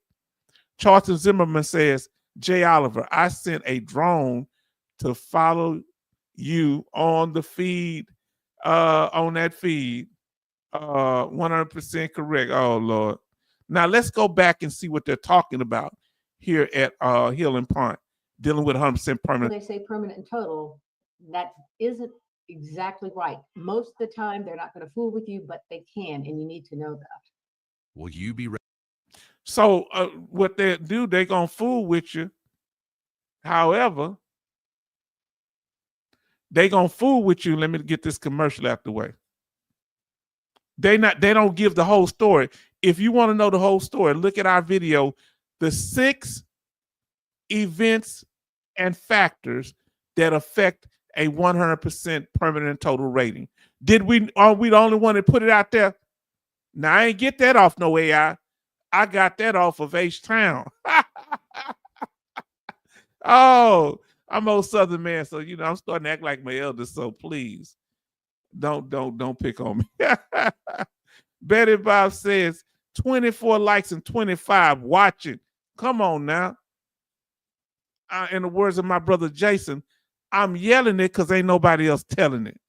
Charlton Zimmerman says, Jay Oliver, I sent a drone to follow you on the feed, on that feed. 100% correct. Oh, Lord. Now let's go back and see what they're talking about here at Hill and Pond. dealing with 100% When permanent. they say permanent and total, that isn't exactly right. Most of the time, they're not going to fool with you, but they can, and you need to know that. Will you be ready? So what they do, they gonna fool with you. However, they gonna fool with you. Let me get this commercial out the way. They don't give the whole story. If you want to know the whole story, look at our video, the 6 events and factors that affect a 100% permanent and total rating. Are we the only one that put it out there? Now I ain't get that off no AI. I got that off of H-Town. Oh, I'm old Southern man, so I'm starting to act like my elders. So please, don't pick on me. Betty Bob says 24 likes and 25 watching. Come on now. In the words of my brother Jason, I'm yelling it because ain't nobody else telling it.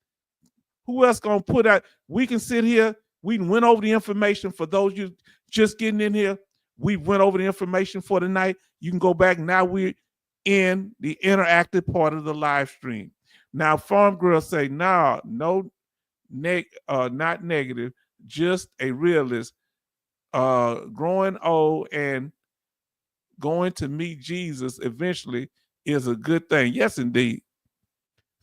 Who else gonna put out? We can sit here. We went over the information for those you just getting in here. We went over the information for tonight. You can go back. Now we're in the interactive part of the live stream. Now, Farm Girl say, nah, no, not negative, just a realist. Growing old and going to meet Jesus eventually is a good thing. Yes, indeed.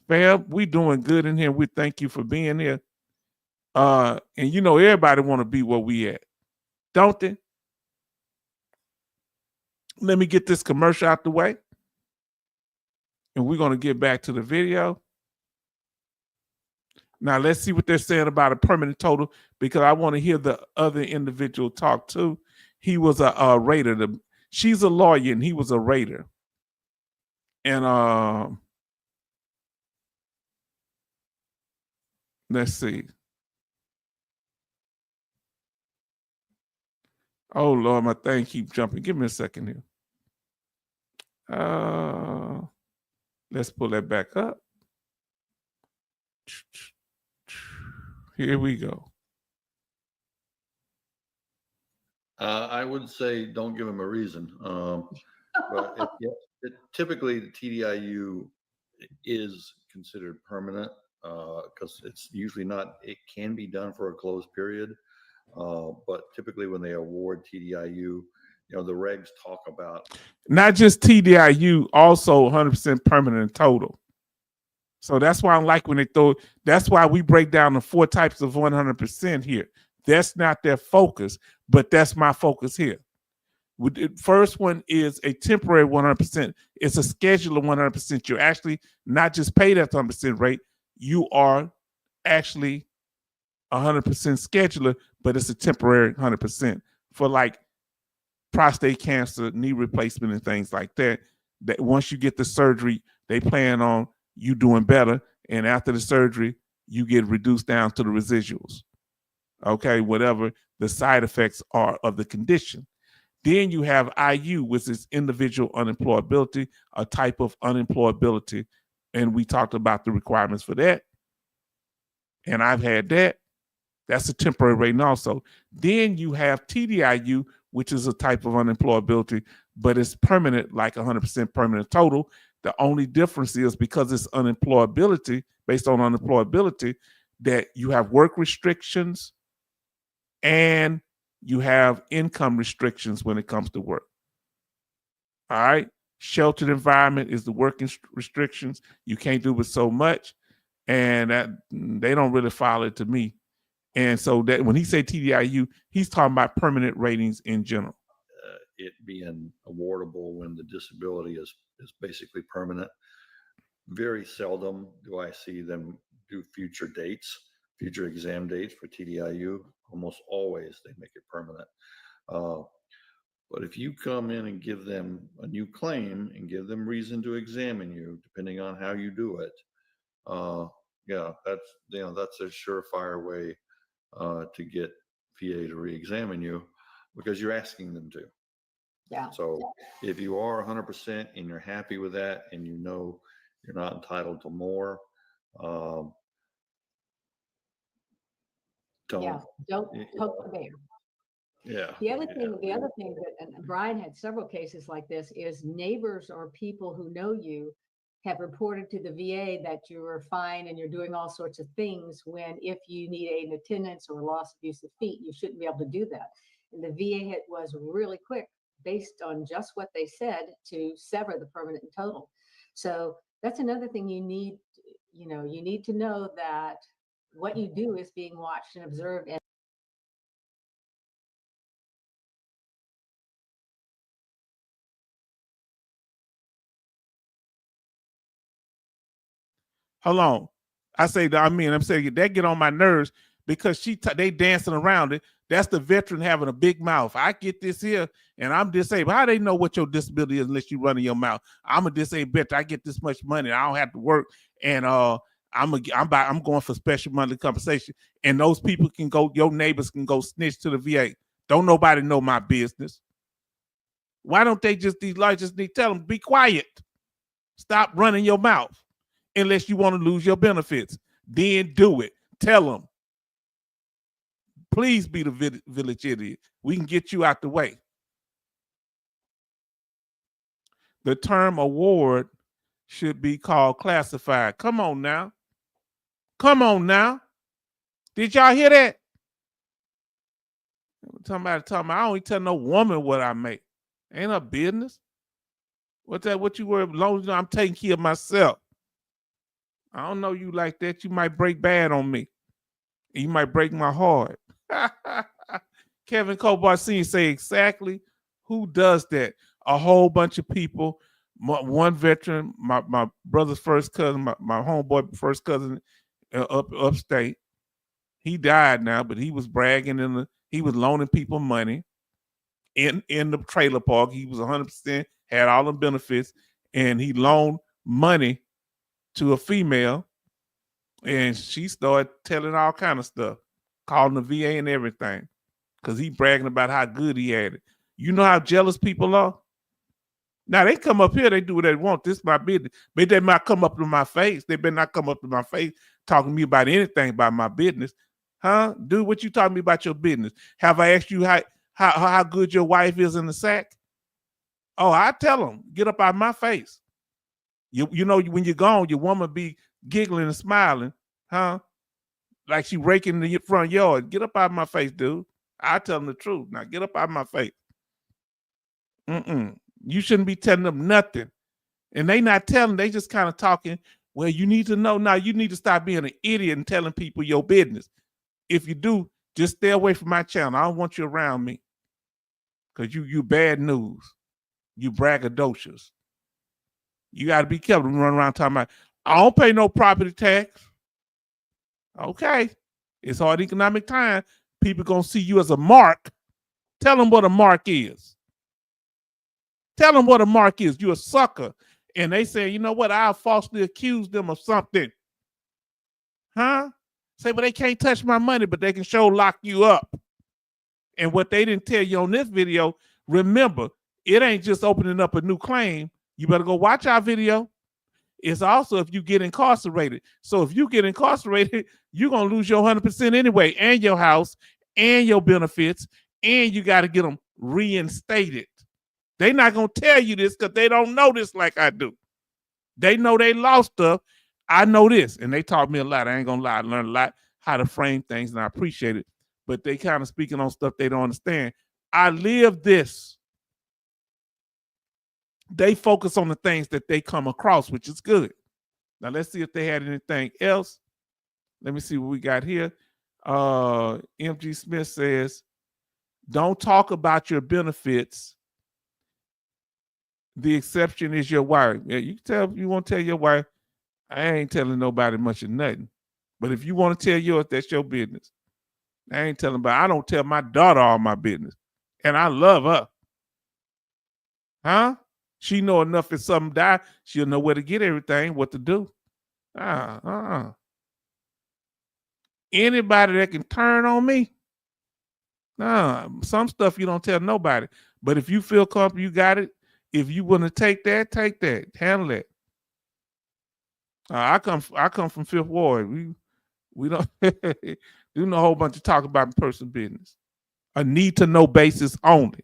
Fam, we doing good in here. We thank you for being here. And everybody want to be where we at, don't they? Let me get this commercial out the way. And we're going to get back to the video. Now, let's see what they're saying about a permanent total, because I want to hear the other individual talk too. He was a rater. She's a lawyer, and he was a rater. And let's see. Oh, Lord, my thing keep jumping. Give me a second here. Let's pull that back up. Here we go. I would say don't give them a reason. But typically the TDIU is considered permanent because it's usually not, it can be done for a closed period. But typically when they award TDIU, the regs talk about. Not just TDIU, also 100% permanent and total. So that's why I like when they that's why we break down the 4 types of 100% here. That's not their focus, but that's my focus here. The first one is a temporary 100%. It's a schedule of 100%. You're actually not just paid at the 100% rate. You are actually 100% scheduler, but it's a temporary 100% for like prostate cancer, knee replacement, and things like that. That once you get the surgery, they plan on you doing better, and after the surgery, you get reduced down to the residuals. Okay, whatever the side effects are of the condition. Then you have IU, which is individual unemployability, a type of unemployability. And we talked about the requirements for that. And I've had that. That's a temporary rating also. Then you have TDIU, which is a type of unemployability, but it's permanent, like 100% permanent total. The only difference is because it's unemployability, based on unemployability, that you have work restrictions and you have income restrictions when it comes to work. All right. Sheltered environment is the working restrictions. You can't do it so much. And they don't really follow it to me. And so that when he said TDIU, he's talking about permanent ratings in general. It being awardable when the disability is basically permanent. Very seldom do I see them do future exam dates for TDIU. Almost always they make it permanent. But if you come in and give them a new claim and give them reason to examine you, depending on how you do it, that's a surefire way to get PA to re-examine you, because you're asking them to. Yeah. So if you are 100% and you're happy with that, and you're not entitled to more, don't poke the bear. Yeah. The other yeah. thing that, and Brian had several cases like this, is neighbors or people who know you have reported to the VA that you're fine and you're doing all sorts of things, when if you need an attendance or loss of use of feet, you shouldn't be able to do that. And the VA was really quick, based on just what they said, to sever the permanent and total. So that's another thing you need, you need to know that what you do is being watched and observed. And Hold on. I'm saying that get on my nerves because they dancing around it. That's the veteran having a big mouth. I get this here and I'm disabled. How they know what your disability is unless you running your mouth? I'm a disabled veteran. I get this much money. I don't have to work. And I'm going for special monthly compensation. And those people can go, your neighbors can go snitch to the VA. Don't nobody know my business. Why don't they these lawyers just need to tell them, be quiet. Stop running your mouth. Unless you want to lose your benefits, then do it. Tell them. Please be the village idiot. We can get you out the way. The term award should be called classified. Come on now. Come on now. Did y'all hear that? Somebody talking about, I don't even tell no woman what I make. Ain't her business. What you worry, as long as I'm taking care of myself. I don't know you like that. You might break bad on me. You might break my heart. Kevin Cobar Sr. say exactly who does that. A whole bunch of people. One veteran, my brother's first cousin, my homeboy first cousin upstate. He died now, but he was bragging he was loaning people money in the trailer park. He was 100%, had all the benefits, and he loaned money to a female, and she started telling all kind of stuff, calling the VA and everything, because he bragging about how good he had it. You know how jealous people are? Now, they come up here, they do what they want. This is my business. But they might come up to my face. They better not come up to my face talking to me about anything about my business. Huh? Dude, what you talking to me about your business? Have I asked you how good your wife is in the sack? Oh, I tell them, get up out of my face. You know, when you're gone, your woman be giggling and smiling, huh? Like she raking the front yard. Get up out of my face, dude. I tell them the truth. Now get up out of my face. You shouldn't be telling them nothing. And they not telling, they just kind of talking. Well, you need to know now. You need to stop being an idiot and telling people your business. If you do, just stay away from my channel. I don't want you around me. Because you bad news. You braggadocious. You got to be careful when you run around talking about, I don't pay no property tax. Okay. It's hard economic time. People going to see you as a mark. Tell them what a mark is. Tell them what a mark is. You're a sucker. And they say, you know what? I'll falsely accuse them of something. Huh? Say, well, they can't touch my money, but they can sure lock you up. And what they didn't tell you on this video, remember, it ain't just opening up a new claim. You better go watch our video. It's also if you get incarcerated. So if you get incarcerated, you're going to lose your 100% anyway, and your house, and your benefits, and you got to get them reinstated. They're not going to tell you this because they don't know this like I do. They know they lost stuff. I know this, and they taught me a lot. I ain't going to lie. I learned a lot how to frame things, and I appreciate it. But they kind of speaking on stuff they don't understand. I live this. They focus on the things that they come across, which is good. Now, let's see if they had anything else. Let me see what we got here. MG Smith says, don't talk about your benefits. The exception is your wife. Yeah, you want to tell your wife, I ain't telling nobody much of nothing. But if you want to tell yours, that's your business. I ain't telling, but I don't tell my daughter all my business. And I love her. Huh? She know enough if something die, she'll know where to get everything, what to do. Anybody that can turn on me, some stuff you don't tell nobody. But if you feel comfortable, you got it. If you want to take that, handle it. I come from Fifth Ward. We don't do a whole bunch of talk about personal business. a need to know basis only.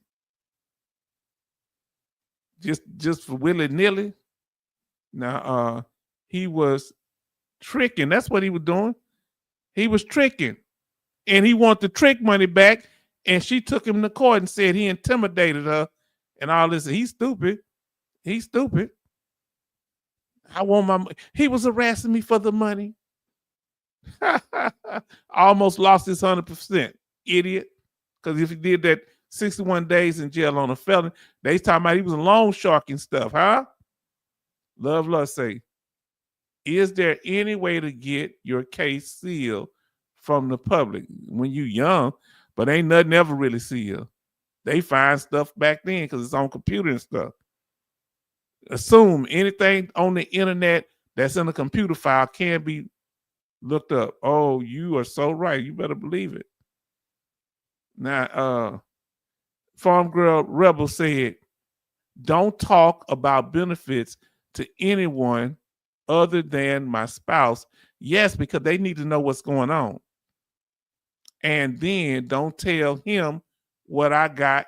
Just for willy-nilly. Now he was tricking. That's what he was doing. He was tricking. And he wanted the trick money back. And she took him to court and said he intimidated her and all this. He's stupid. He's stupid. I want my money. He was harassing me for the money. Almost lost his 100%. Idiot. Because if he did that 61 days in jail on a felony, they talking about he was a loan shark and stuff, huh? Love say, is there any way to get your case sealed from the public when you young, but ain't nothing ever really sealed? They find stuff back then because it's on computer and stuff. Assume anything on the internet that's in a computer file can be looked up. Oh, you are so right. You better believe it. Now, Farm Girl Rebel said, don't talk about benefits to anyone other than my spouse. Yes, because they need to know what's going on. And then don't tell him what I got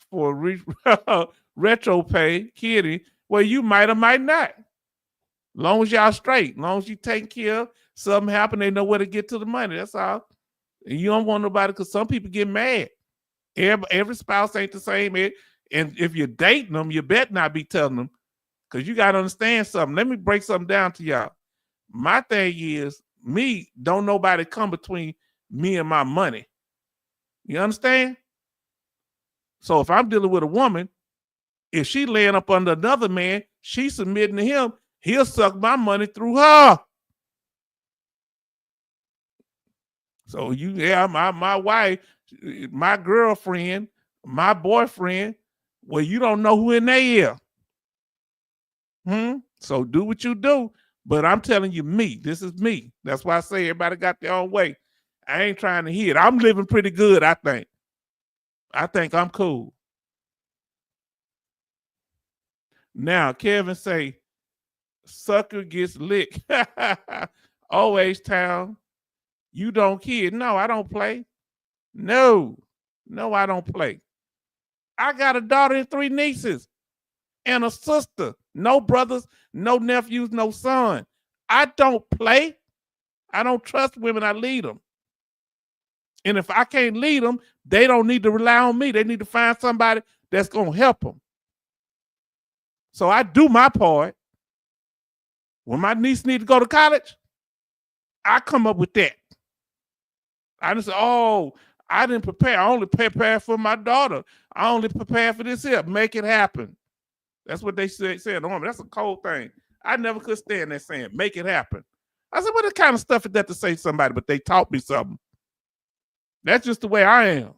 for retro pay, Kitty. Well, you might or might not. Long as y'all straight, long as you take care of something happen, they know where to get to the money. That's all. And you don't want nobody, because some people get mad. Every spouse ain't the same. And if you're dating them, you better not be telling them, because you got to understand something. Let me break something down to y'all. My thing is, don't nobody come between me and my money. You understand? So if I'm dealing with a woman, if she laying up under another man, she's submitting to him, he'll suck my money through her. So my wife, my girlfriend, my boyfriend, well, you don't know who in there is. So do what you do. But I'm telling you, this is me. That's why I say everybody got their own way. I ain't trying to hear it. I'm living pretty good, I think. I think I'm cool. Now, Kevin say, sucker gets licked. Always town. You don't kid. No, I don't play. No, I don't play. I got a daughter and 3 nieces and a sister. No brothers, no nephews, no son. I don't play. I don't trust women. I lead them. And if I can't lead them, they don't need to rely on me. They need to find somebody that's going to help them. So I do my part. When my niece needs to go to college, I come up with that. I just say, I didn't prepare. I only prepare for my daughter. I only prepare for this here. Make it happen. That's what they said. That's a cold thing. I never could stand that saying, make it happen. I said, what kind of stuff is that to say to somebody? But they taught me something. That's just the way I am.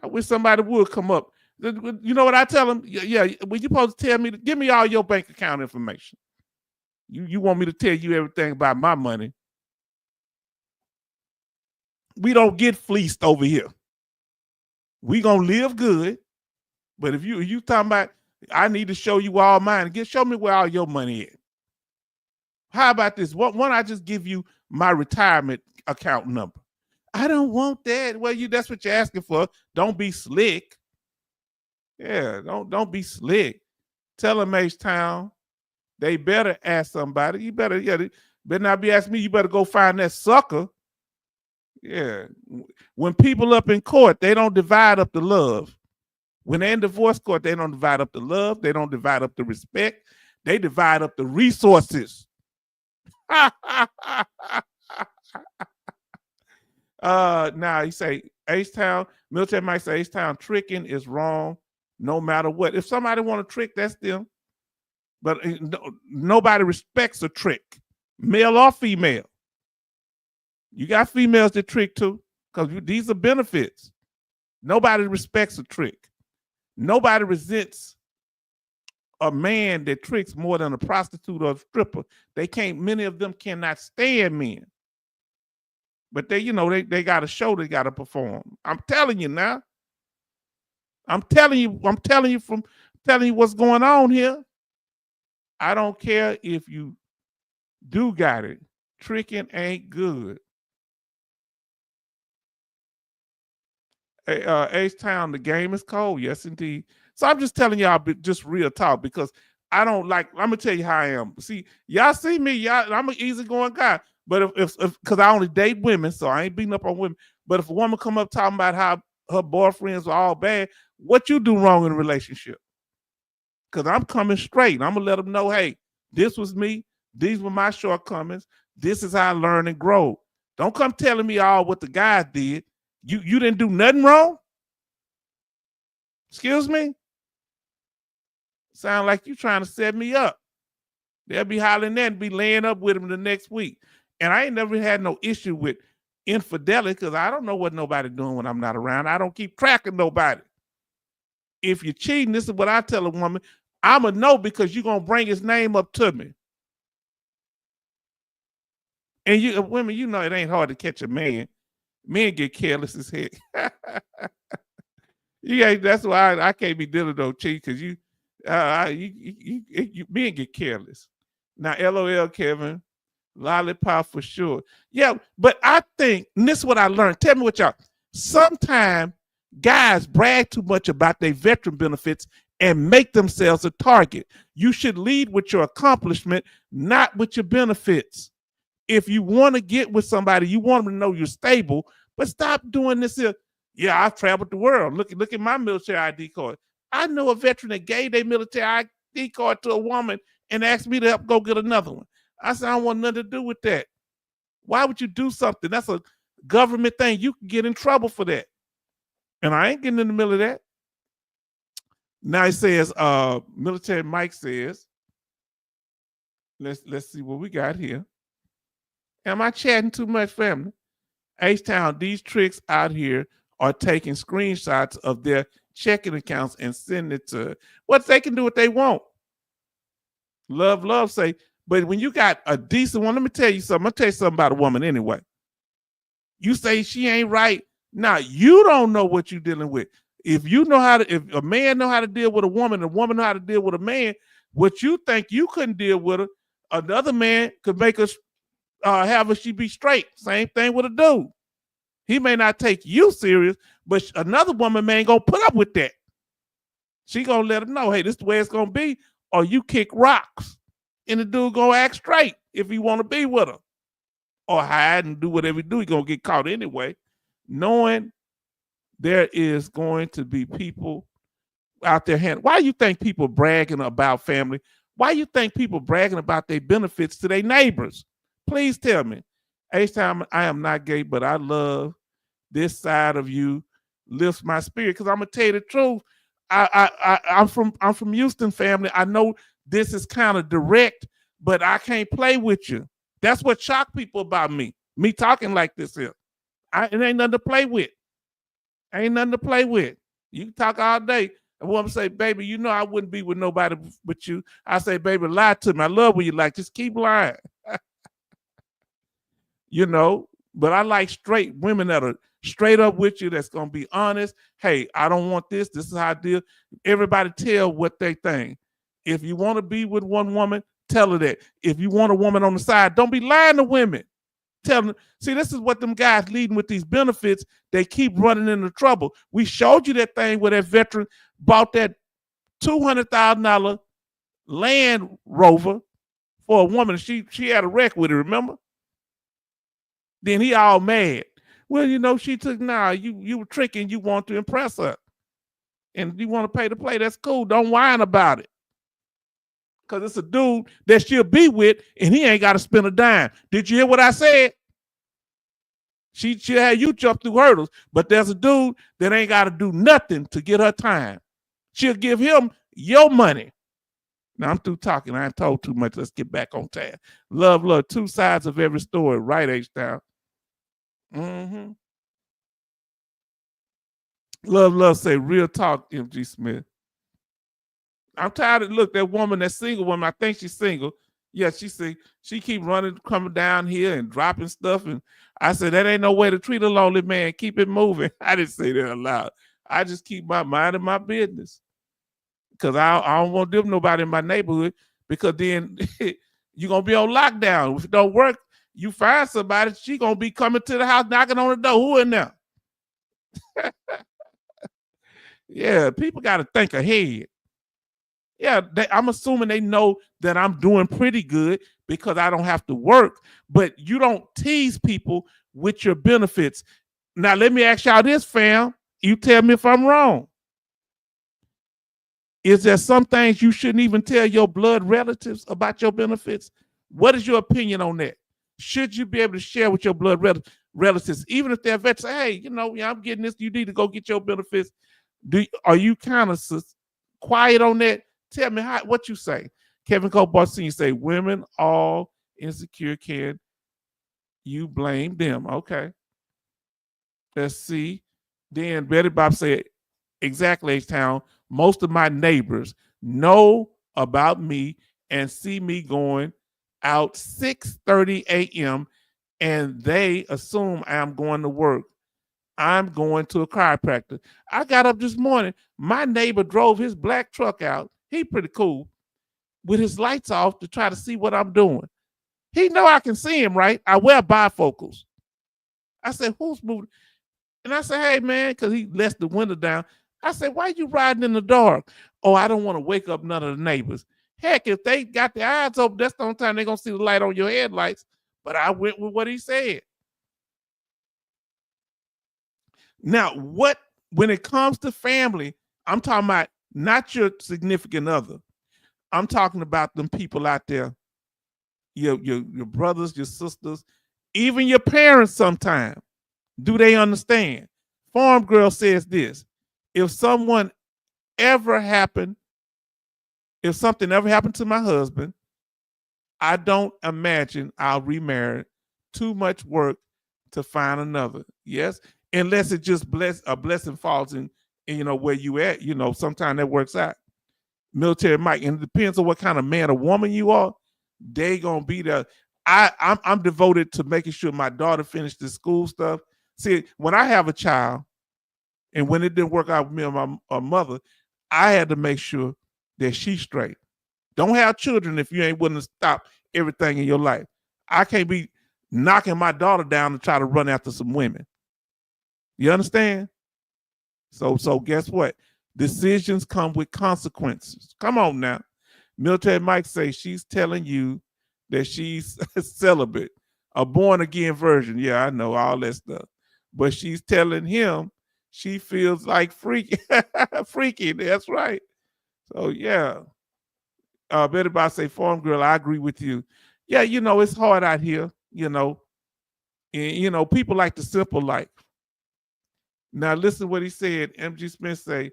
I wish somebody would come up. You know what I tell them? Yeah, well, you're supposed to tell me, give me all your bank account information. You want me to tell you everything about my money. We don't get fleeced over here. We gonna live good. But if you talking about, I need to show you all mine, show me where all your money is. How about this? Why I just give you my retirement account number? I don't want that. Well, that's what you're asking for. Don't be slick. Yeah, don't be slick. Tell them, H-Town, they better ask somebody. You better not be asking me. You better go find that sucker. Yeah. When people up in court, they don't divide up the love. When they're in divorce court, they don't divide up the love. They don't divide up the respect. They divide up the resources. Now you say H-Town, Military might say H-Town tricking is wrong no matter what. If somebody want to trick, that's them. But nobody respects a trick, male or female. You got females that trick too, because these are benefits. Nobody respects a trick. Nobody resents a man that tricks more than a prostitute or a stripper. Many of them cannot stand men. But they got a show they got to perform. I'm telling you now. I'm telling you what's going on here. I don't care if you do got it. Tricking ain't good. H-Town, the game is cold. Yes, indeed. So I'm just telling y'all just real talk because I don't like, I'm going to tell you how I am. See, y'all see me, I'm an easygoing guy. But if because I only date women, so I ain't beating up on women. But if a woman come up talking about how her boyfriends are all bad, what you do wrong in a relationship? Because I'm coming straight. I'm going to let them know, hey, this was me. These were my shortcomings. This is how I learn and grow. Don't come telling me all what the guys did. You didn't do nothing wrong? Excuse me? Sound like you trying to set me up. They'll be hollering that and be laying up with him the next week. And I ain't never had no issue with infidelity because I don't know what nobody doing when I'm not around. I don't keep track of nobody. If you're cheating, this is what I tell a woman. I'm a no because you're going to bring his name up to me. And you women, you know it ain't hard to catch a man. Men get careless as heck. That's why I can't be dealing with no cheat because you men get careless. Now, LOL, Kevin, lollipop for sure. Yeah, but I think, and this is what I learned. Tell me what y'all. Sometimes guys brag too much about their veteran benefits and make themselves a target. You should lead with your accomplishment, not with your benefits. If you want to get with somebody, you want them to know you're stable, but stop doing this here. Yeah, I've traveled the world. Look at my military ID card. I know a veteran that gave their military ID card to a woman and asked me to help go get another one. I said, I don't want nothing to do with that. Why would you do something? That's a government thing. You can get in trouble for that. And I ain't getting in the middle of that. Now it says, military Mike says, let's see what we got here. Am I chatting too much, family? H-Town, these tricks out here are taking screenshots of their checking accounts and sending it to what they can do what they want. Love say, but when you got a decent one, let me tell you something. I'm gonna tell you something about a woman anyway. You say she ain't right. Now you don't know what you're dealing with. If a man know how to deal with a woman, and a woman know how to deal with a man, what you think you couldn't deal with her, another man could make us have her she be straight. Same thing with a dude. He may not take you serious, but another woman man gonna put up with that. She gonna let him know, hey, this is the way it's gonna be, or you kick rocks. And the dude gonna act straight if he wanna be with her. Or hide and do whatever he do, he gonna get caught anyway. Knowing there is going to be people out there. Why do you think people bragging about family? Why do you think people bragging about their benefits to their neighbors? Please tell me. H-Time, I am not gay, but I love this side of you. Lifts my spirit. Because I'm gonna tell you the truth. I'm from Houston, family. I know this is kind of direct, but I can't play with you. That's what shocked people about me. Me talking like this here. It ain't nothing to play with. Ain't nothing to play with. You can talk all day. And woman say, baby, you know I wouldn't be with nobody but you. I say, baby, lie to me. I love when you like. Just keep lying. You know, but I like straight women that are straight up with you, that's going to be honest. Hey, I don't want this. This is how I deal. Everybody tell what they think. If you want to be with one woman, tell her that. If you want a woman on the side, don't be lying to women. Tell them. See, this is what them guys leading with these benefits. They keep running into trouble. We showed you that thing where that veteran bought that $200,000 Land Rover for a woman. She had a wreck with it, remember? Then he all mad. Well, you know, she took, you were tricking, you want to impress her. And you want to pay to play, that's cool. Don't whine about it. Because it's a dude that she'll be with and he ain't got to spend a dime. Did you hear what I said? She'll have you jump through hurdles, but there's a dude that ain't got to do nothing to get her time. She'll give him your money. Now, I'm through talking. I ain't told too much. Let's get back on task. Love, two sides of every story. Right, H-Town. Mm-hmm. Love, say real talk, MG Smith. I'm tired of, look, that woman, that single woman, I think she's single. Yeah, she keep running, coming down here and dropping stuff. And I said, that ain't no way to treat a lonely man. Keep it moving. I didn't say that aloud. I just keep my mind in my business. Because I don't want to deal with nobody in my neighborhood, because then you're going to be on lockdown. If it don't work, you find somebody, she going to be coming to the house, knocking on the door. Who in there? Yeah, people got to think ahead. Yeah, I'm assuming they know that I'm doing pretty good because I don't have to work, but you don't tease people with your benefits. Now, let me ask y'all this, fam. You tell me if I'm wrong. Is there some things you shouldn't even tell your blood relatives about your benefits? What is your opinion on that? Should you be able to share with your blood relatives, even if they're vets? Say, hey, yeah, I'm getting this. You need to go get your benefits. Are you kind of quiet on that? Tell me what you say. Kevin Cole Sr. say, women all insecure. Can you blame them? Okay. Let's see. Then Betty Bob said, exactly, H-Town. Most of my neighbors know about me and see me going out 6:30 a.m. and they assume I'm going to work. I'm going to a chiropractor. I got up this morning. My neighbor drove his black truck out. He pretty cool with his lights off to try to see what I'm doing. He know I can see him, right? I wear bifocals. I said, who's moving? And I said, hey, man, because he left the window down. I said, why you riding in the dark? Oh, I don't want to wake up none of the neighbors. Heck, if they got their eyes open, that's the only time they're going to see the light on your headlights. But I went with what he said. Now, when it comes to family, I'm talking about not your significant other. I'm talking about them people out there, your brothers, your sisters, even your parents sometimes. Do they understand? Farm Girl says this. If something ever happened to my husband, I don't imagine I'll remarry. Too much work to find another. Yes, unless it just a blessing falls in where you at. Sometimes that works out. Military Mike, and it depends on what kind of man or woman you are. They gonna be there. I'm devoted to making sure my daughter finished the school stuff. See, when I have a child, and when it didn't work out with me and my mother, I had to make sure that she's straight. Don't have children if you ain't willing to stop everything in your life. I can't be knocking my daughter down to try to run after some women. You understand? So guess what? Decisions come with consequences. Come on now. Military Mike say she's telling you that she's celibate, a born again version. Yeah, I know all that stuff. But she's telling him she feels like freaky. Freaky, that's right. So yeah. Betty Bob say, Farm Girl, I agree with you. Yeah, it's hard out here, And, people like the simple life. Now listen to what he said. MG Smith say,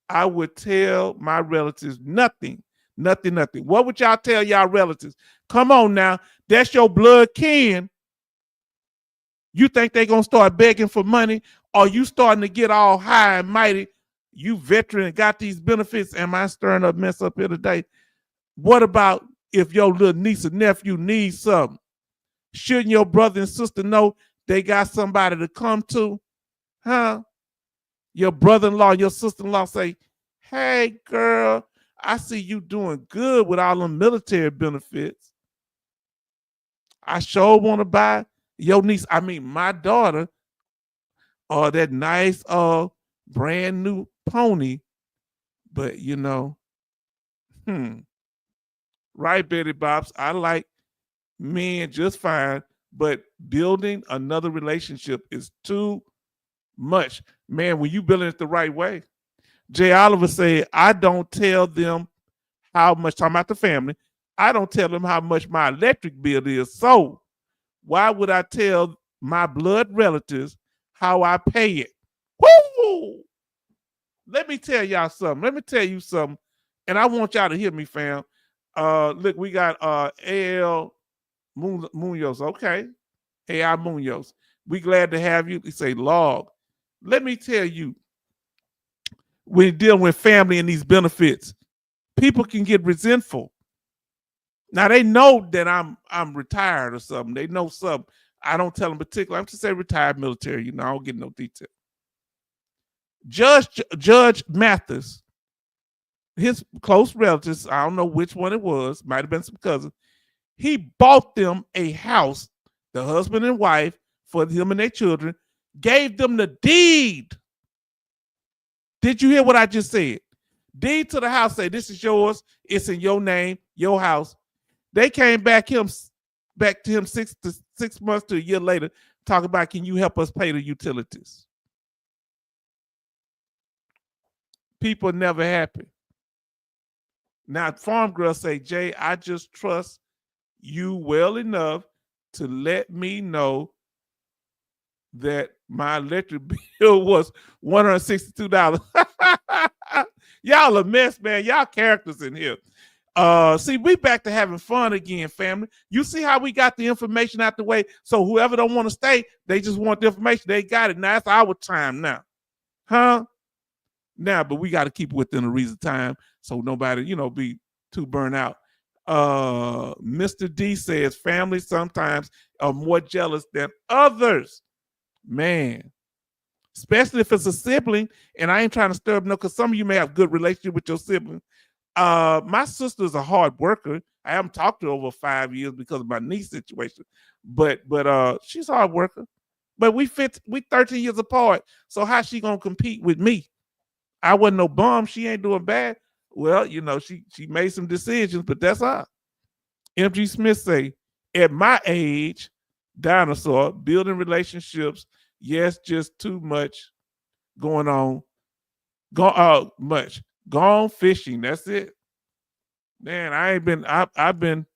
I would tell my relatives nothing. What would y'all tell y'all relatives? Come on now. That's your blood kin. You think they gonna start begging for money? Or you starting to get all high and mighty? You veteran and got these benefits. Am I stirring up mess up here today? What about if your little niece or nephew needs something? Shouldn't your brother and sister know they got somebody to come to? Huh? Your brother-in-law, your sister-in-law say, hey, girl, I see you doing good with all them military benefits. I sure want to buy your niece, my daughter, that nice brand new pony. But right, Betty Bobs, I like men just fine, but building another relationship is too much. Man, when you building it the right way. Jay Oliver said, I don't tell them how much, talking about the family, I don't tell them how much my electric bill is. So why would I tell my blood relatives how I pay it? Woo! Let me tell y'all something. Let me tell you something. And I want y'all to hear me, fam. Look, we got A.L. Munoz. Okay. A.I. Munoz. We glad to have you. They say log. Let me tell you, when dealing with family and these benefits, people can get resentful. Now they know that I'm retired or something. They know something. I don't tell them particular. I'm just say retired military. I don't get no detail. Judge Mathis, his close relatives, I don't know which one it was, might have been some cousins. He bought them a house, the husband and wife, for them and their children, gave them the deed Did you hear what I just said? Deed to the house say this is yours. It's in your name, your house. They came back to him 6 months to a year later, talking about, can you help us pay the utilities? People never happy. Now, farm girl say, Jay, I just trust you well enough to let me know that my electric bill was $162. Y'all a mess, man. Y'all characters in here. See, we back to having fun again, family. You see how we got the information out the way? So whoever don't want to stay, they just want the information. They got it. Now it's our time now. Huh? Now, but we got to keep it within a reasonable time so nobody, be too burnt out. Mr. D says families sometimes are more jealous than others. Man, especially if it's a sibling, and I ain't trying to stir up no, because some of you may have good relationship with your sibling. My sister's a hard worker. I haven't talked to her over 5 years because of my niece situation, but she's a hard worker. But we 13 years apart, so how she gonna compete with me? I wasn't no bum. She ain't doing bad. Well, she made some decisions, but that's her. MG Smith say, at my age, dinosaur, building relationships, yes, just too much going on. Gone fishing. That's it. Man, I've been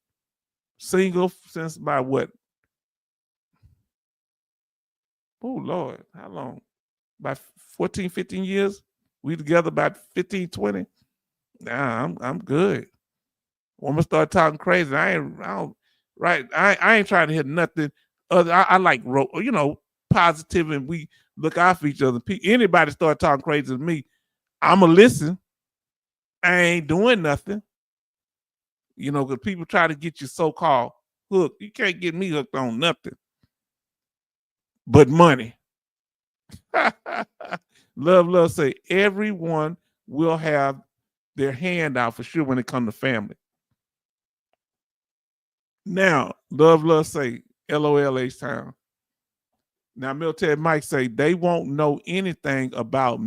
single since about what? Oh Lord, how long? About 14, 15 years. We together about 15, 20. Nah, I'm good. When we start talking crazy, I ain't trying to hear nothing other. I like, positive, and we look out for each other. Anybody start talking crazy to me, I'ma listen. I ain't doing nothing. Because people try to get you so-called hooked. You can't get me hooked on nothing but money. Love say everyone will have their hand out for sure when it comes to family. Now, love say LOL H-Town. Now, Military Mike say they won't know anything about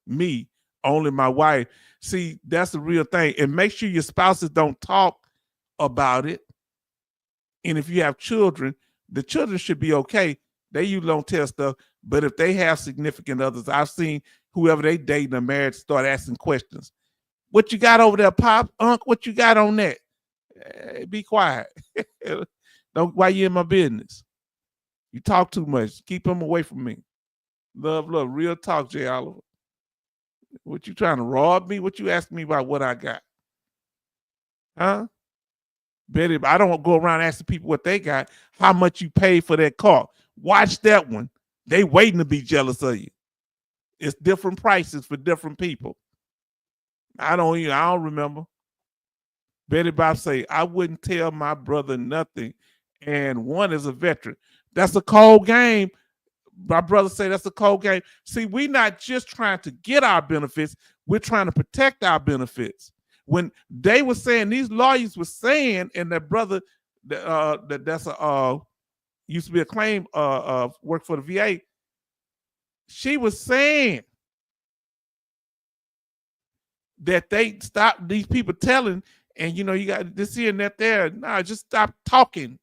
me, only my wife. See, that's the real thing. And make sure your spouses don't talk about it. And if you have children, the children should be okay. They usually don't tell stuff. But if they have significant others, I've seen whoever they dating or married start asking questions. What you got over there, Pop? Unc, what you got on that? Hey, be quiet. Don't, why you in my business? You talk too much. Keep them away from me. Love. Real talk, Jay Oliver. What you trying to rob me? What you asking me about what I got? Huh? Betty, I don't go around asking people what they got, how much you paid for that car. Watch that one. They waiting to be jealous of you. It's different prices for different people. I don't remember. Betty Bob say, I wouldn't tell my brother nothing. And one is a veteran. That's a cold game. My brother say that's a cold game. See, we're not just trying to get our benefits. We're trying to protect our benefits. When they were saying, these lawyers were saying, and that brother that's used to be a claim work for the VA, she was saying that they stopped these people telling, and you got this here and that there. Nah, just stop talking.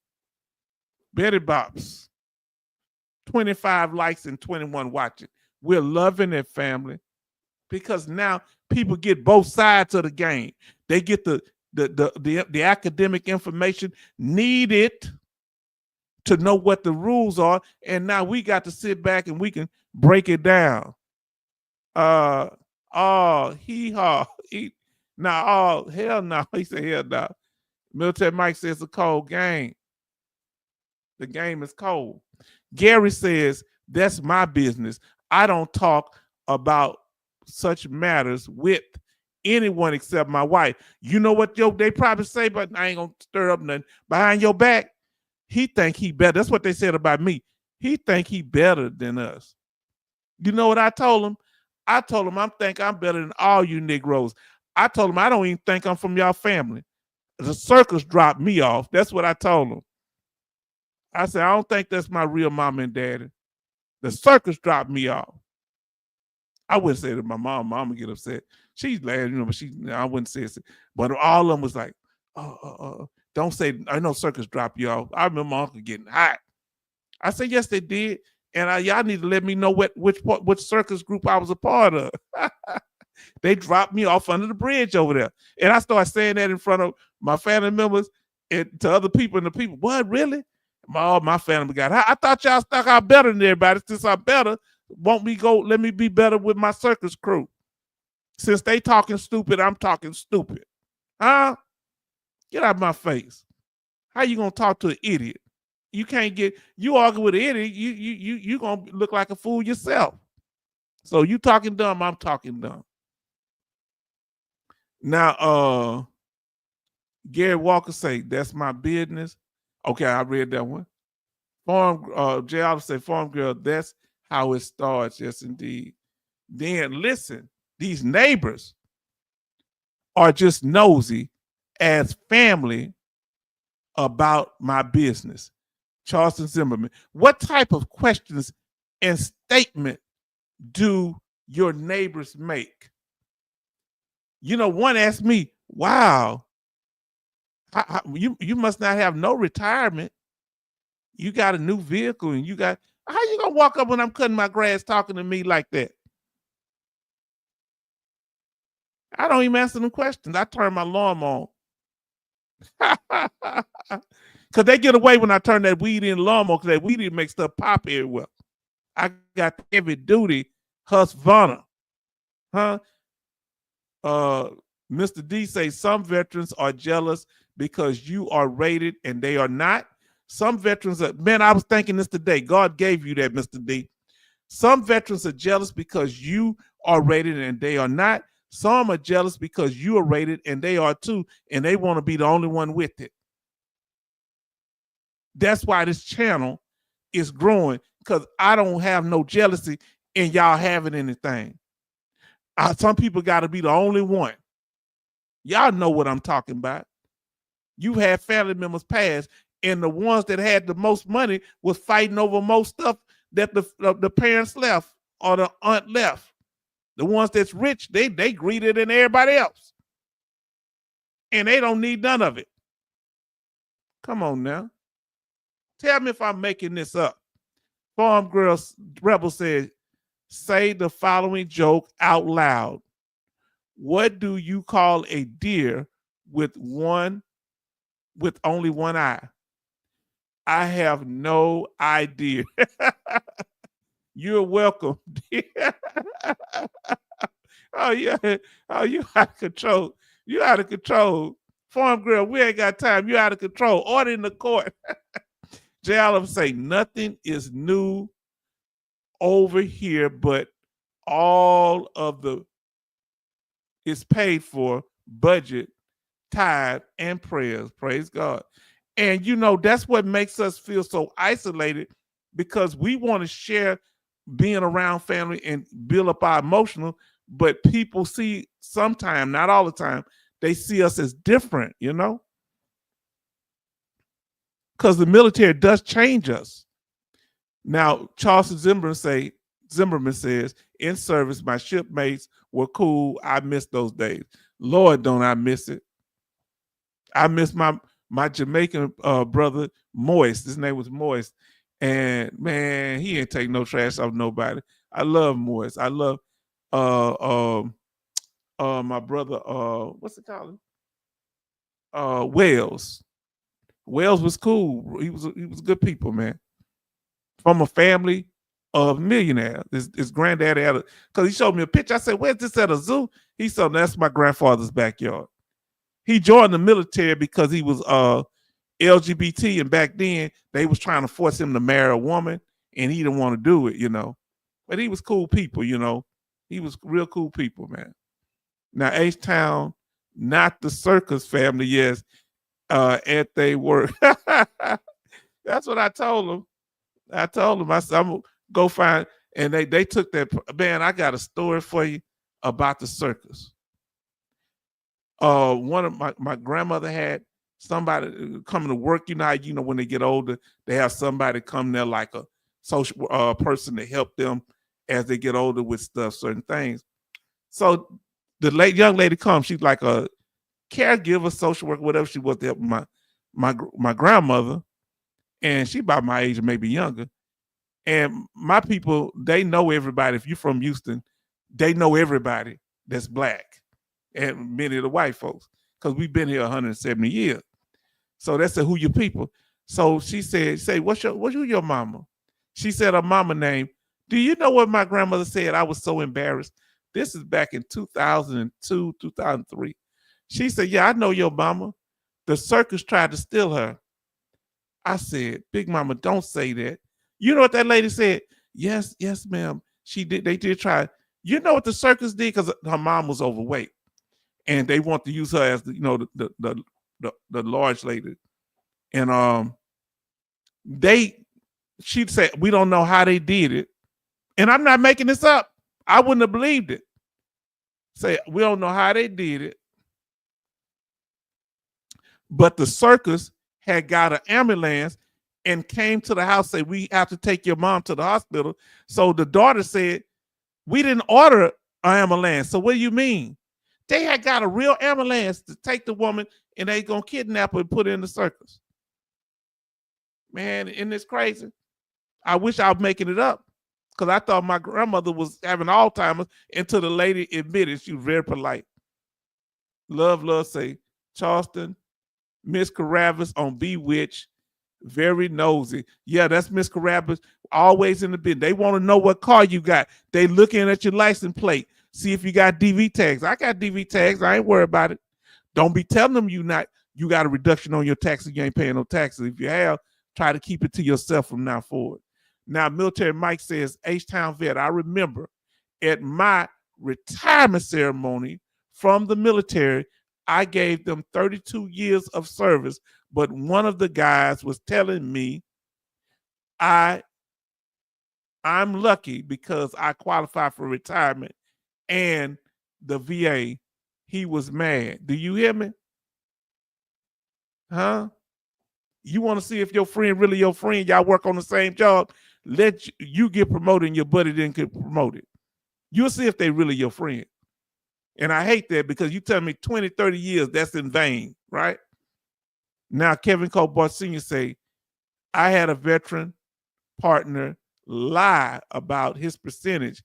Betty Bops, 25 likes and 21 watching. We're loving it, family, because now people get both sides of the game. They get the academic information needed to know what the rules are, and now we got to sit back and we can break it down. Hell no. He said hell no. Military Mike says it's a cold game. The game is cold. Gary says, that's my business. I don't talk about such matters with anyone except my wife. You know what they probably say, but I ain't gonna stir up nothing. Behind your back, he think he better. That's what they said about me. He think he better than us. You know what I told him? I told him I think I'm better than all you Negroes. I told him I don't even think I'm from y'all family. The circus dropped me off. That's what I told him. I said, I don't think that's my real mom and daddy. The circus dropped me off. I wouldn't say it to my mom. Mom would get upset. She's laughing, but I wouldn't say it. But all of them was like, don't say, I know circus drop you off. I remember my uncle getting hot. I said, yes, they did. And y'all need to let me know which circus group I was a part of. They dropped me off under the bridge over there. And I started saying that in front of my family members and to other people, and the people, what, really? My family got, I thought y'all stuck out better than everybody. Since I'm better, let me be better with my circus crew. Since they talking stupid, I'm talking stupid. Huh? Get out of my face. How you gonna talk to an idiot? You argue with an idiot, you gonna look like a fool yourself. So you talking dumb, I'm talking dumb. Now, Gary Walker say, that's my business. Okay, I read that one. Jay Oliver say, Farm Girl, that's how it starts. Yes, indeed. Then listen, these neighbors are just nosy as family about my business. Charleston Zimmerman, what type of questions and statement do your neighbors make? One asked me, wow, you must not have no retirement. You got a new vehicle and how you gonna walk up when I'm cutting my grass talking to me like that? I don't even answer them questions. I turn my alarm on. Because they get away when I turn that weed in alarm on, because that weed in makes stuff pop everywhere. I got heavy duty Husqvarna. Huh? Mr. D say some veterans are jealous because you are rated and they are not. Some veterans are, man, I was thinking this today. God gave you that, Mr. D. Some veterans are jealous because you are rated and they are not. Some are jealous because you are rated and they are too, and they want to be the only one with it. That's why this channel is growing, because I don't have no jealousy in y'all having anything. Some people got to be the only one. Y'all know what I'm talking about. You had family members pass, and the ones that had the most money was fighting over most stuff that the parents left or the aunt left. The ones that's rich, they greedier than everybody else. And they don't need none of it. Come on now. Tell me if I'm making this up. Farm Girl Rebel said, say the following joke out loud. What do you call a deer with only one eye? I have no idea. You're welcome. Oh, yeah. Oh, you out of control. You out of control. Farm Girl, we ain't got time. You out of control. Order in the court. Jay Oliver say, nothing is new over here, but all of is paid for, budget, tithe, and prayers. Praise God. And that's what makes us feel so isolated, because we want to share being around family and build up our emotional, but people see sometimes, not all the time, they see us as different, because the military does change us. Now, Charleston Zimmerman says, in service, my shipmates were cool. I miss those days. Lord, don't I miss it. I miss my Jamaican brother, Moist. His name was Moist. And man, he ain't take no trash off nobody. I love Moist. I love my brother, what's it called? Wells. Wells was cool. He was good people, man. From a family of millionaires. His granddaddy had because he showed me a picture. I said, where's this at a zoo? He said, that's my grandfather's backyard. He joined the military because he was LGBT, and back then they was trying to force him to marry a woman, and he didn't want to do it, But he was cool people, He was real cool people, man. Now, H-Town, not the circus family, yes, at they work. That's what I told him. I said, I'm gonna go find, and they took that. Man, I got a story for you about the circus. One of my grandmother had somebody coming to work. How when they get older, they have somebody come there like a social person to help them as they get older with stuff, certain things. So the young lady comes, she's like a caregiver, social worker, whatever she was to help my grandmother, and she about my age or maybe younger. And my people, they know everybody. If you're from Houston, they know everybody that's Black, and many of the white folks, because we've been here 170 years. So they said, who your people? So she said, what's your mama? She said her mama name. Do you know what my grandmother said? I was so embarrassed. This is back in 2002, 2003. She said, yeah, I know your mama. The circus tried to steal her. I said, Big Mama, don't say that. You know what that lady said? Yes, ma'am. She did. They did try. You know what the circus did? Because her mom was overweight, and they want to use her as the large lady. And she'd say, we don't know how they did it, and I'm not making this up. I wouldn't have believed it. Say, we don't know how they did it, but the circus had got an ambulance and came to the house, say, we have to take your mom to the hospital. So the daughter said, we didn't order an ambulance. So what do you mean? They had got a real ambulance to take the woman, and they gonna kidnap her and put her in the circus. Man, isn't this crazy? I wish I was making it up, because I thought my grandmother was having Alzheimer's until the lady admitted. She was very polite. Love say, Charleston, Miss Carabas on Bewitch, very nosy. Yeah, that's Miss Carabas, always in the bin. They want to know what car you got. They looking at your license plate, see if you got DV tags. I got DV tags. I ain't worried about it. Don't be telling them you got a reduction on your taxes. You ain't paying no taxes. If you have, try to keep it to yourself from now forward. Now, Military Mike says, H-Town vet, I remember at my retirement ceremony from the military, I gave them 32 years of service, but one of the guys was telling me I'm lucky because I qualified for retirement and the VA. He was mad. Do you hear me? Huh? You want to see if your friend really your friend, y'all work on the same job, let you get promoted and your buddy didn't get promoted. You'll see if they really your friend. And I hate that, because you tell me 20, 30 years, that's in vain, right? Now, Kevin Colbart Sr. say, I had a veteran partner lie about his percentage,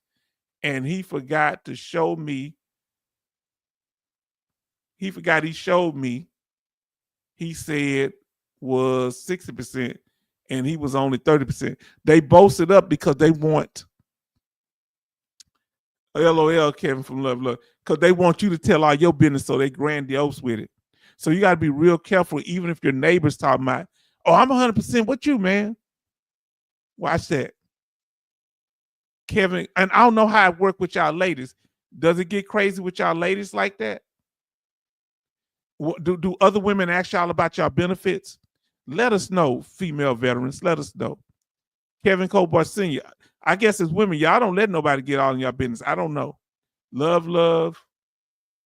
and he forgot to show me. He showed me. He said was 60%, and he was only 30%. They boasted up because they want, LOL, Kevin from Love, because they want you to tell all your business, so they grandiose with it. So you got to be real careful, even if your neighbor's talking about, oh, I'm 100% with you, man. Watch that. Kevin, and I don't know how it works with y'all ladies. Does it get crazy with y'all ladies like that? Do other women ask y'all about y'all benefits? Let us know, female veterans. Let us know. Kevin Colbart Sr., I guess as women, y'all don't let nobody get all in your business. I don't know. Love.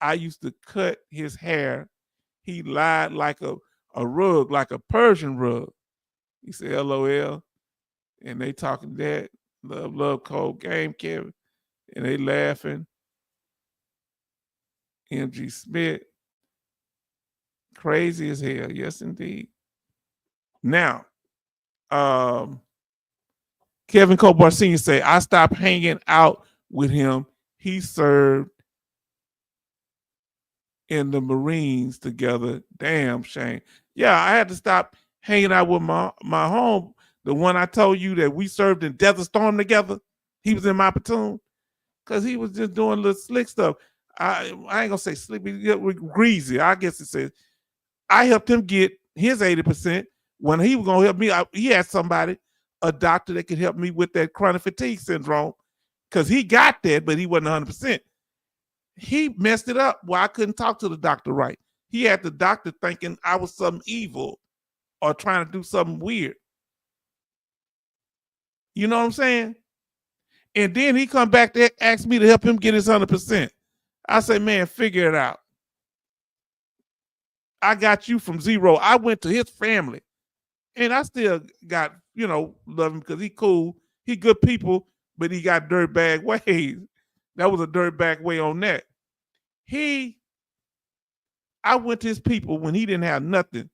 I used to cut his hair. He lied like a rug, like a Persian rug. He said, LOL. And they talking that. Love, cold game, Kevin. And they laughing. MG Smith. Crazy as hell. Yes, indeed. Now, Kevin Colbart Sr. say, I stopped hanging out with him. He served in the Marines together. Damn shame. Yeah, I had to stop hanging out with my home. The one I told you that we served in Desert Storm together. He was in my platoon because he was just doing little slick stuff. I ain't gonna say slick, greasy. I guess it says I helped him get his 80%. When he was gonna help me, he had somebody, a doctor that could help me with that chronic fatigue syndrome, because he got that, but he wasn't 100%. He messed it up. Well, I couldn't talk to the doctor right. He had the doctor thinking I was something evil or trying to do something weird. You know what I'm saying? And then he come back to ask me to help him get his 100%. I say, man, figure it out. I got you from zero. I went to his family, and I still got, love him because he cool. He good people, but he got dirtbag ways. That was a dirtbag way on that. I went to his people when he didn't have nothing.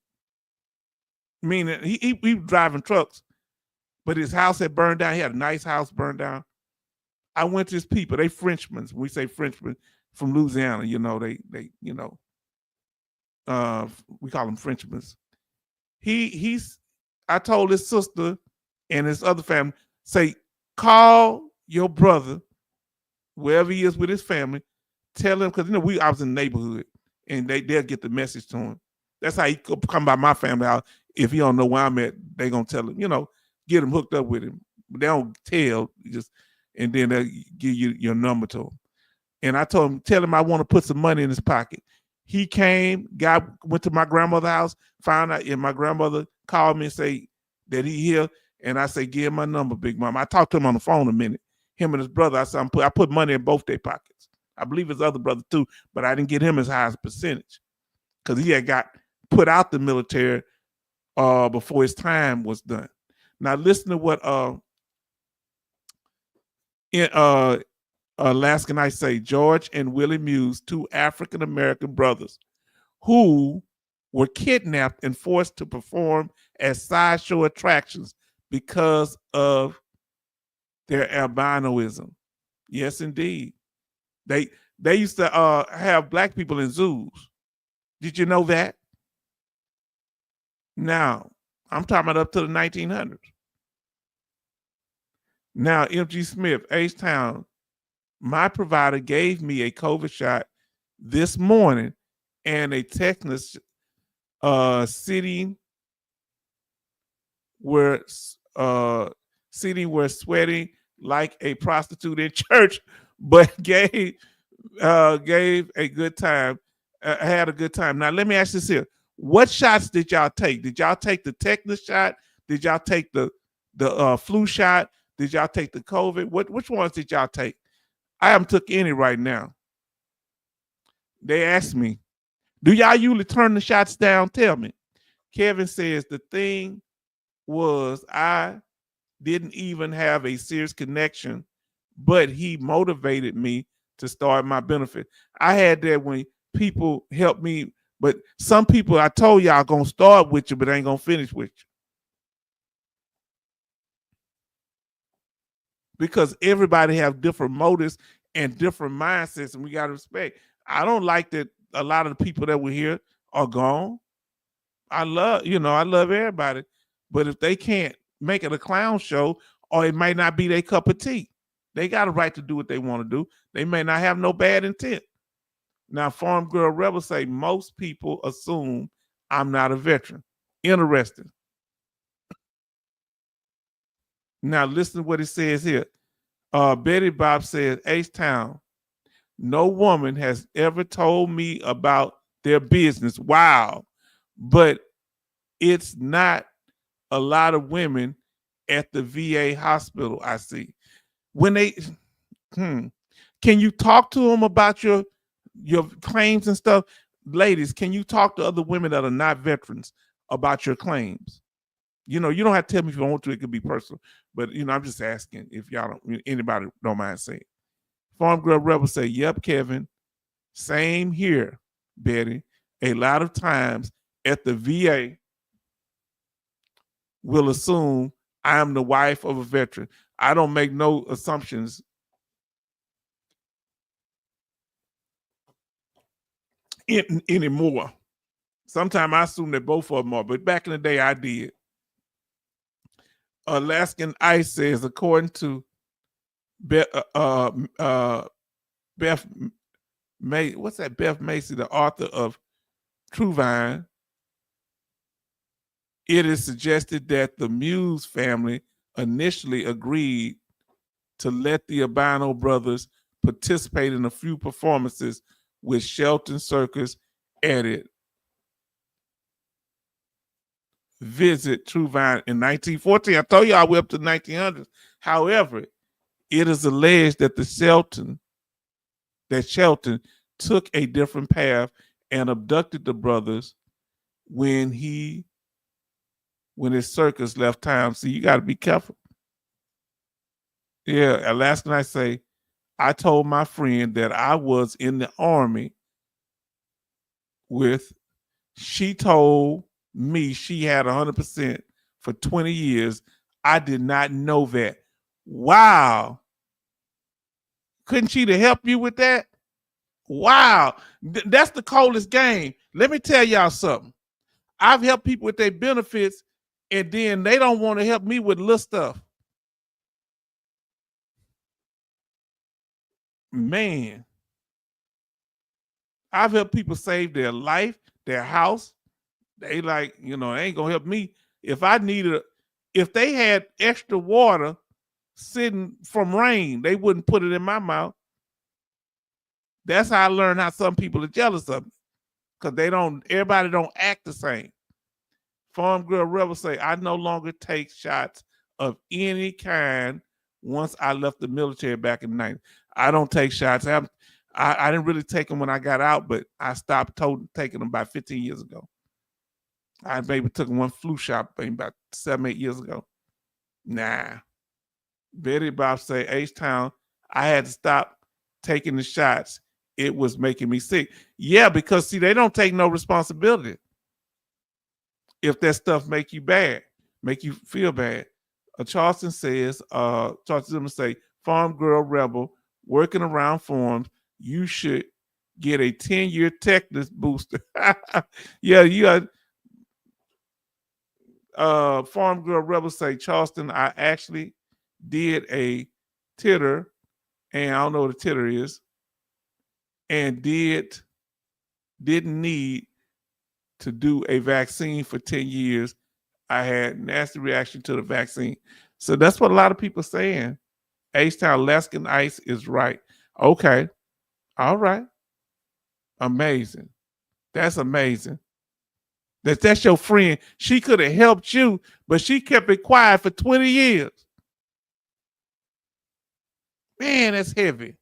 Meaning he was driving trucks, but his house had burned down. He had a nice house burned down. I went to his people. They Frenchmen. When we say Frenchmen from Louisiana, they we call them Frenchmen. I told his sister and his other family, say, call your brother, wherever he is with his family, tell him, because I was in the neighborhood, and they'll get the message to him. That's how he could come by my family house. If he don't know where I'm at, they gonna tell him, get him hooked up with him. But they don't tell, and then they'll give you your number to him. And I told him, tell him I want to put some money in his pocket. He came, went to my grandmother's house, found out, and my grandmother called me and say that he here. And I say, give him my number, Big Mama. I talked to him on the phone a minute. Him and his brother, I said, I put money in both their pockets. I believe his other brother too, but I didn't get him as high as a percentage because he had got put out the military before his time was done. Now listen to what Alaskan I say, George and Willie Muse, two African-American brothers who were kidnapped and forced to perform as sideshow attractions because of their albinoism. Yes, indeed. They used to have black people in zoos. Did you know that? Now, I'm talking about up to the 1900s. Now, M.G. Smith, H-Town, my provider gave me a COVID shot this morning and a tetanus sitting where sweating like a prostitute in church, but gave a good time, had a good time. Now, let me ask this here. What shots did y'all take? Did y'all take the tetanus shot? Did y'all take the flu shot? Did y'all take the COVID? Which ones did y'all take? I haven't took any right now. They asked me, do y'all usually turn the shots down? Tell me. Kevin says the thing was I didn't even have a serious connection, but he motivated me to start my benefit. I had that when people helped me, but some people I told y'all gonna start with you, but ain't gonna finish with you. Because everybody have different motives and different mindsets, and we got to respect. I don't like that a lot of the people that were here are gone. I love everybody, but if they can't make it a clown show, or it might not be their cup of tea, they got a right to do what they want to do. They may not have no bad intent. Now, Farm Girl Rebel say most people assume I'm not a veteran. Interesting. Now, listen to what it says here. Betty Bob says, H-Town, no woman has ever told me about their business. Wow. But it's not a lot of women at the VA hospital, I see. When they, can you talk to them about your claims and stuff? Ladies, can you talk to other women that are not veterans about your claims? You don't have to tell me if you don't want to. It could be personal. But, I'm just asking if anybody don't mind saying. Farm Girl Rebel say, yep, Kevin. Same here, Betty. A lot of times at the VA, will assume I am the wife of a veteran. I don't make no assumptions. Anymore. Sometimes I assume that both of them are, but back in the day I did. Alaskan Ice says, according to Beth Macy, the author of Truvine, it is suggested that the Muse family initially agreed to let the Albino brothers participate in a few performances with Shelton Circus added. Visit Truvine in 1914. I told you I went up to the 1900s. However, it is alleged that Shelton took a different path and abducted the brothers when his circus left town. So you got to be careful. Yeah, and last night say, I told my friend that I was in the Army with, she told me she had 100% for 20 years. I did not know that. Wow. Couldn't she to help you with that? Wow. That's the coldest game. Let me tell y'all something. I've helped people with their benefits, and then they don't want to help me with little stuff. Man, I've helped people save their life, their house. They like, they ain't gonna help me. If they had extra water sitting from rain, they wouldn't put it in my mouth. That's how I learned how some people are jealous of me. Because everybody don't act the same. Farm Girl Rebel say, I no longer take shots of any kind once I left the military back in the 90s. I don't take shots. I didn't really take them when I got out, but I stopped taking them about 15 years ago. I maybe took one flu shot maybe about 7-8 years ago. Nah. Betty Bob say, H-Town, I had to stop taking the shots. It was making me sick. Yeah, because see, they don't take no responsibility. If that stuff make you feel bad. Charleston says, Charleston say, Farm Girl Rebel, working around farms, you should get a 10-year tetanus booster. Yeah, you got Farm Girl Rebel say, Charleston, I actually did a titter, and I don't know what a titter is, and didn't need to do a vaccine for 10 years. I had nasty reaction to the vaccine. So that's what a lot of people are saying. H-Town Alaskan Ice is right. Okay. All right. Amazing. That's amazing. That's your friend. She could have helped you, but she kept it quiet for 20 years. Man, that's heavy.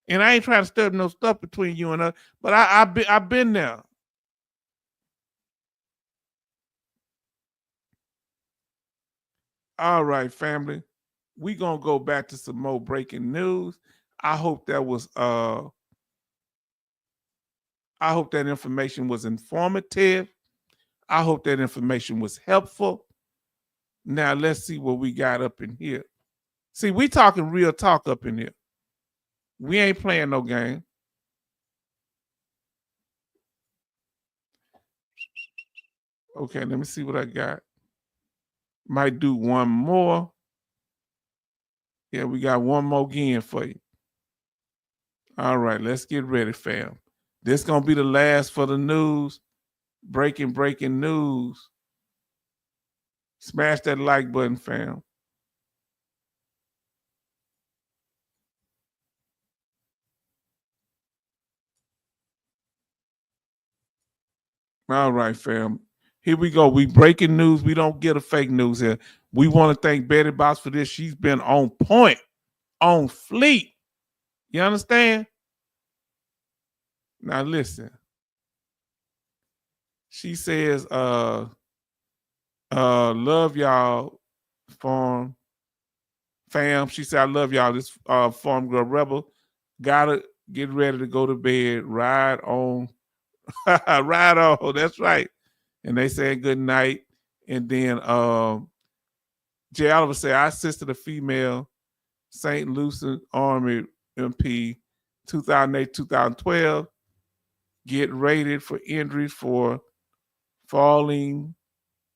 And I ain't trying to stir no stuff between you and her, but I've been there. All right, family. We gonna go back to some more breaking news. I hope that information was informative. I hope that information was helpful. Now let's see what we got up in here. See, we talking real talk up in here. We ain't playing no game. Okay, let me see what I got. Might do one more. Yeah, we got one more again for you. All right, let's get ready, fam. This gonna be the last for the news. Breaking news. Smash that like button, fam. All right, fam. Here we go. We breaking news. We don't get a fake news here. We want to thank Betty Box for this. She's been on point, on fleet. You understand? Now listen. She says, love y'all, farm fam. She said, I love y'all. This Farm Girl Rebel. Gotta get ready to go to bed. Ride on. Ride on. That's right. And they said good night. And then Jay Oliver said, I assisted a female St. Lucie Army MP 2008, 2012 get rated for injuries for falling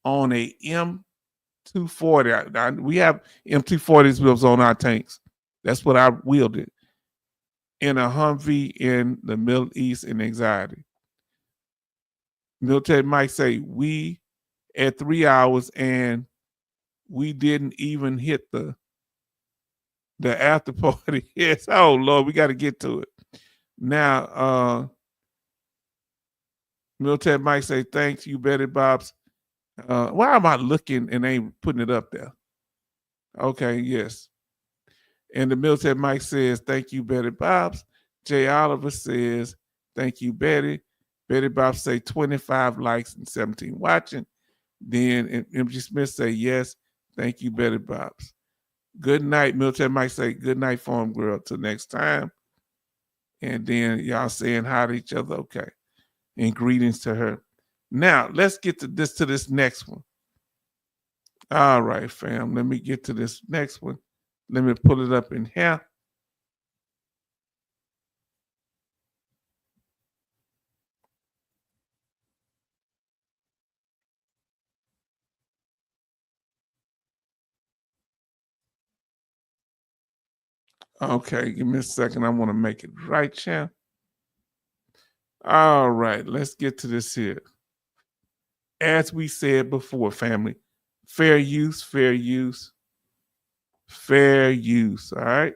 on a M240. We have M240s wheels on our tanks. That's what I wielded in a Humvee in the Middle East in anxiety. Military Mike say, we at 3 hours and we didn't even hit the after party. Yes. Oh Lord, we got to get to it. Now, Military Mike say, thanks you, Betty Bob's. Why am I looking and ain't putting it up there? Okay, yes. And the Military Mike says, thank you, Betty Bob's. Jay Oliver says, thank you, Betty. Betty Bob say 25 likes and 17 watching. Then MG Smith say, yes, thank you, Betty Bob's. Good night. Military Mike say, good night, farm girl. Till next time. And then y'all saying hi to each other. Okay. And greetings to her. Now, let's get to this next one. All right, fam. Let me get to this next one. Let me pull it up in here. Okay, give me a second. I want to make it right, champ. All right, let's get to this here. As we said before, family, fair use, fair use, fair use, all right?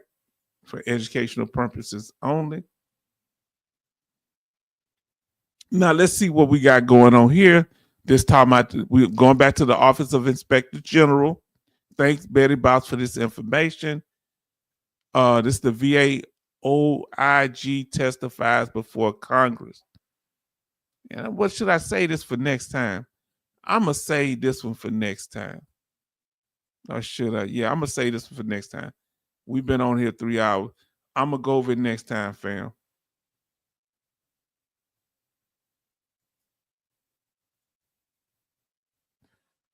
For educational purposes only. Now, let's see what we got going on here. This time, we're going back to the Office of Inspector General. Thanks, Betty Box, for this information. This is the VA OIG testifies before Congress. And what should I say this for next time? I'm going to say this one for next time. Or should I? Yeah, I'm going to say this one for next time. We've been on here 3 hours. I'm going to go over it next time, fam.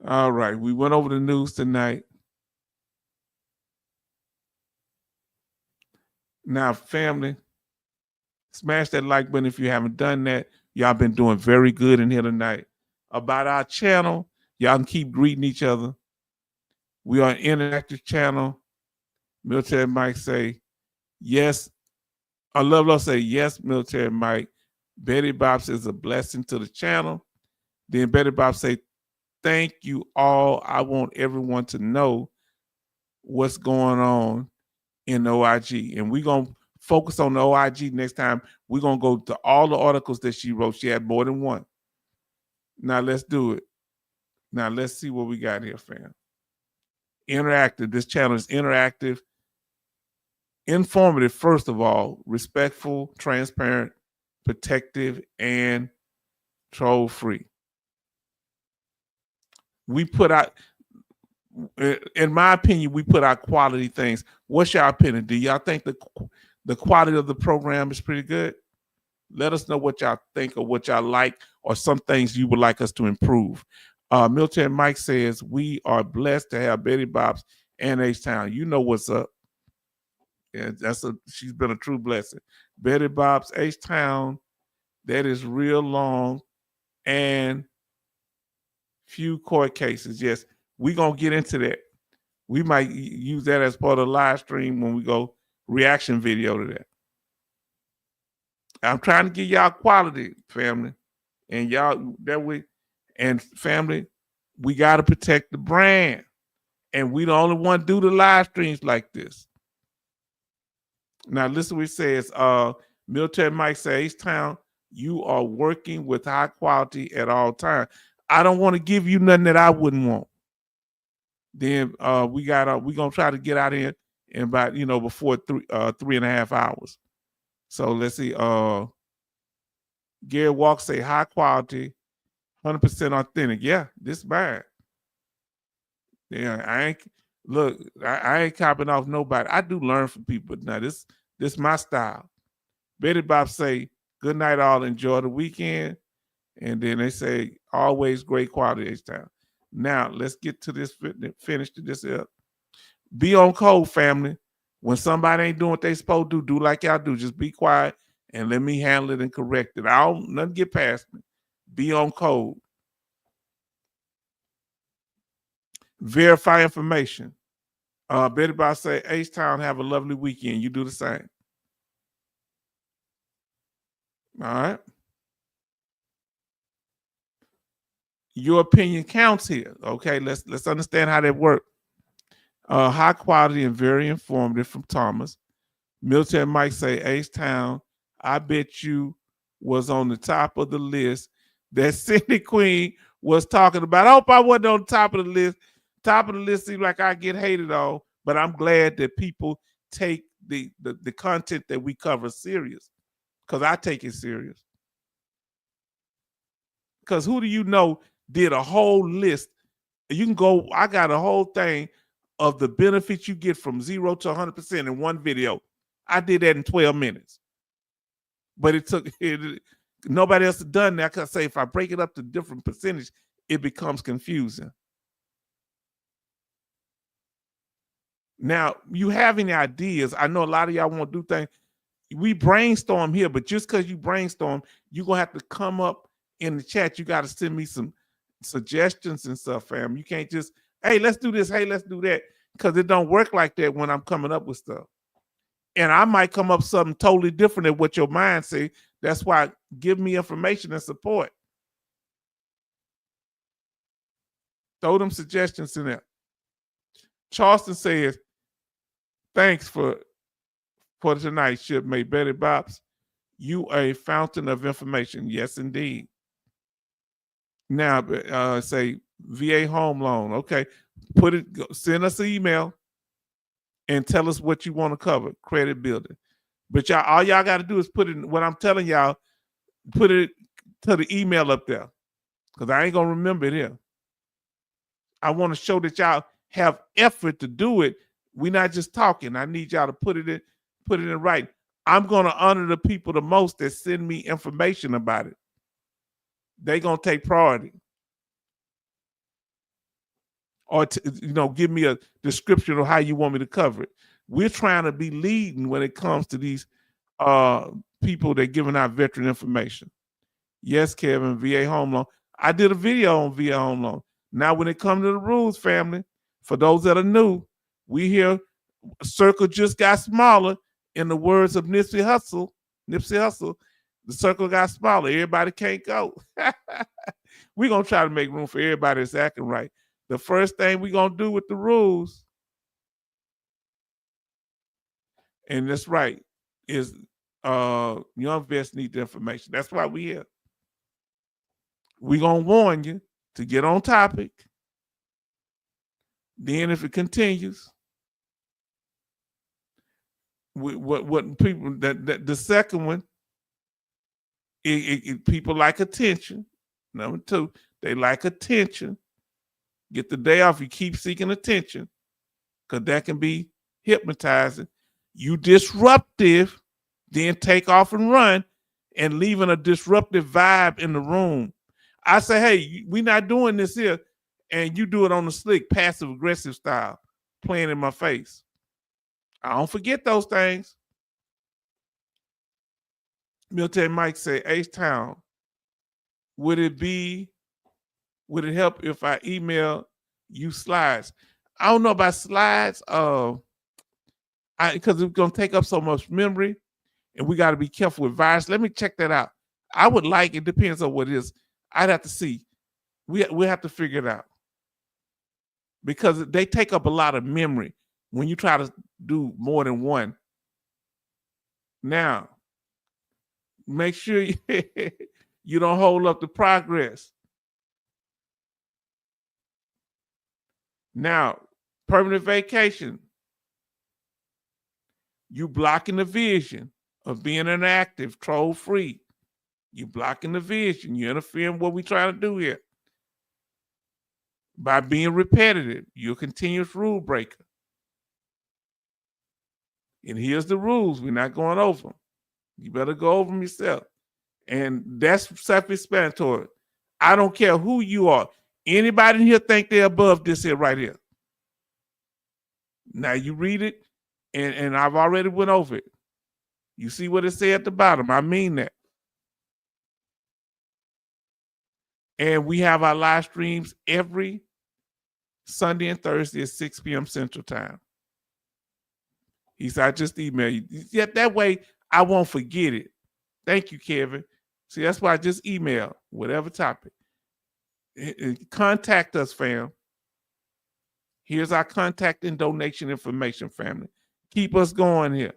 All right. We went over the news tonight. Now, family, smash that like button if you haven't done that. Y'all been doing very good in here tonight. About our channel, y'all can keep greeting each other. We are an interactive channel. Military Mike say, yes. I love say, yes, Military Mike. Betty Bops is a blessing to the channel. Then Betty Bops say, thank you all. I want everyone to know what's going on in the OIG. And we're going to focus on the OIG next time. We're going to go to all the articles that she wrote. She had more than one. Now, let's do it. Now, let's see what we got here, fam. Interactive. This channel is interactive, informative, first of all, respectful, transparent, protective, and troll-free. We put out, in my opinion, we put out quality things. What's your opinion? Do y'all think the quality of the program is pretty good? Let us know what y'all think or what y'all like or some things you would like us to improve. Milton Mike says, we are blessed to have Betty Bops and H-Town. You know what's up. Yeah, she's been a true blessing. Betty Bops, H-Town, that is real long and few court cases. Yes, we're going to get into that. We might use that as part of the live stream when we go reaction video to that. I'm trying to give y'all quality, family. And y'all, that way, and family, we got to protect the brand. And we the only one do the live streams like this. Now, listen what it says. Military Mike says, H-Town, you are working with high quality at all times. I don't want to give you nothing that I wouldn't want. Then we're gonna try to get out here in about, before 3.5 hours. So let's see. Gary Walker say high quality, 100% authentic. Yeah, this bad. Yeah, I ain't copying off nobody. I do learn from people. Now this my style. Betty Bob say, good night all, enjoy the weekend. And then they say, always great quality each time. Now, let's get to this, finish to this up. Be on code, family. When somebody ain't doing what they supposed to do like y'all do. Just be quiet and let me handle it and correct it. Nothing get past me. Be on code. Verify information. Betty Bob say, H-Town, have a lovely weekend. You do the same. All right. Your opinion counts here. Okay, let's understand how that works. High quality and very informative from Thomas. Milton Mike say, H-Town, I bet you was on the top of the list that Cindy Queen was talking about. I hope I wasn't on the top of the list. Top of the list seems like I get hated on, but I'm glad that people take the content that we cover serious, because I take it serious. Because who do you know did a whole list? You can go, I got a whole thing of the benefits you get from 0 to 100% in one video. I did that in 12 minutes. But nobody else has done that. Because I say if I break it up to different percentage, it becomes confusing. Now, you have any ideas? I know a lot of y'all want to do things. We brainstorm here, but just because you brainstorm, you're going to have to come up in the chat. You got to send me some suggestions and stuff, fam. You can't just, hey, let's do this. Hey, let's do that. Because it don't work like that when I'm coming up with stuff. And I might come up with something totally different than what your mind say. That's why give me information and support. Throw them suggestions in there. Charleston says, thanks for tonight's shipmate, Betty Bops. You are a fountain of information. Yes, indeed. Now, say VA home loan. Okay, send us an email and tell us what you want to cover. Credit building. But all y'all got to do is put it, what I'm telling y'all, put it to the email up there. Because I ain't going to remember it here. I want to show that y'all have effort to do it. We're not just talking. I need y'all to put it in writing. I'm going to honor the people the most that send me information about it. They're going to take priority. Or, give me a description of how you want me to cover it. We're trying to be leading when it comes to these people that giving out veteran information. Yes, Kevin, VA home loan. I did a video on VA home loan. Now, when it comes to the rules, family, for those that are new, we hear circle just got smaller. In the words of Nipsey Hussle, the circle got smaller. Everybody can't go. We're going to try to make room for everybody that's acting right. The first thing we're going to do with the rules, and that's right, is young vets need the information. That's why we're here. We're going to warn you to get on topic. Then if it continues, what people, the second one, people like attention. Number 2, they like attention. Get the day off. You keep seeking attention because that can be hypnotizing. You disruptive, then take off and run and leaving a disruptive vibe in the room. I say, hey, we're not doing this here. And you do it on the slick, passive aggressive style, playing in my face. I don't forget those things. Military Mike say, H-Town, would it help if I email you slides? I don't know about slides, because it's going to take up so much memory, and we got to be careful with virus. Let me check that out. I would like, it depends on what it is. I'd have to see. We'll have to figure it out. Because they take up a lot of memory when you try to do more than one. Now, make sure you don't hold up the progress. Now, permanent vacation. You blocking the vision of being inactive, troll-free. You blocking the vision. You interfering with what we're trying to do here. By being repetitive, you're a continuous rule breaker. And here's the rules. We're not going over them. You better go over them yourself. And that's self-explanatory. I don't care who you are. Anybody in here think they're above this here right here? Now you read it, and I've already went over it. You see what it says at the bottom. I mean that. And we have our live streams every Sunday and Thursday at 6 p.m. Central Time. He said, I just email you. Yeah, that way I won't forget it. Thank you, Kevin. See, that's why I just email whatever topic. Contact us, fam. Here's our contact and donation information, family. Keep us going here.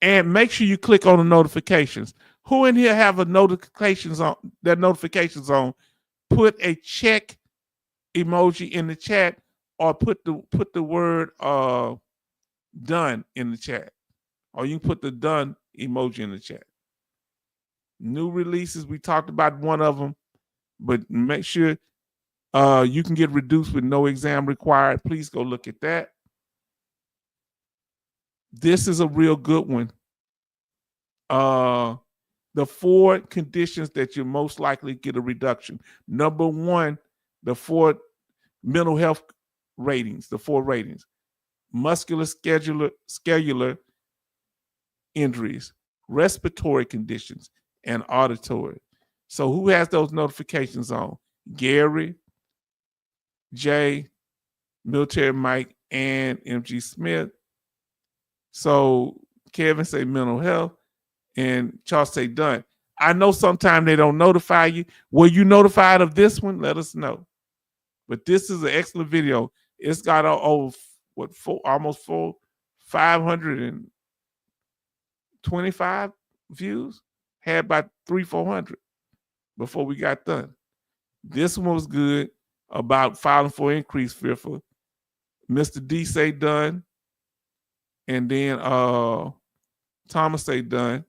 And make sure you click on the notifications. Who in here have their notifications on? Put a check emoji in the chat, or put the word done in the chat. Or you can put the done emoji in the chat. New releases, we talked about one of them. but make sure you can get reduced with no exam required. Please go look at that. This is a real good one. The 4 conditions that you most likely get a reduction. Number 1, the 4 mental health ratings, the 4 ratings: musculoskeletal injuries, respiratory conditions, and auditory. So who has those notifications on? Gary, Jay, Military Mike, and MG Smith. So Kevin say mental health, and Charles say done. I know sometimes they don't notify you. Were you notified of this one? Let us know. But this is an excellent video. It's got over almost 525 views. Had about 300-400 before we got done. This one was good about filing for increased fearful. Mr. D say done, and then Thomas say done.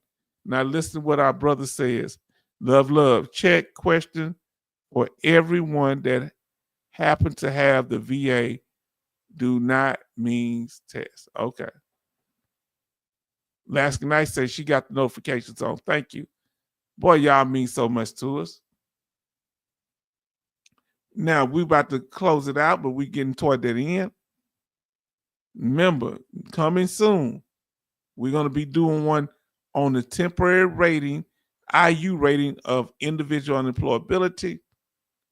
Now listen to what our brother says. Love, check question for everyone that happened to have the VA do not means test. Okay. Last night says she got the notifications on. Thank you. Boy, y'all mean so much to us. Now we about to close it out, but we getting toward that end. Remember, coming soon, we're going to be doing one on the temporary rating, IU rating of individual unemployability.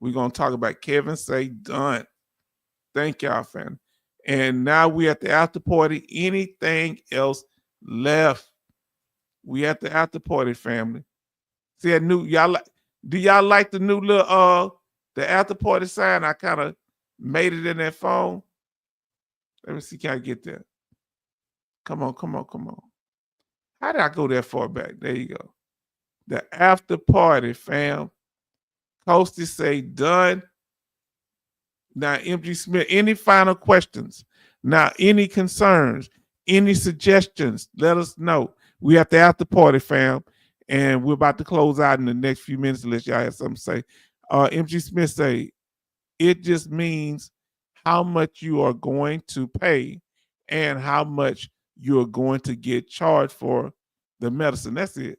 We're going to talk about Kevin say done. Thank y'all, fam. And now we at the after party. Anything else left? We at the after party, family. See that new, do y'all like the new little the after party sign? I kind of made it in that phone. Let me see, can I get there? Come on. How did I go that far back? There you go. The after party, fam. Hostess say done. Now, MG Smith, any final questions? Now, any concerns? Any suggestions? Let us know. We at the after party, fam. And we're about to close out in the next few minutes unless y'all have something to say. MG Smith say, it just means how much you are going to pay and how much you're going to get charged for the medicine. That's it.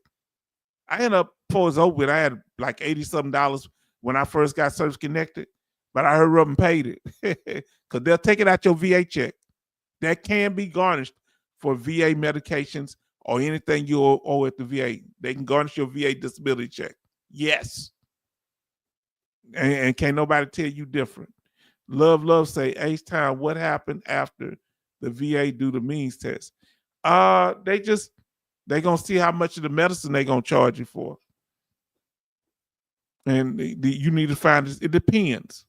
I ended up before it's over with, I had like $80-something when I first got Service Connected, but I heard up and paid it because they'll take it out your VA check. That can be garnished for VA medications or anything you owe at the VA. They can garnish your VA disability check. Yes. And can't nobody tell you different. Love say, H-Town, what happened after the VA do the means test? They gonna see how much of the medicine they gonna charge you for. And you need to find it depends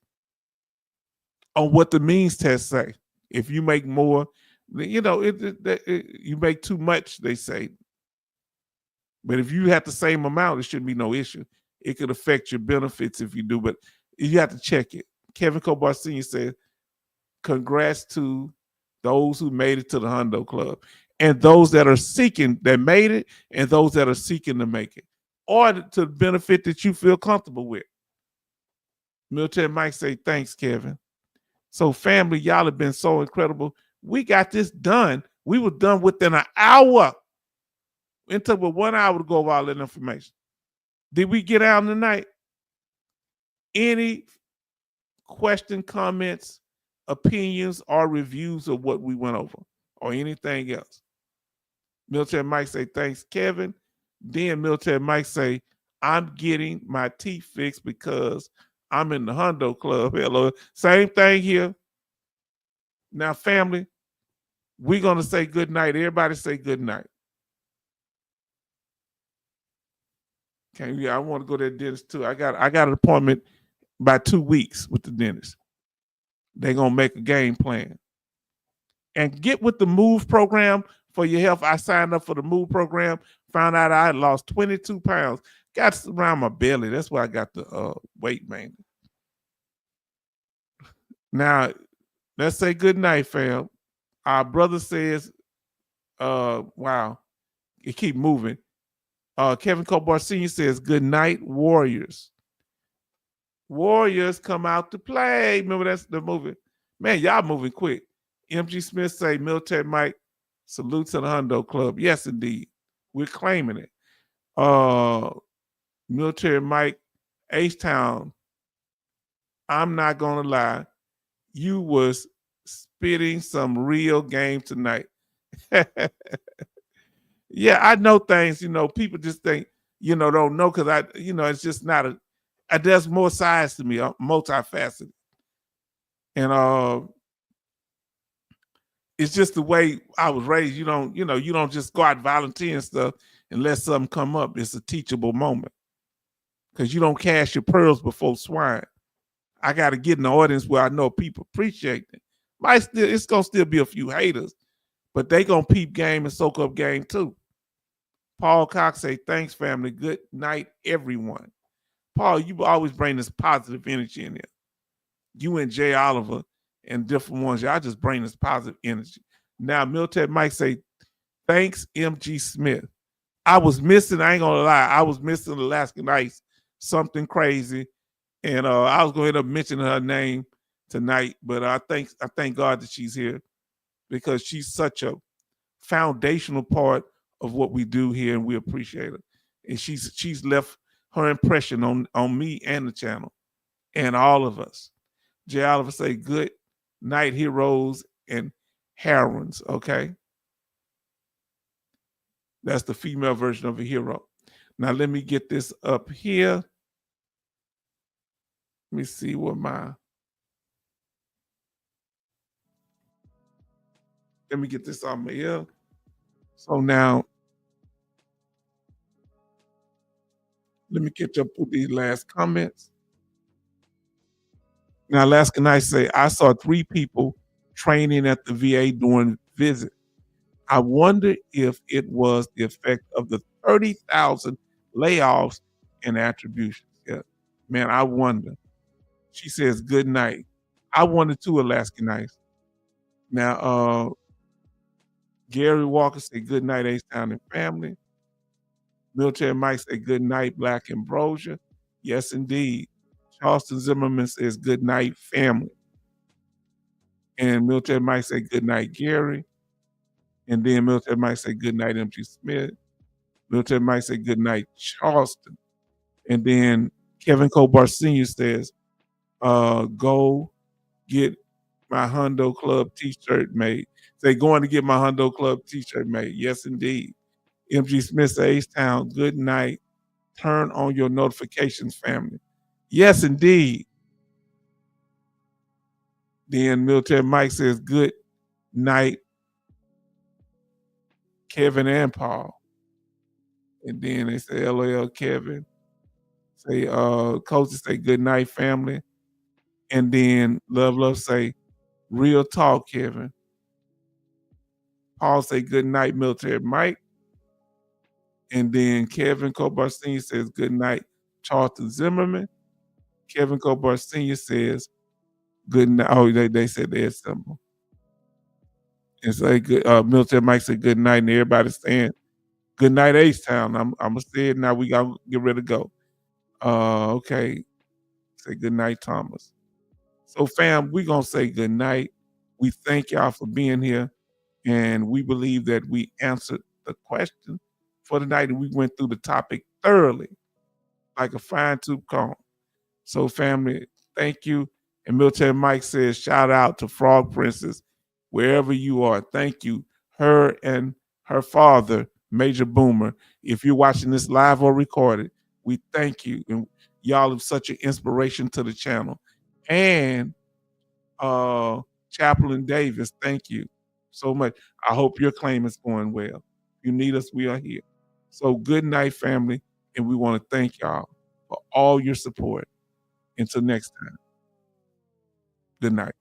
on what the means test say. If you make more, you make too much, they say. But if you have the same amount, it shouldn't be no issue. It could affect your benefits if you do, but you have to check it. Kevin Cobar Sr. said, congrats to those who made it to the Hundo Club and those that are seeking, that made it, and those that are seeking to make it, or to the benefit that you feel comfortable with. Military Mike say, thanks, Kevin. So family, y'all have been so incredible. We got this done. We were done within an hour. It took 1 hour to go over all that information. Did we get out tonight? Any question, comments, opinions, or reviews of what we went over or anything else? Military Mike say, thanks, Kevin. Then Military Mike say, I'm getting my teeth fixed because I'm in the Hundo Club. Hello. Same thing here. Now, family, we're going to say good night. Everybody say good night. Okay, yeah, I want to go to the dentist too. I got an appointment by 2 weeks with the dentist. They're going to make a game plan. And get with the MOVE program for your health. I signed up for the MOVE program, found out I had lost 22 pounds. Got around my belly. That's why I got the weight mainly. Now, let's say good night, fam. Our brother says, wow, it keep moving. Kevin Cobar Sr. says, good night, warriors. Warriors come out to play. Remember that's the movie? Man, y'all moving quick. MG Smith say Military Mike salute to the Hundo Club. Yes, indeed. We're claiming it. Military Mike, H-Town, I'm not gonna lie. You was spitting some real game tonight. Yeah, I know things, people just think, don't know because it's just not there's more sides to me. I'm multifaceted. And it's just the way I was raised. You don't just go out volunteering stuff and let something come up. It's a teachable moment because you don't cast your pearls before swine. I got to get in the audience where I know people appreciate it. It's gonna still be a few haters, but they gonna peep game and soak up game too. Paul Cox say, thanks, family. Good night, everyone. Paul, you always bring this positive energy in there. You and Jay Oliver and different ones, y'all just bring this positive energy. Now, Military Mike say, thanks, MG Smith. I was missing, I ain't gonna lie, I was missing Alaskan Ice, something crazy. And I was going to end up mentioning her name tonight, but I thank God that she's here because she's such a foundational part of what we do here, and we appreciate her. And she's left her impression on me and the channel and all of us. Jay Oliver say, good night, heroes and heroines, okay? That's the female version of a hero. Now let me get this up here. Let me see what let me get this on my ear. So now, let me catch up with these last comments. Now, last night say, I saw 3 people training at the VA during visit. I wonder if it was the effect of the 30,000 layoffs and attributions. Yeah, man, I wonder. She says, good night. I wonder too, Alaska Nights. Now, Gary Walker said, good night, H-Town and family. Military Mike said, good night, Black Ambrosia. Yes, indeed. Charleston Zimmerman says, good night, family. And Military Mike said, good night, Gary. And then Military Mike said, good night, MG Smith. Military Mike said, good night, Charleston. And then Kevin Cobar Sr. says, go get my Hundo Club t-shirt made. Say, going to get my Hundo Club t-shirt made. Yes, indeed. MG Smith says, H-Town, good night. Turn on your notifications, family. Yes, indeed. Then Military Mike says, good night, Kevin and Paul. And then they say, LOL, Kevin. Say, coaches say, good night, family. And then Love say, real talk, Kevin. Paul say, good night, Military Mike. And then Kevin Cobar Sr. says, good night, Charlton Zimmerman. Kevin Cobar Sr. says, good night. Oh, they said they had something. And so Military Mike said, good night. And everybody's saying, good night, H-Town. I'm going to say it now. We got to get ready to go. Okay. Say good night, Thomas. So, fam, we're going to say good night. We thank y'all for being here. And we believe that we answered the question for the night. And we went through the topic thoroughly, like a fine-tooth comb. So, family, thank you. And Military Mike says, shout out to Frog Princess, wherever you are. Thank you. Her and her father, Major Boomer. If you're watching this live or recorded, we thank you. And y'all are such an inspiration to the channel. And Chaplain Davis, thank you so much. I hope your claim is going well. If you need us, we are here. So good night, family. And we want to thank y'all for all your support. Until next time, good night.